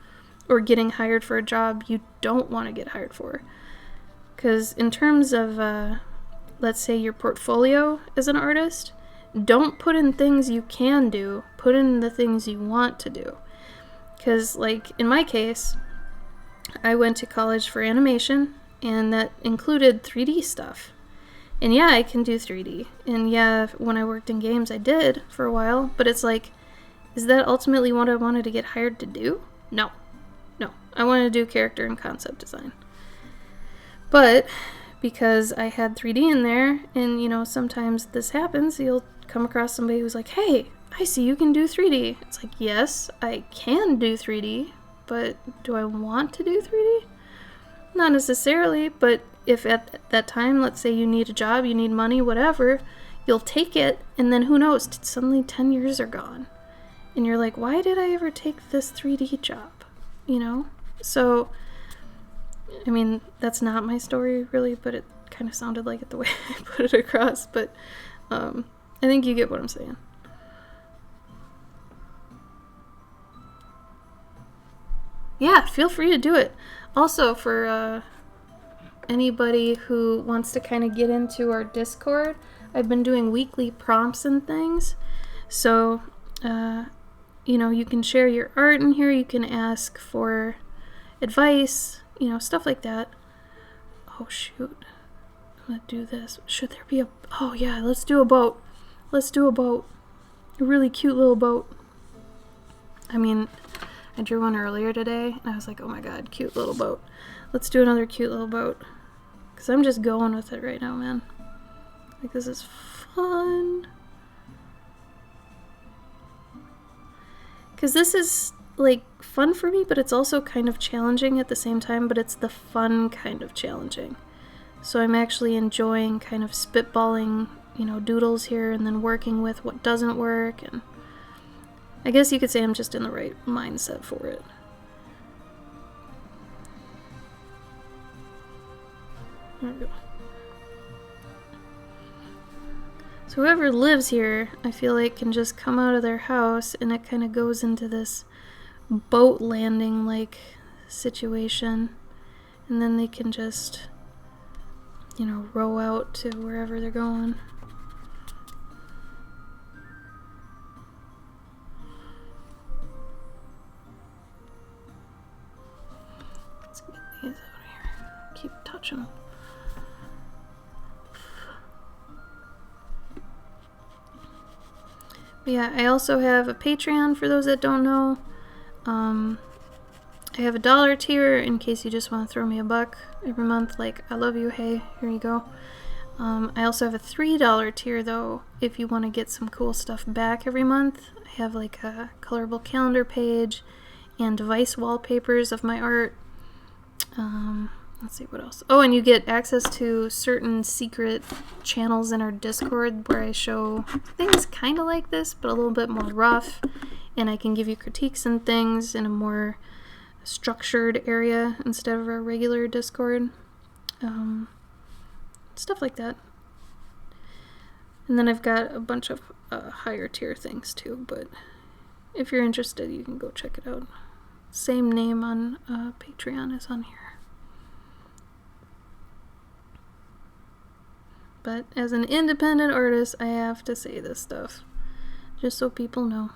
Or getting hired for a job you don't want to get hired for. Because in terms of let's say your portfolio as an artist, don't put in things you can do, put in the things you want to do. Because, like, in my case, I went to college for animation, and that included 3D stuff. And yeah, I can do 3D. And yeah, when I worked in games, I did for a while, but it's like, is that ultimately what I wanted to get hired to do? No. I wanted to do character and concept design. But because I had 3D in there, and, you know, sometimes this happens, you'll come across somebody who's like, hey, I see you can do 3D. It's like, yes, I can do 3D, but do I want to do 3D? Not necessarily, but if at that time, let's say you need a job, you need money, whatever, you'll take it, and then who knows, suddenly 10 years are gone. And you're like, why did I ever take this 3D job? You know? So, I mean, that's not my story, really, but it kind of sounded like it the way I put it across, but I think you get what I'm saying. Yeah, feel free to do it. Also, for anybody who wants to kind of get into our Discord, I've been doing weekly prompts and things, so, you know, you can share your art in here, you can ask for advice, you know, stuff like that. Oh shoot, I'm gonna do this. Should there be a, oh yeah, let's do a boat. Let's do a boat. A really cute little boat. I mean, I drew one earlier today, and I was like, oh my god, cute little boat. Let's do another cute little boat. Because I'm just going with it right now, man. Like, this is fun. Because this is, like, fun for me, but it's also kind of challenging at the same time, but it's the fun kind of challenging. So I'm actually enjoying kind of spitballing, you know, doodles here and then working with what doesn't work, and I guess you could say I'm just in the right mindset for it. There we go. So whoever lives here, I feel like, can just come out of their house and it kind of goes into this boat landing like situation, and then they can just, you know, row out to wherever they're going. Let's get these out of here. Keep touching them. But yeah, I also have a Patreon for those that don't know. I have a $1 tier in case you just want to throw me a buck every month, like, I love you, hey, here you go. I also have a $3 tier though, if you want to get some cool stuff back every month. I have like a colorable calendar page and device wallpapers of my art. Let's see what else. Oh, and you get access to certain secret channels in our Discord where I show things kind of like this, but a little bit more rough, and I can give you critiques and things in a more structured area instead of our regular Discord. Stuff like that. And then I've got a bunch of higher tier things too, but if you're interested, you can go check it out. Same name on Patreon as on here. But as an independent artist, I have to say this stuff, just so people know.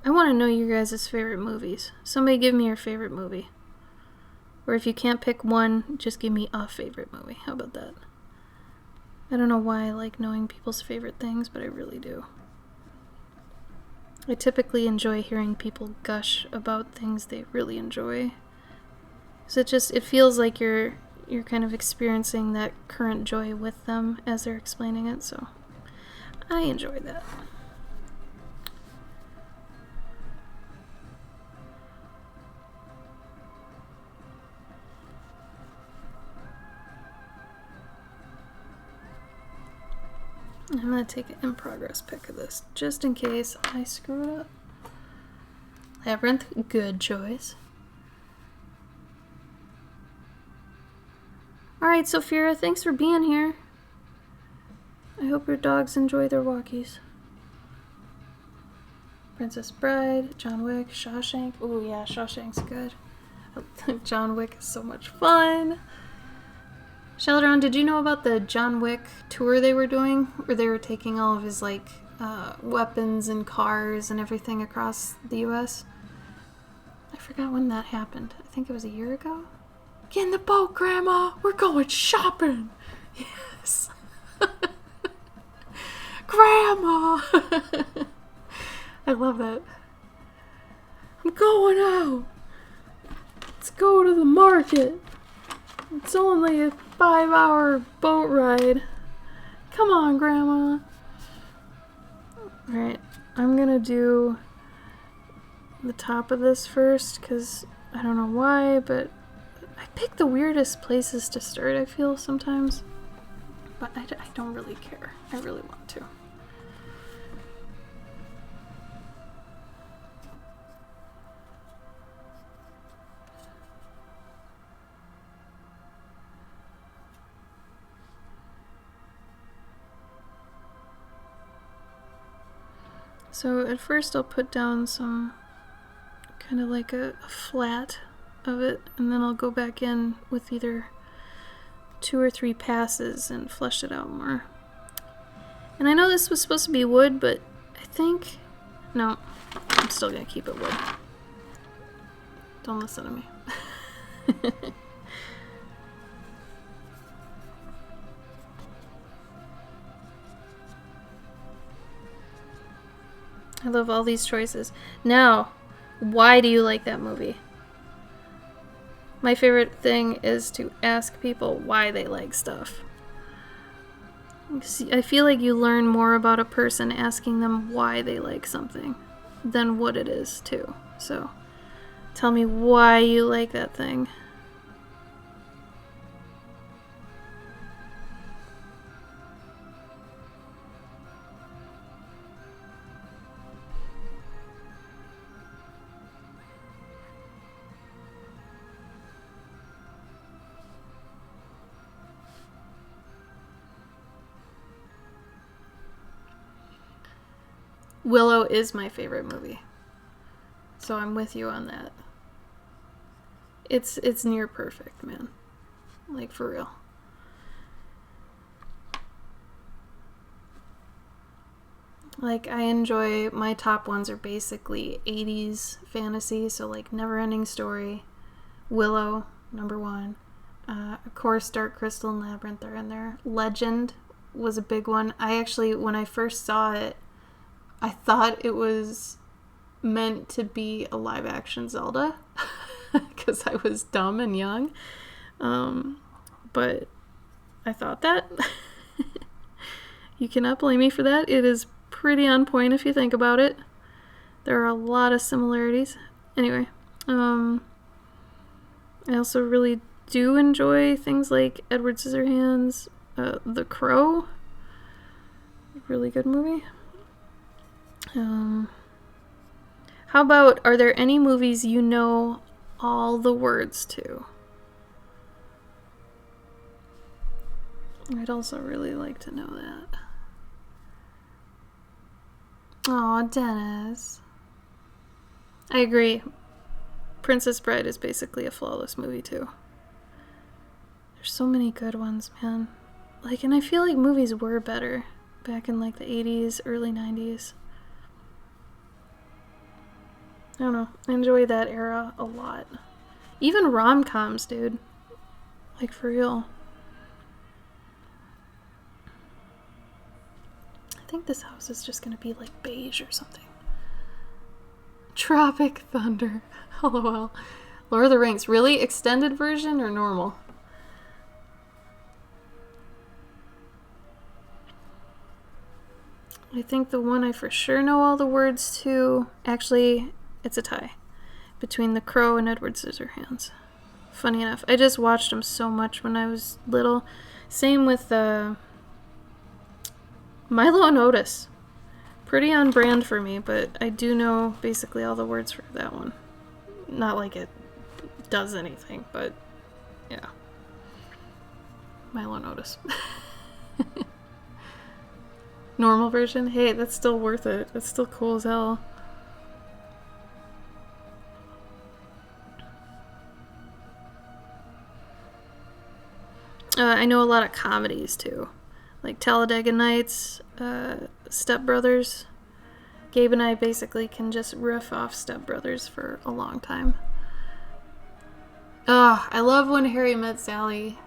I want to know your guys' favorite movies. Somebody give me your favorite movie. Or if you can't pick one, just give me a favorite movie. How about that? I don't know why I like knowing people's favorite things, but I really do. I typically enjoy hearing people gush about things they really enjoy. So it feels like you're kind of experiencing that current joy with them as they're explaining it, so I enjoy that. I'm going to take an in-progress pic of this, just in case I screw it up. Labyrinth, good choice. Alright, Sophia, thanks for being here. I hope your dogs enjoy their walkies. Princess Bride, John Wick, Shawshank. Oh yeah, Shawshank's good. John Wick is so much fun. Sheldon, did you know about the John Wick tour they were doing? Where they were taking all of his, like, weapons and cars and everything across the U.S.? I forgot when that happened. I think it was a year ago? Get in the boat, Grandma! We're going shopping! Yes! Grandma! I love that. I'm going out! Let's go to the market! It's only a 5-hour boat ride. Come on, Grandma. Alright, I'm gonna do the top of this first, because I don't know why, but I pick the weirdest places to start, I feel, sometimes. But I don't really care. I really want to. So at first I'll put down some kind of like a flat of it, and then I'll go back in with either 2 or 3 passes and flesh it out more. And I know this was supposed to be wood, but I think... No, I'm still gonna keep it wood. Don't listen to me. I love all these choices. Now, why do you like that movie? My favorite thing is to ask people why they like stuff. I feel like you learn more about a person asking them why they like something than what it is, too. So, tell me why you like that thing. Willow is my favorite movie. So I'm with you on that. It's near perfect, man. Like, for real. Like, I enjoy... My top ones are basically 80s fantasy, so like Neverending Story, Willow, number 1. Of course, Dark Crystal and Labyrinth are in there. Legend was a big one. I actually, when I first saw it, I thought it was meant to be a live-action Zelda because I was dumb and young. But I thought that. You cannot blame me for that. It is pretty on point if you think about it. There are a lot of similarities. Anyway, I also really do enjoy things like Edward Scissorhands, The Crow. Really good movie. How about, are there any movies you know all the words to? I'd also really like to know that. Aw, Dennis. I agree. Princess Bride is basically a flawless movie, too. There's so many good ones, man. Like, and I feel like movies were better back in, like, the 80s, early 90s. I don't know. I enjoy that era a lot. Even rom-coms, dude. Like, for real. I think this house is just gonna be, like, beige or something. Tropic Thunder. LOL. Lord of the Rings. Really? Extended version or normal? I think the one I for sure know all the words to... Actually... It's a tie between The Crow and Edward Scissorhands. Funny enough. I just watched them so much when I was little. Same with Milo and Otis. Pretty on brand for me, but I do know basically all the words for that one. Not like it does anything, but yeah. Milo and Otis. Normal version? Hey, that's still worth it. That's still cool as hell. I know a lot of comedies, too. Like Talladega Nights, Step Brothers. Gabe and I basically can just riff off Step Brothers for a long time. I love When Harry Met Sally.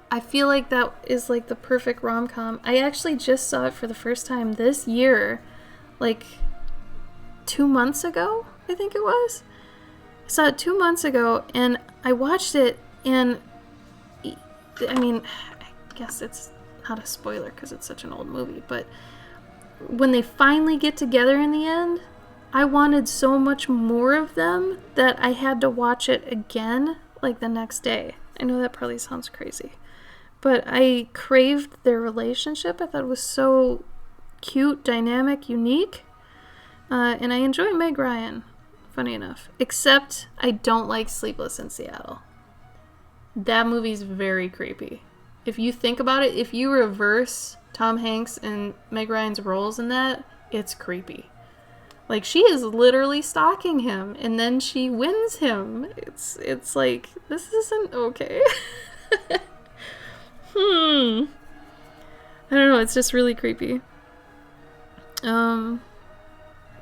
I feel like that is like the perfect rom-com. I actually just saw it for the first time this year. Like 2 months ago, I think it was. I saw it 2 months ago, and I watched it, and... I mean, I guess it's not a spoiler because it's such an old movie, but when they finally get together in the end, I wanted so much more of them that I had to watch it again, like the next day. I know that probably sounds crazy, but I craved their relationship. I thought it was so cute, dynamic, unique, and I enjoy Meg Ryan, funny enough, except I don't like Sleepless in Seattle. That movie's very creepy. If you think about it, if you reverse Tom Hanks and Meg Ryan's roles in that, it's creepy. Like, she is literally stalking him, and then she wins him. It's like, this isn't okay. I don't know, it's just really creepy.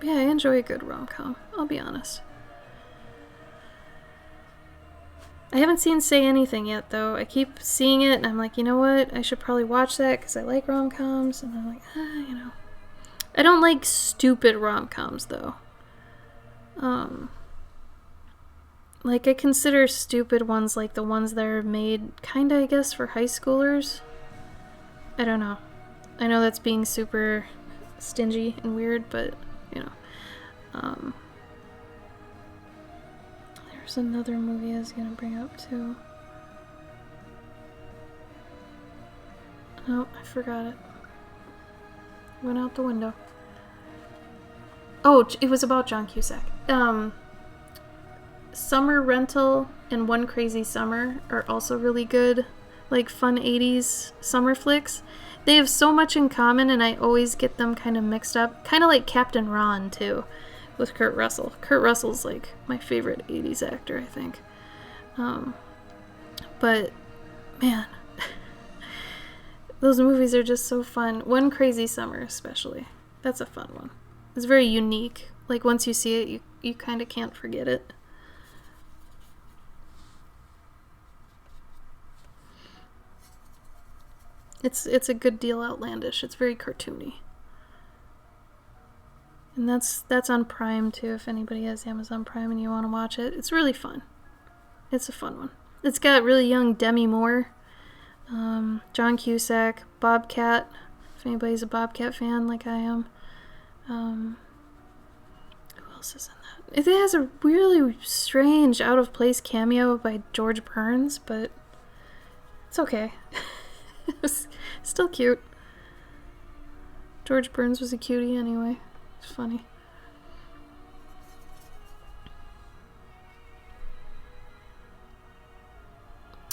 Yeah, I enjoy a good rom-com, I'll be honest. I haven't seen Say Anything yet, though. I keep seeing it, and I'm like, you know what? I should probably watch that, because I like rom-coms, and I'm like, you know. I don't like stupid rom-coms, though. Like, I consider stupid ones like the ones that are made, kinda, I guess, for high schoolers. I don't know. I know that's being super stingy and weird, but, you know. There's another movie I was gonna bring up, too. Oh, I forgot it. Went out the window. Oh, it was about John Cusack. Summer Rental and One Crazy Summer are also really good, like fun 80s summer flicks. They have so much in common, and I always get them kind of mixed up. Kind of like Captain Ron, too, with Kurt Russell. Kurt Russell's like my favorite 80s actor, I think. But, man, those movies are just so fun. One Crazy Summer, especially. That's a fun one. It's very unique. Like, once you see it, you kind of can't forget it. It's a good deal outlandish. It's very cartoony. And that's on Prime, too, if anybody has Amazon Prime and you want to watch it. It's really fun. It's a fun one. It's got really young Demi Moore, John Cusack, Bobcat, if anybody's a Bobcat fan like I am. Who else is in that? It has a really strange, out-of-place cameo by George Burns, but it's okay. It's still cute. George Burns was a cutie anyway. It's funny.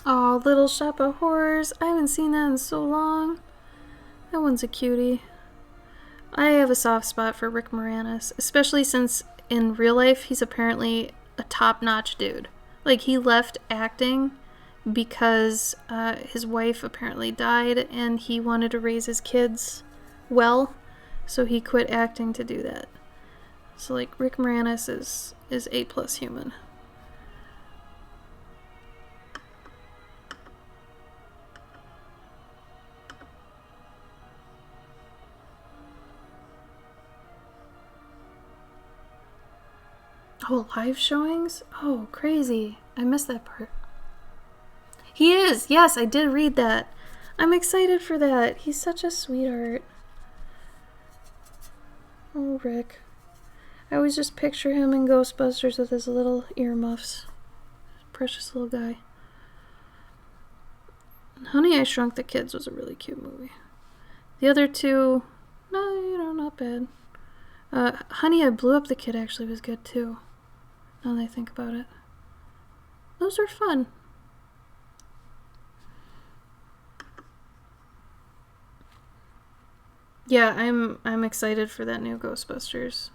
Oh, Little Shop of Horrors. I haven't seen that in so long. That one's a cutie. I have a soft spot for Rick Moranis, especially since in real life he's apparently a top-notch dude. Like, he left acting because his wife apparently died and he wanted to raise his kids well, so he quit acting to do that. So, like, Rick Moranis is A+ human. Oh, live showings? Oh, crazy. I missed that part. He is! Yes, I did read that. I'm excited for that. He's such a sweetheart. Oh, Rick. I always just picture him in Ghostbusters with his little earmuffs. Precious little guy. Honey, I Shrunk the Kids was a really cute movie. The other two, no, not bad. Honey, I Blew Up the Kid actually was good too, now that I think about it. Those are fun. Yeah, I'm excited for that new Ghostbusters.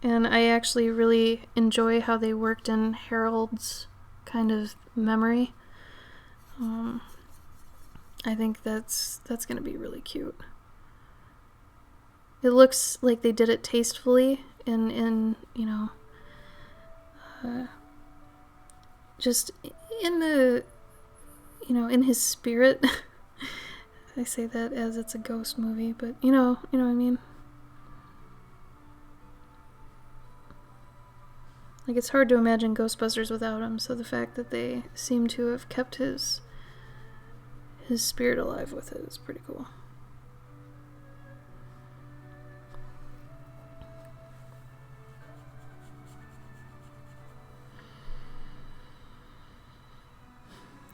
And I actually really enjoy how they worked in Harold's kind of memory. I think that's going to be really cute. It looks like they did it tastefully in you know, just in the, you know, in his spirit. I say that as it's a ghost movie, but you know what I mean? Like, it's hard to imagine Ghostbusters without him, so the fact that they seem to have kept his spirit alive with it is pretty cool.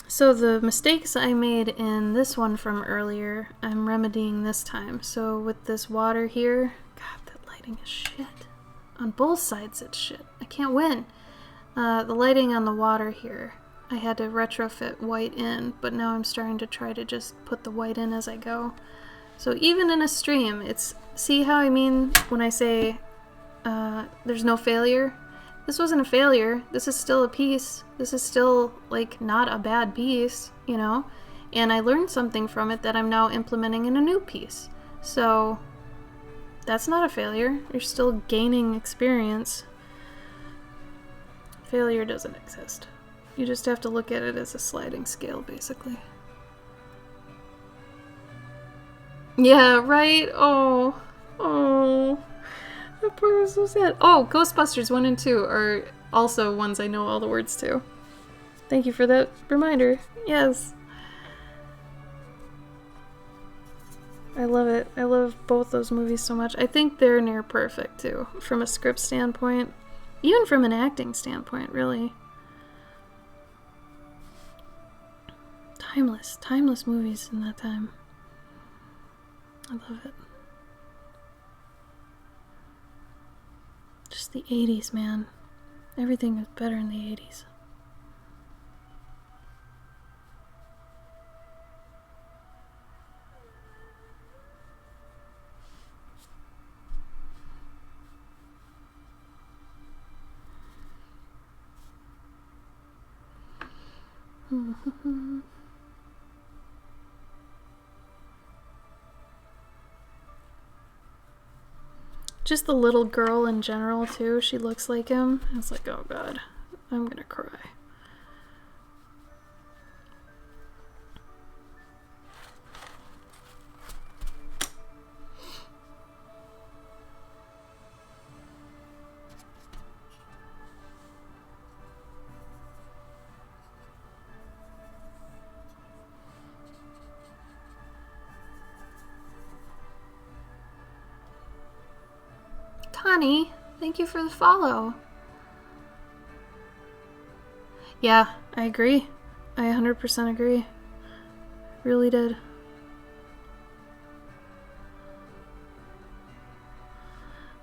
So the mistakes I made in this one from earlier, I'm remedying this time. So with this water here, God, that lighting is shit. On both sides it's shit. I can't win. The lighting on the water here, I had to retrofit white in, but now I'm starting to try to just put the white in as I go. So even in a stream, it's, see how I mean when I say there's no failure? This wasn't a failure. This is still a piece. This is still, like, not a bad piece, you know? And I learned something from it that I'm now implementing in a new piece. So, That's not a failure. You're still gaining experience. Failure doesn't exist. You just have to look at it as a sliding scale, basically. Yeah, right? Oh. Oh. That part was so sad. Oh, Ghostbusters 1 and 2 are also ones I know all the words to. Thank you for that reminder. Yes. I love it. I love both those movies so much. I think they're near perfect, too, from a script standpoint. Even from an acting standpoint, really. Timeless movies in that time. I love it. Just the 80s, man. Everything was better in the 80s. Just the little girl in general, too. She looks like him. It's like, oh god, I'm gonna cry. Connie, thank you for the follow. Yeah, I agree. I 100% agree. Really did.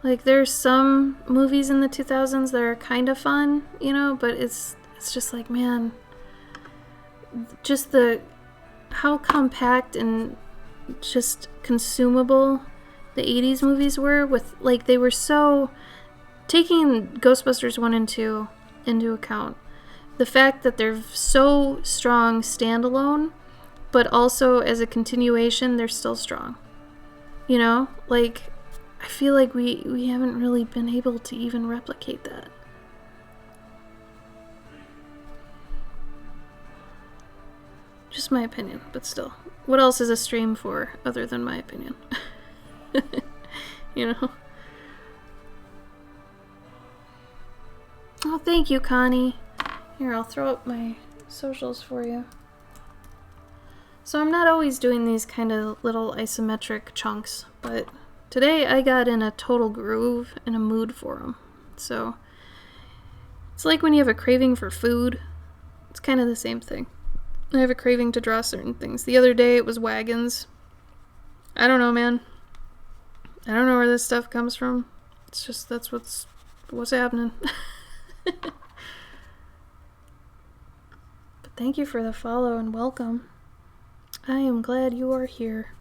Like, there's some movies in the 2000s that are kind of fun, you know, but it's just like, man, just how compact and just consumable the 80s movies were, with, like, they were so, taking Ghostbusters 1 and 2 into account, the fact that they're so strong standalone, but also as a continuation, they're still strong. You know? Like, I feel like we haven't really been able to even replicate that. Just my opinion, but still. What else is a stream for other than my opinion? You know? Oh, thank you, Connie. Here, I'll throw up my socials for you. So I'm not always doing these kind of little isometric chunks, but today I got in a total groove and a mood for them. So it's like when you have a craving for food. It's kind of the same thing. I have a craving to draw certain things. The other day it was wagons. I don't know, man. I don't know where this stuff comes from. It's just, that's what's happening. But thank you for the follow and welcome. I am glad you are here.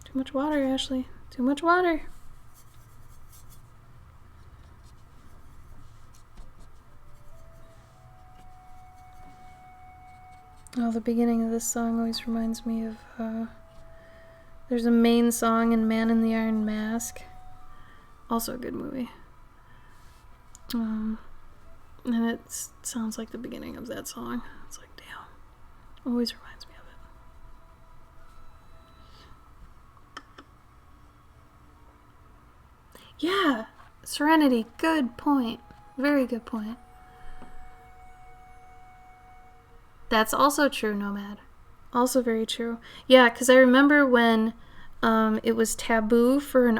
Too much water, Ashley. Too much water. Oh, the beginning of this song always reminds me of, there's a main song in Man in the Iron Mask. Also a good movie. And it sounds like the beginning of that song. It's like, damn. Always reminds me of it. Yeah! Serenity. Good point. Very good point. That's also true, Nomad. Also very true. Yeah, because I remember when it was taboo for an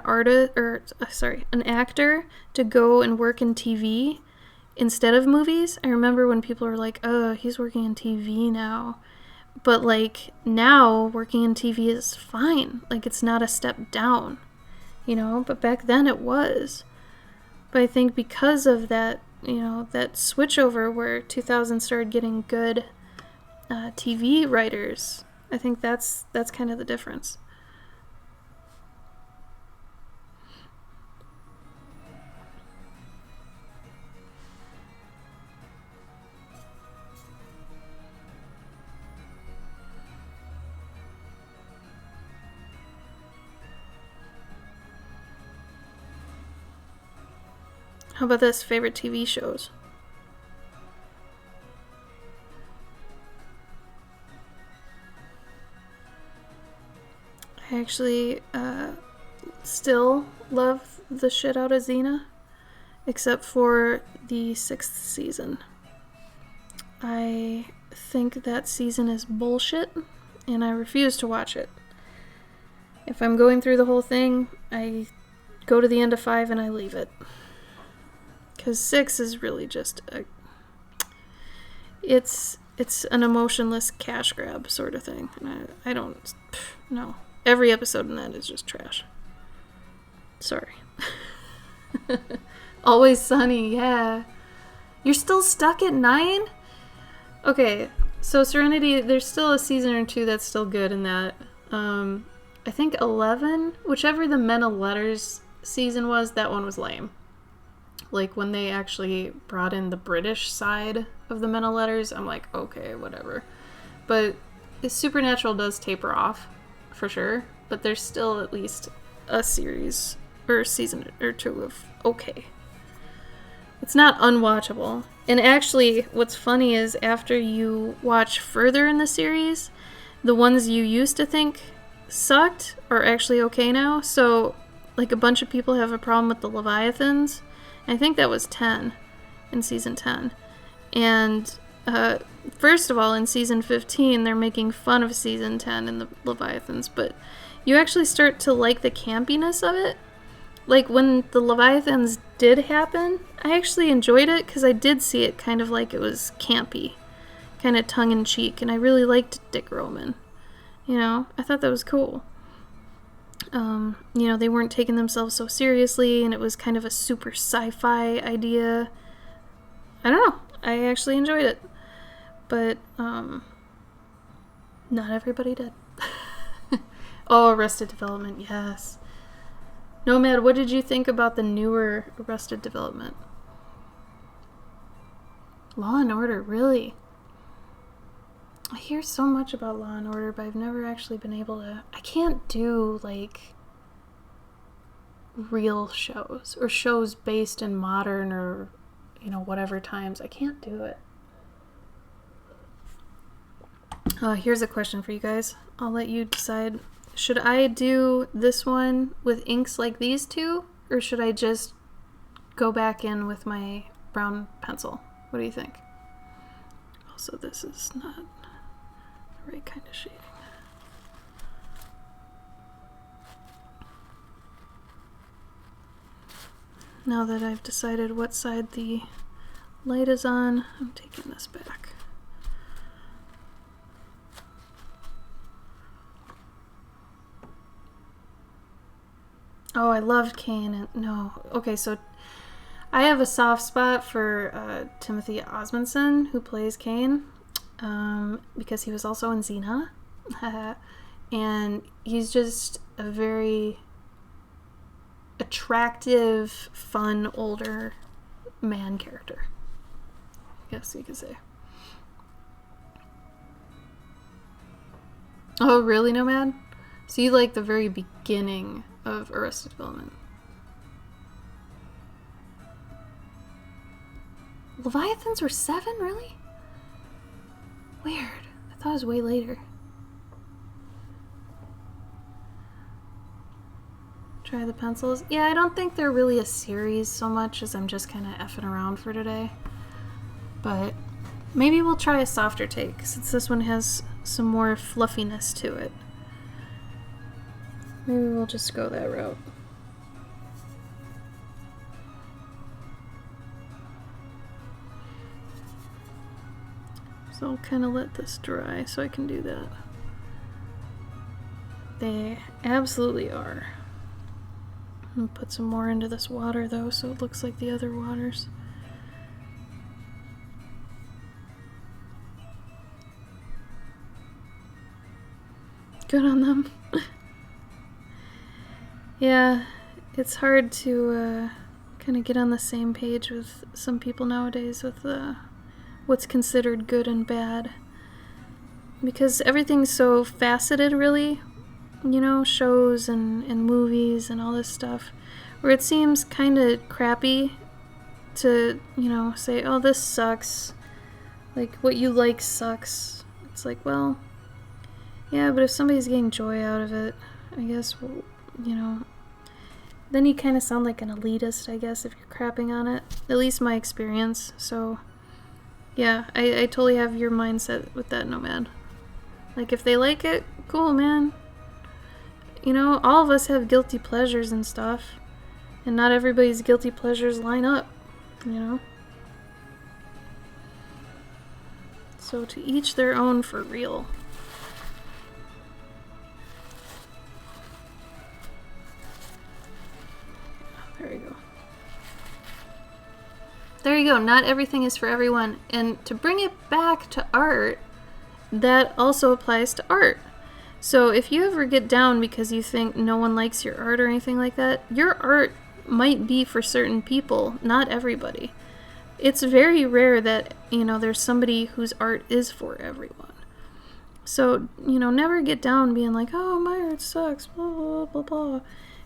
actor to go and work in TV instead of movies. I remember when people were like, oh, he's working in TV now. But, like, now working in TV is fine. Like, it's not a step down, you know? But back then it was. But I think because of that, you know, that switchover where 2000 started getting good TV writers, I think that's kind of the difference. How about this? Favorite TV shows? I actually still love the shit out of Xena, except for the 6th season. I think that season is bullshit, and I refuse to watch it. If I'm going through the whole thing, I go to the end of 5 and I leave it. Because 6 is really just a... It's an emotionless cash grab sort of thing. And I don't... No. Every episode in that is just trash. Sorry. Always Sunny, yeah. You're still stuck at 9? Okay, so Serenity, there's still a season or 2 that's still good in that. I think 11, whichever the Men of Letters season was, that one was lame. Like, when they actually brought in the British side of the Men of Letters, I'm like, okay, whatever. But Supernatural does taper off, for sure. But there's still at least a series, or a season or 2 of okay. It's not unwatchable. And actually, what's funny is after you watch further in the series, the ones you used to think sucked are actually okay now. So, like, a bunch of people have a problem with the Leviathans. I think that was 10 in season 10. And first of all, in season 15, they're making fun of season 10 and the Leviathans, but you actually start to like the campiness of it. Like, when the Leviathans did happen, I actually enjoyed it because I did see it kind of like it was campy, kind of tongue-in-cheek, and I really liked Dick Roman. You know, I thought that was cool. You know, they weren't taking themselves so seriously, and it was kind of a super sci-fi idea. I don't know. I actually enjoyed it. But, not everybody did. Oh, Arrested Development, yes. Nomad, what did you think about the newer Arrested Development? Law and Order, really? I hear so much about Law and Order, but I've never actually been able to... I can't do, like, real shows, or shows based in modern or, you know, whatever times. I can't do it. Here's a question for you guys. I'll let you decide. Should I do this one with inks like these two, or should I just go back in with my brown pencil? What do you think? Also, this is not the right kind of shading. Now that I've decided what side the light is on, I'm taking this back. Oh, I loved Kane. And no. Okay, so I have a soft spot for Timothy Osmondson, who plays Kane, because he was also in Xena. And he's just a very attractive, fun, older man character. I guess you could say. Oh, really, Nomad? So you like the very beginning of Arrested Development? Leviathans were 7, really? Weird. I thought it was way later. Try the pencils. Yeah, I don't think they're really a series so much as I'm just kind of effing around for today. But maybe we'll try a softer take, since this one has some more fluffiness to it. Maybe we'll just go that route. So I'll kind of let this dry so I can do that. They absolutely are. I'm gonna put some more into this water though, so it looks like the other waters. Good on them. Yeah, it's hard to kind of get on the same page with some people nowadays with what's considered good and bad. Because everything's so faceted, really. You know, shows and movies and all this stuff. Where it seems kind of crappy to, you know, say, oh, this sucks. Like, what you like sucks. It's like, well, yeah, but if somebody's getting joy out of it, I guess, well, you know, then you kind of sound like an elitist, I guess, if you're crapping on it. At least my experience. So, yeah, I totally have your mindset with that, Nomad. Like, if they like it, cool, man. You know, all of us have guilty pleasures and stuff. And not everybody's guilty pleasures line up, you know? So to each their own for real. There you go. There you go. Not everything is for everyone. And to bring it back to art, that also applies to art. So if you ever get down because you think no one likes your art or anything like that, your art might be for certain people, not everybody. It's very rare that, you know, there's somebody whose art is for everyone. So, you know, never get down being like, oh, my art sucks, blah, blah, blah, blah.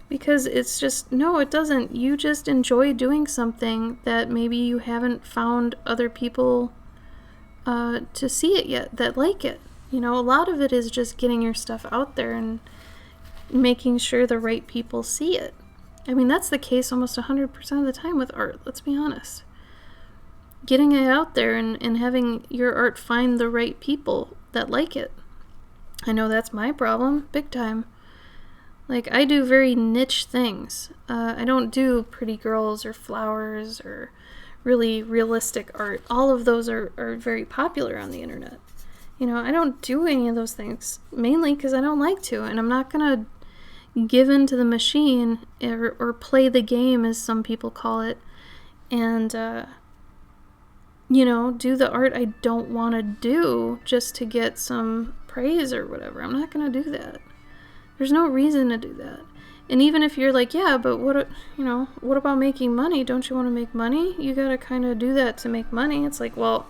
Because it's just, no, it doesn't. You just enjoy doing something that maybe you haven't found other people to see it yet that like it. You know, a lot of it is just getting your stuff out there and making sure the right people see it. I mean, that's the case almost 100% of the time with art, let's be honest. Getting it out there and having your art find the right people that like it. I know that's my problem, big time. Like, I do very niche things. I don't do pretty girls or flowers or really realistic art. All of those are very popular on the internet. You know, I don't do any of those things, mainly because I don't like to, and I'm not going to give in to the machine or play the game, as some people call it, and, you know, do the art I don't want to do just to get some praise or whatever. I'm not going to do that. There's no reason to do that. And even if you're like, yeah, but what, you know, what about making money? Don't you want to make money? You got to kind of do that to make money. It's like, well,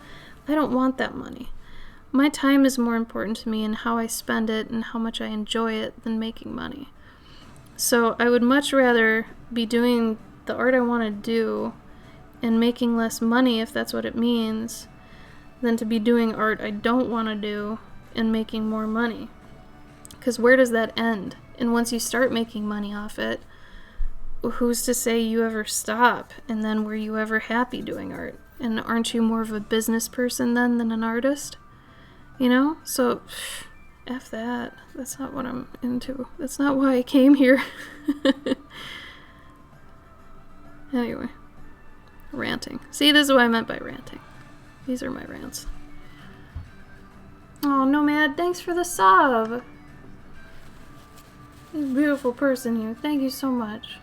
I don't want that money. My time is more important to me and how I spend it and how much I enjoy it than making money. So I would much rather be doing the art I want to do and making less money, if that's what it means, than to be doing art I don't want to do and making more money. Because where does that end? And once you start making money off it, who's to say you ever stop? And then were you ever happy doing art? And aren't you more of a business person then than an artist? You know? So, F that. That's not what I'm into. That's not why I came here. Anyway. Ranting. See, this is what I meant by ranting. These are my rants. Oh, Nomad, thanks for the sub. You're a beautiful person here. Thank you so much.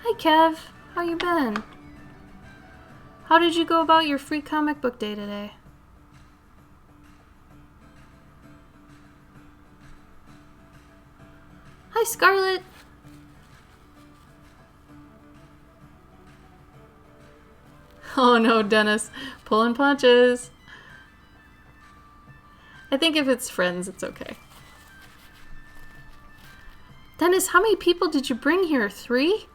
Hi, Kev. How you been? How did you go about your free comic book day today? Hi, Scarlett. Oh no, Dennis. Pulling punches. I think if it's friends, it's okay. Dennis, how many people did you bring here? 3?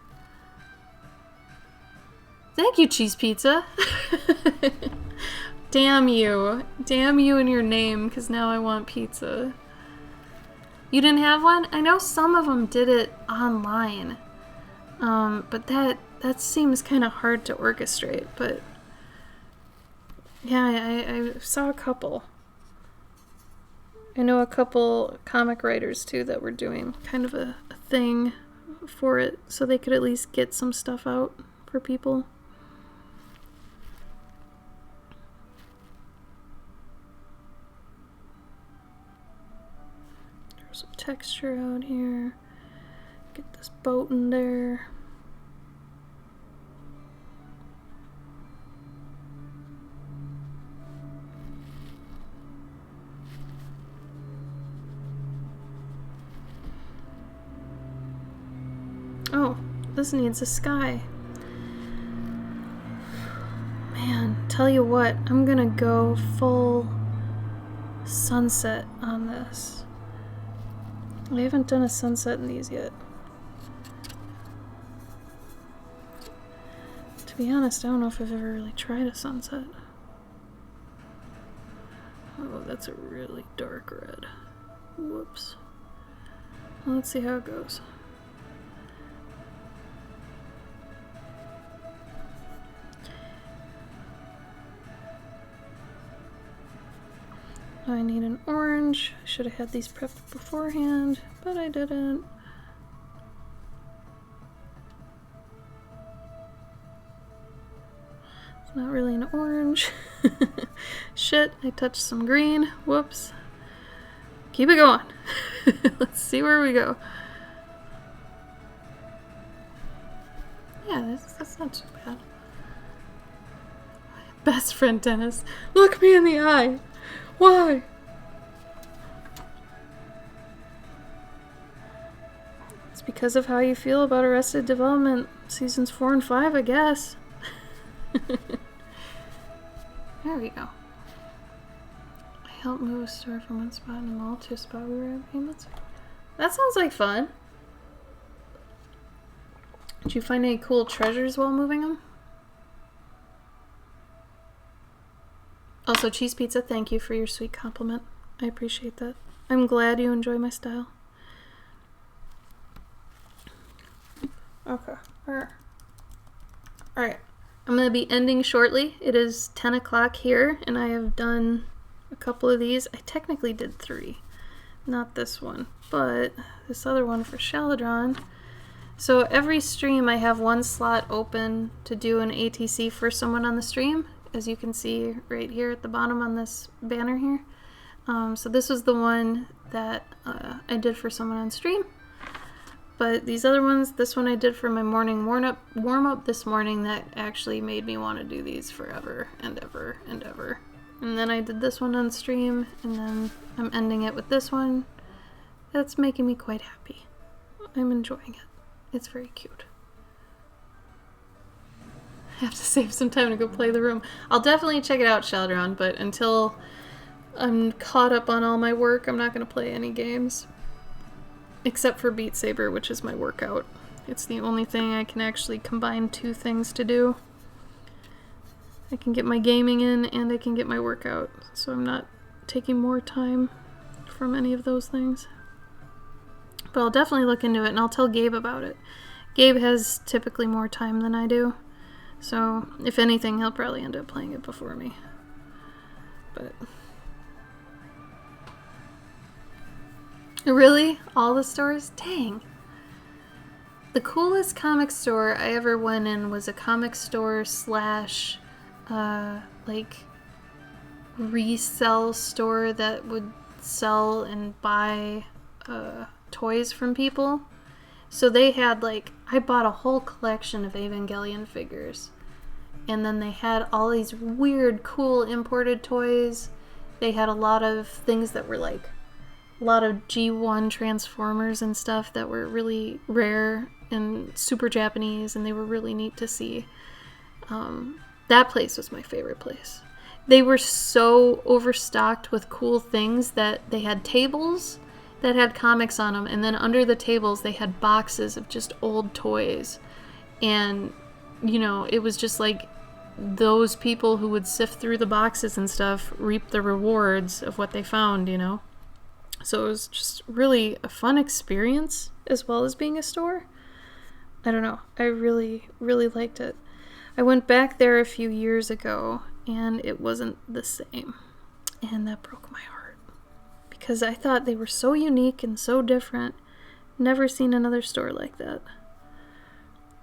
Thank you, Cheese Pizza. Damn you. Damn you and your name, because now I want pizza. You didn't have one? I know some of them did it online. But that seems kind of hard to orchestrate, but yeah, I saw a couple. I know a couple comic writers too that were doing kind of a thing for it so they could at least get some stuff out for people. There's some texture out here. Get this boat in there. Oh, this needs a sky. Man, tell you what, I'm gonna go full sunset on this. I haven't done a sunset in these yet. To To be honest, I don't know if I've ever really tried a sunset. Oh, that's a really dark red. Whoops. Well, let's see how it goes. I need an orange. I should have had these prepped beforehand, but I didn't. It's not really an orange. Shit, I touched some green. Whoops. Keep it going. Let's see where we go. Yeah, that's not too bad. Best friend Dennis, look me in the eye. Why? It's because of how you feel about Arrested Development seasons 4 and 5, I guess. There we go. I helped move a store from one spot in the mall to a spot we were at. Hey, that sounds like fun. Did you find any cool treasures while moving them? Also, Cheese Pizza, thank you for your sweet compliment. I appreciate that. I'm glad you enjoy my style. Okay. Alright. I'm going to be ending shortly. It is 10 o'clock here, and I have done a couple of these. I technically did 3. Not this one, but this other one for Shaladron. So every stream I have one slot open to do an ATC for someone on the stream, as you can see right here at the bottom on this banner here. So this was the one that I did for someone on stream. But these other ones, this one I did for my morning warm-up this morning that actually made me want to do these forever and ever and ever. And then I did this one on stream, and then I'm ending it with this one. That's making me quite happy. I'm enjoying it. It's very cute. I have to save some time to go play the room. I'll definitely check it out, Sheldron, but until I'm caught up on all my work, I'm not going to play any games. Except for Beat Saber, which is my workout. It's the only thing I can actually combine 2 things to do. I can get my gaming in and I can get my workout, so I'm not taking more time from any of those things. But I'll definitely look into it, and I'll tell Gabe about it. Gabe has typically more time than I do. So, if anything, he'll probably end up playing it before me. But... Really? All the stores? Dang. The coolest comic store I ever went in was a comic store slash, like, resell store that would sell and buy, toys from people. So they had, like, I bought a whole collection of Evangelion figures. And then they had all these weird, cool imported toys. They had a lot of things that were, like, a lot of G1 Transformers and stuff that were really rare and super Japanese, and they were really neat to see. That place was my favorite place. They were so overstocked with cool things that they had tables that had comics on them, and then under the tables they had boxes of just old toys. And, you know, it was just like those people who would sift through the boxes and stuff reap the rewards of what they found, you know? So it was just really a fun experience as well as being a store. I don't know. I really, really liked it. I went back there a few years ago and it wasn't the same. And that broke my heart. Because I thought they were so unique and so different. Never seen another store like that.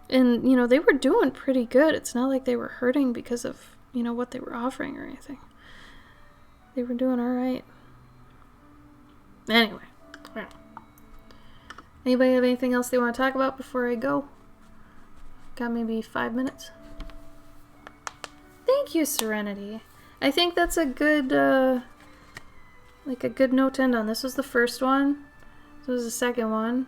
And, you know, they were doing pretty good. It's not like they were hurting because of, you know, what they were offering or anything. They were doing alright. Anyway. Anybody have anything else they want to talk about before I go? Got maybe 5 minutes? Thank you, Serenity. I think that's a good, like a good note to end on. This was the first one. This was the second one.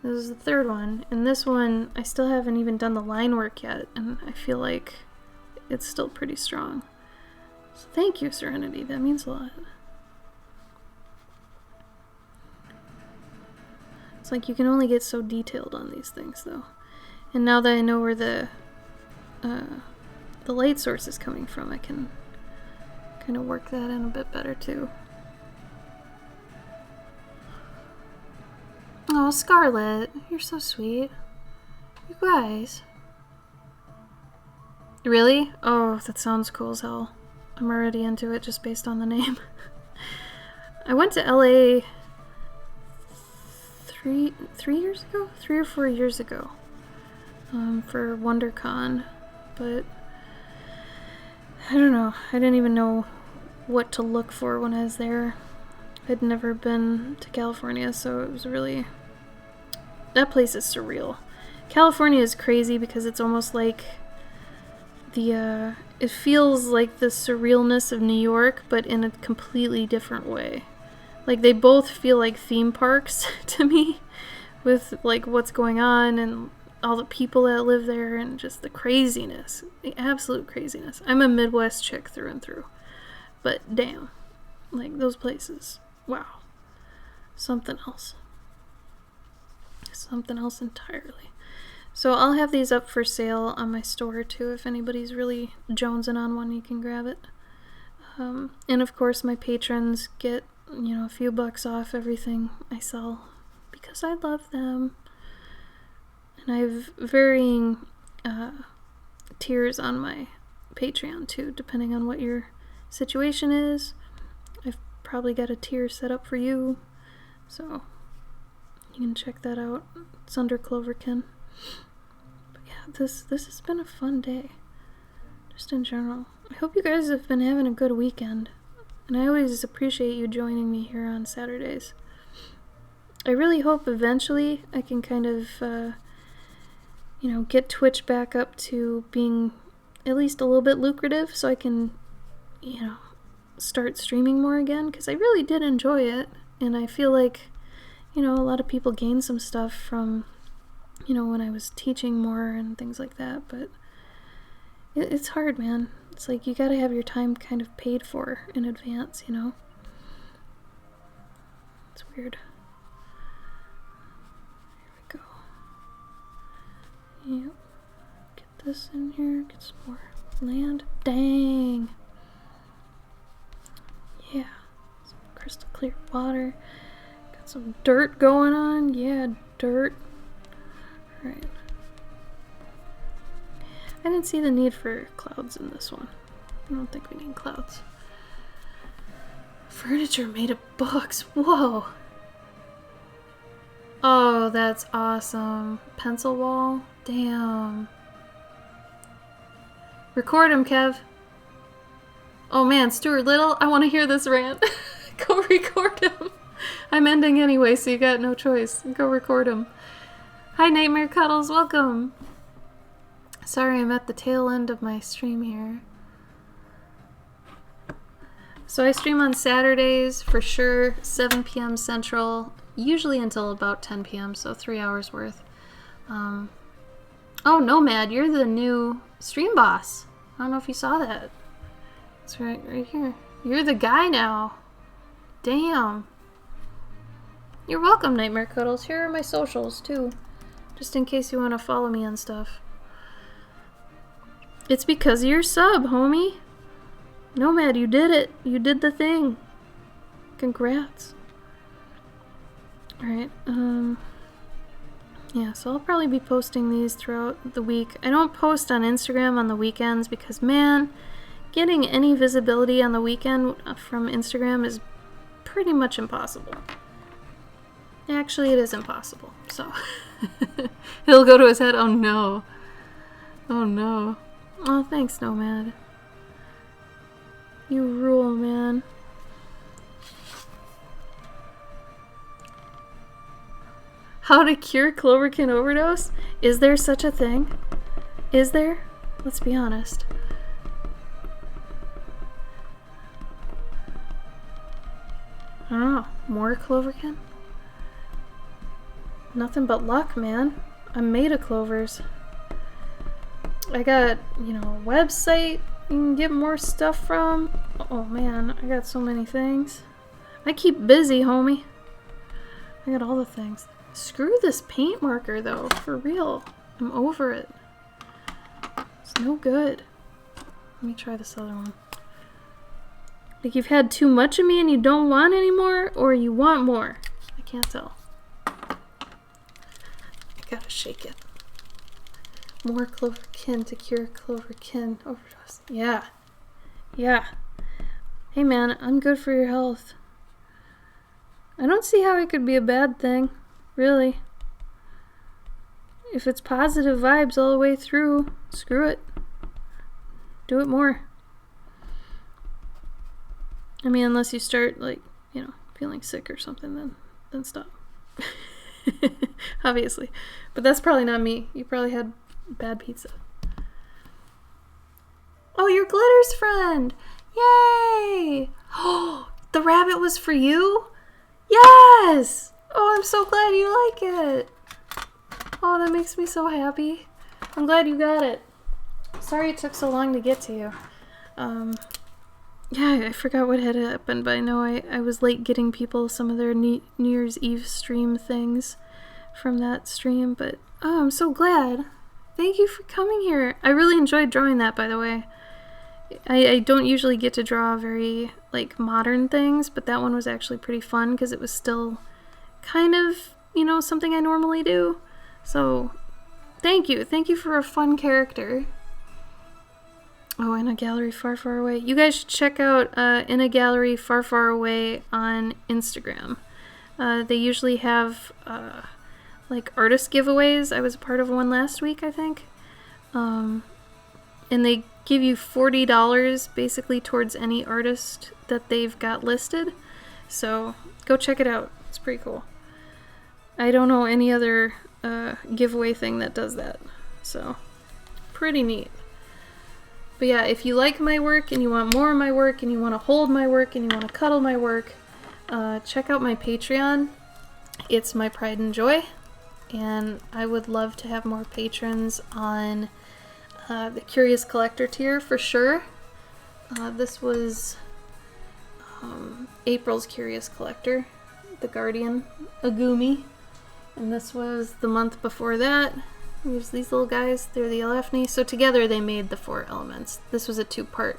This is the third one. And this one, I still haven't even done the line work yet. And I feel like it's still pretty strong. So thank you, Serenity. That means a lot. It's like you can only get so detailed on these things, though. And now that I know where the the light source is coming from, I can kind of work that in a bit better too. Oh, Scarlet, you're so sweet. You guys. Really? Oh, that sounds cool as hell. I'm already into it just based on the name. I went to LA three years ago? 3 or 4 years ago. For WonderCon. But I don't know. I didn't even know what to look for when I was there. I'd never been to California, so it was really... That place is surreal. California is crazy because it's almost like the, it feels like the surrealness of New York, but in a completely different way. Like, they both feel like theme parks to me, with, like, what's going on and all the people that live there and just the craziness. The absolute craziness. I'm a Midwest chick through and through. But damn. Like, those places. Wow. Something else. Something else entirely. So I'll have these up for sale on my store too. If anybody's really jonesing on one, you can grab it. And of course my patrons get, you know, a few bucks off everything I sell because I love them. And I have varying tiers on my Patreon too, depending on what your situation is. I've probably got a tier set up for you, so you can check that out. It's under Cloverkin. But yeah, this has been a fun day, just in general. I hope you guys have been having a good weekend, and I always appreciate you joining me here on Saturdays. I really hope eventually I can kind of, you know, get Twitch back up to being at least a little bit lucrative so I can, you know, start streaming more again, because I really did enjoy it, and I feel like, you know, a lot of people gain some stuff from, you know, when I was teaching more and things like that, but it's hard, man. It's like you gotta have your time kind of paid for in advance, you know? It's weird. Here we go. Yep. Get this in here, get some more land. Dang! Yeah. Some crystal clear water. Some dirt going on. Yeah, dirt. Alright. I didn't see the need for clouds in this one. I don't think we need clouds. Furniture made of books. Whoa. Oh, that's awesome. Pencil wall. Damn. Record him, Kev. Oh man, Stuart Little, I want to hear this rant. Go record him. I'm ending anyway, so you got no choice. Go record him. Hi, Nightmare Cuddles, welcome. Sorry, I'm at the tail end of my stream here. So I stream on Saturdays, for sure, 7 p.m. Central, usually until about 10 p.m., so 3 hours worth. Oh, Nomad, you're the new stream boss. I don't know if you saw that. It's right here. You're the guy now. Damn. You're welcome, Nightmare Cuddles. Here are my socials, too. Just in case you want to follow me and stuff. It's because of your sub, homie. Nomad, you did it. You did the thing. Congrats. Alright, yeah, so I'll probably be posting these throughout the week. I don't post on Instagram on the weekends because, man, getting any visibility on the weekend from Instagram is pretty much impossible. Actually, it is impossible, so. He'll go to his head. Oh, no. Oh, no. Oh, thanks, Nomad. You rule, man. How to cure Cloverkin overdose? Is there such a thing? Is there? Let's be honest. I don't know. More Cloverkin? Nothing but luck, man. I'm made of clovers. I got, you know, a website you can get more stuff from. Oh man, I got so many things. I keep busy, homie. I got all the things. Screw this paint marker though, for real. I'm over it. It's no good. Let me try this other one. Like you've had too much of me and you don't want any more, or you want more. I can't tell. I gotta shake it. More cloverkin to cure cloverkin overdose. Yeah. Yeah. Hey man, I'm good for your health. I don't see how it could be a bad thing, really. If it's positive vibes all the way through, screw it. Do it more. I mean, unless you start, like, you know, feeling sick or something, then stop. Obviously. But that's probably not me. You probably had bad pizza. Oh, you're Glitter's friend! Yay! Oh, the rabbit was for you? Yes! Oh, I'm so glad you like it. Oh, that makes me so happy. I'm glad you got it. Sorry it took so long to get to you. Yeah, I forgot what had happened, but I know I was late getting people some of their New Year's Eve stream things from that stream, but oh, I'm so glad. Thank you for coming here. I really enjoyed drawing that, by the way. I don't usually get to draw very, like, modern things, but that one was actually pretty fun because it was still kind of, you know, something I normally do. So, thank you. Thank you for a fun character. Oh, In a Gallery Far, Far Away. You guys should check out In a Gallery Far, Far Away on Instagram. They usually have, like, artist giveaways. I was a part of one last week, I think. And they give you $40 basically towards any artist that they've got listed. So, go check it out. It's pretty cool. I don't know any other giveaway thing that does that. So, pretty neat. But yeah, if you like my work and you want more of my work and you want to hold my work and you want to cuddle my work, check out my Patreon. It's my pride and joy. And I would love to have more patrons on the Curious Collector tier for sure. This was April's Curious Collector, the Guardian, Agumi. And this was the month before that. There's these little guys, they're the Elefni. So together they made the 4 elements. This was a 2-part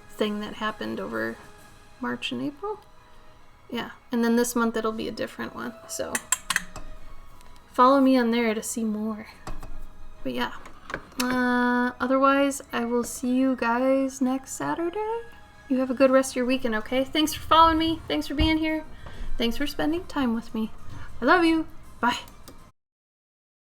thing that happened over March and April. Yeah, and then this month it'll be a different one. So follow me on there to see more. But yeah, otherwise I will see you guys next Saturday. You have a good rest of your weekend, okay? Thanks for following me. Thanks for being here. Thanks for spending time with me. I love you. Bye.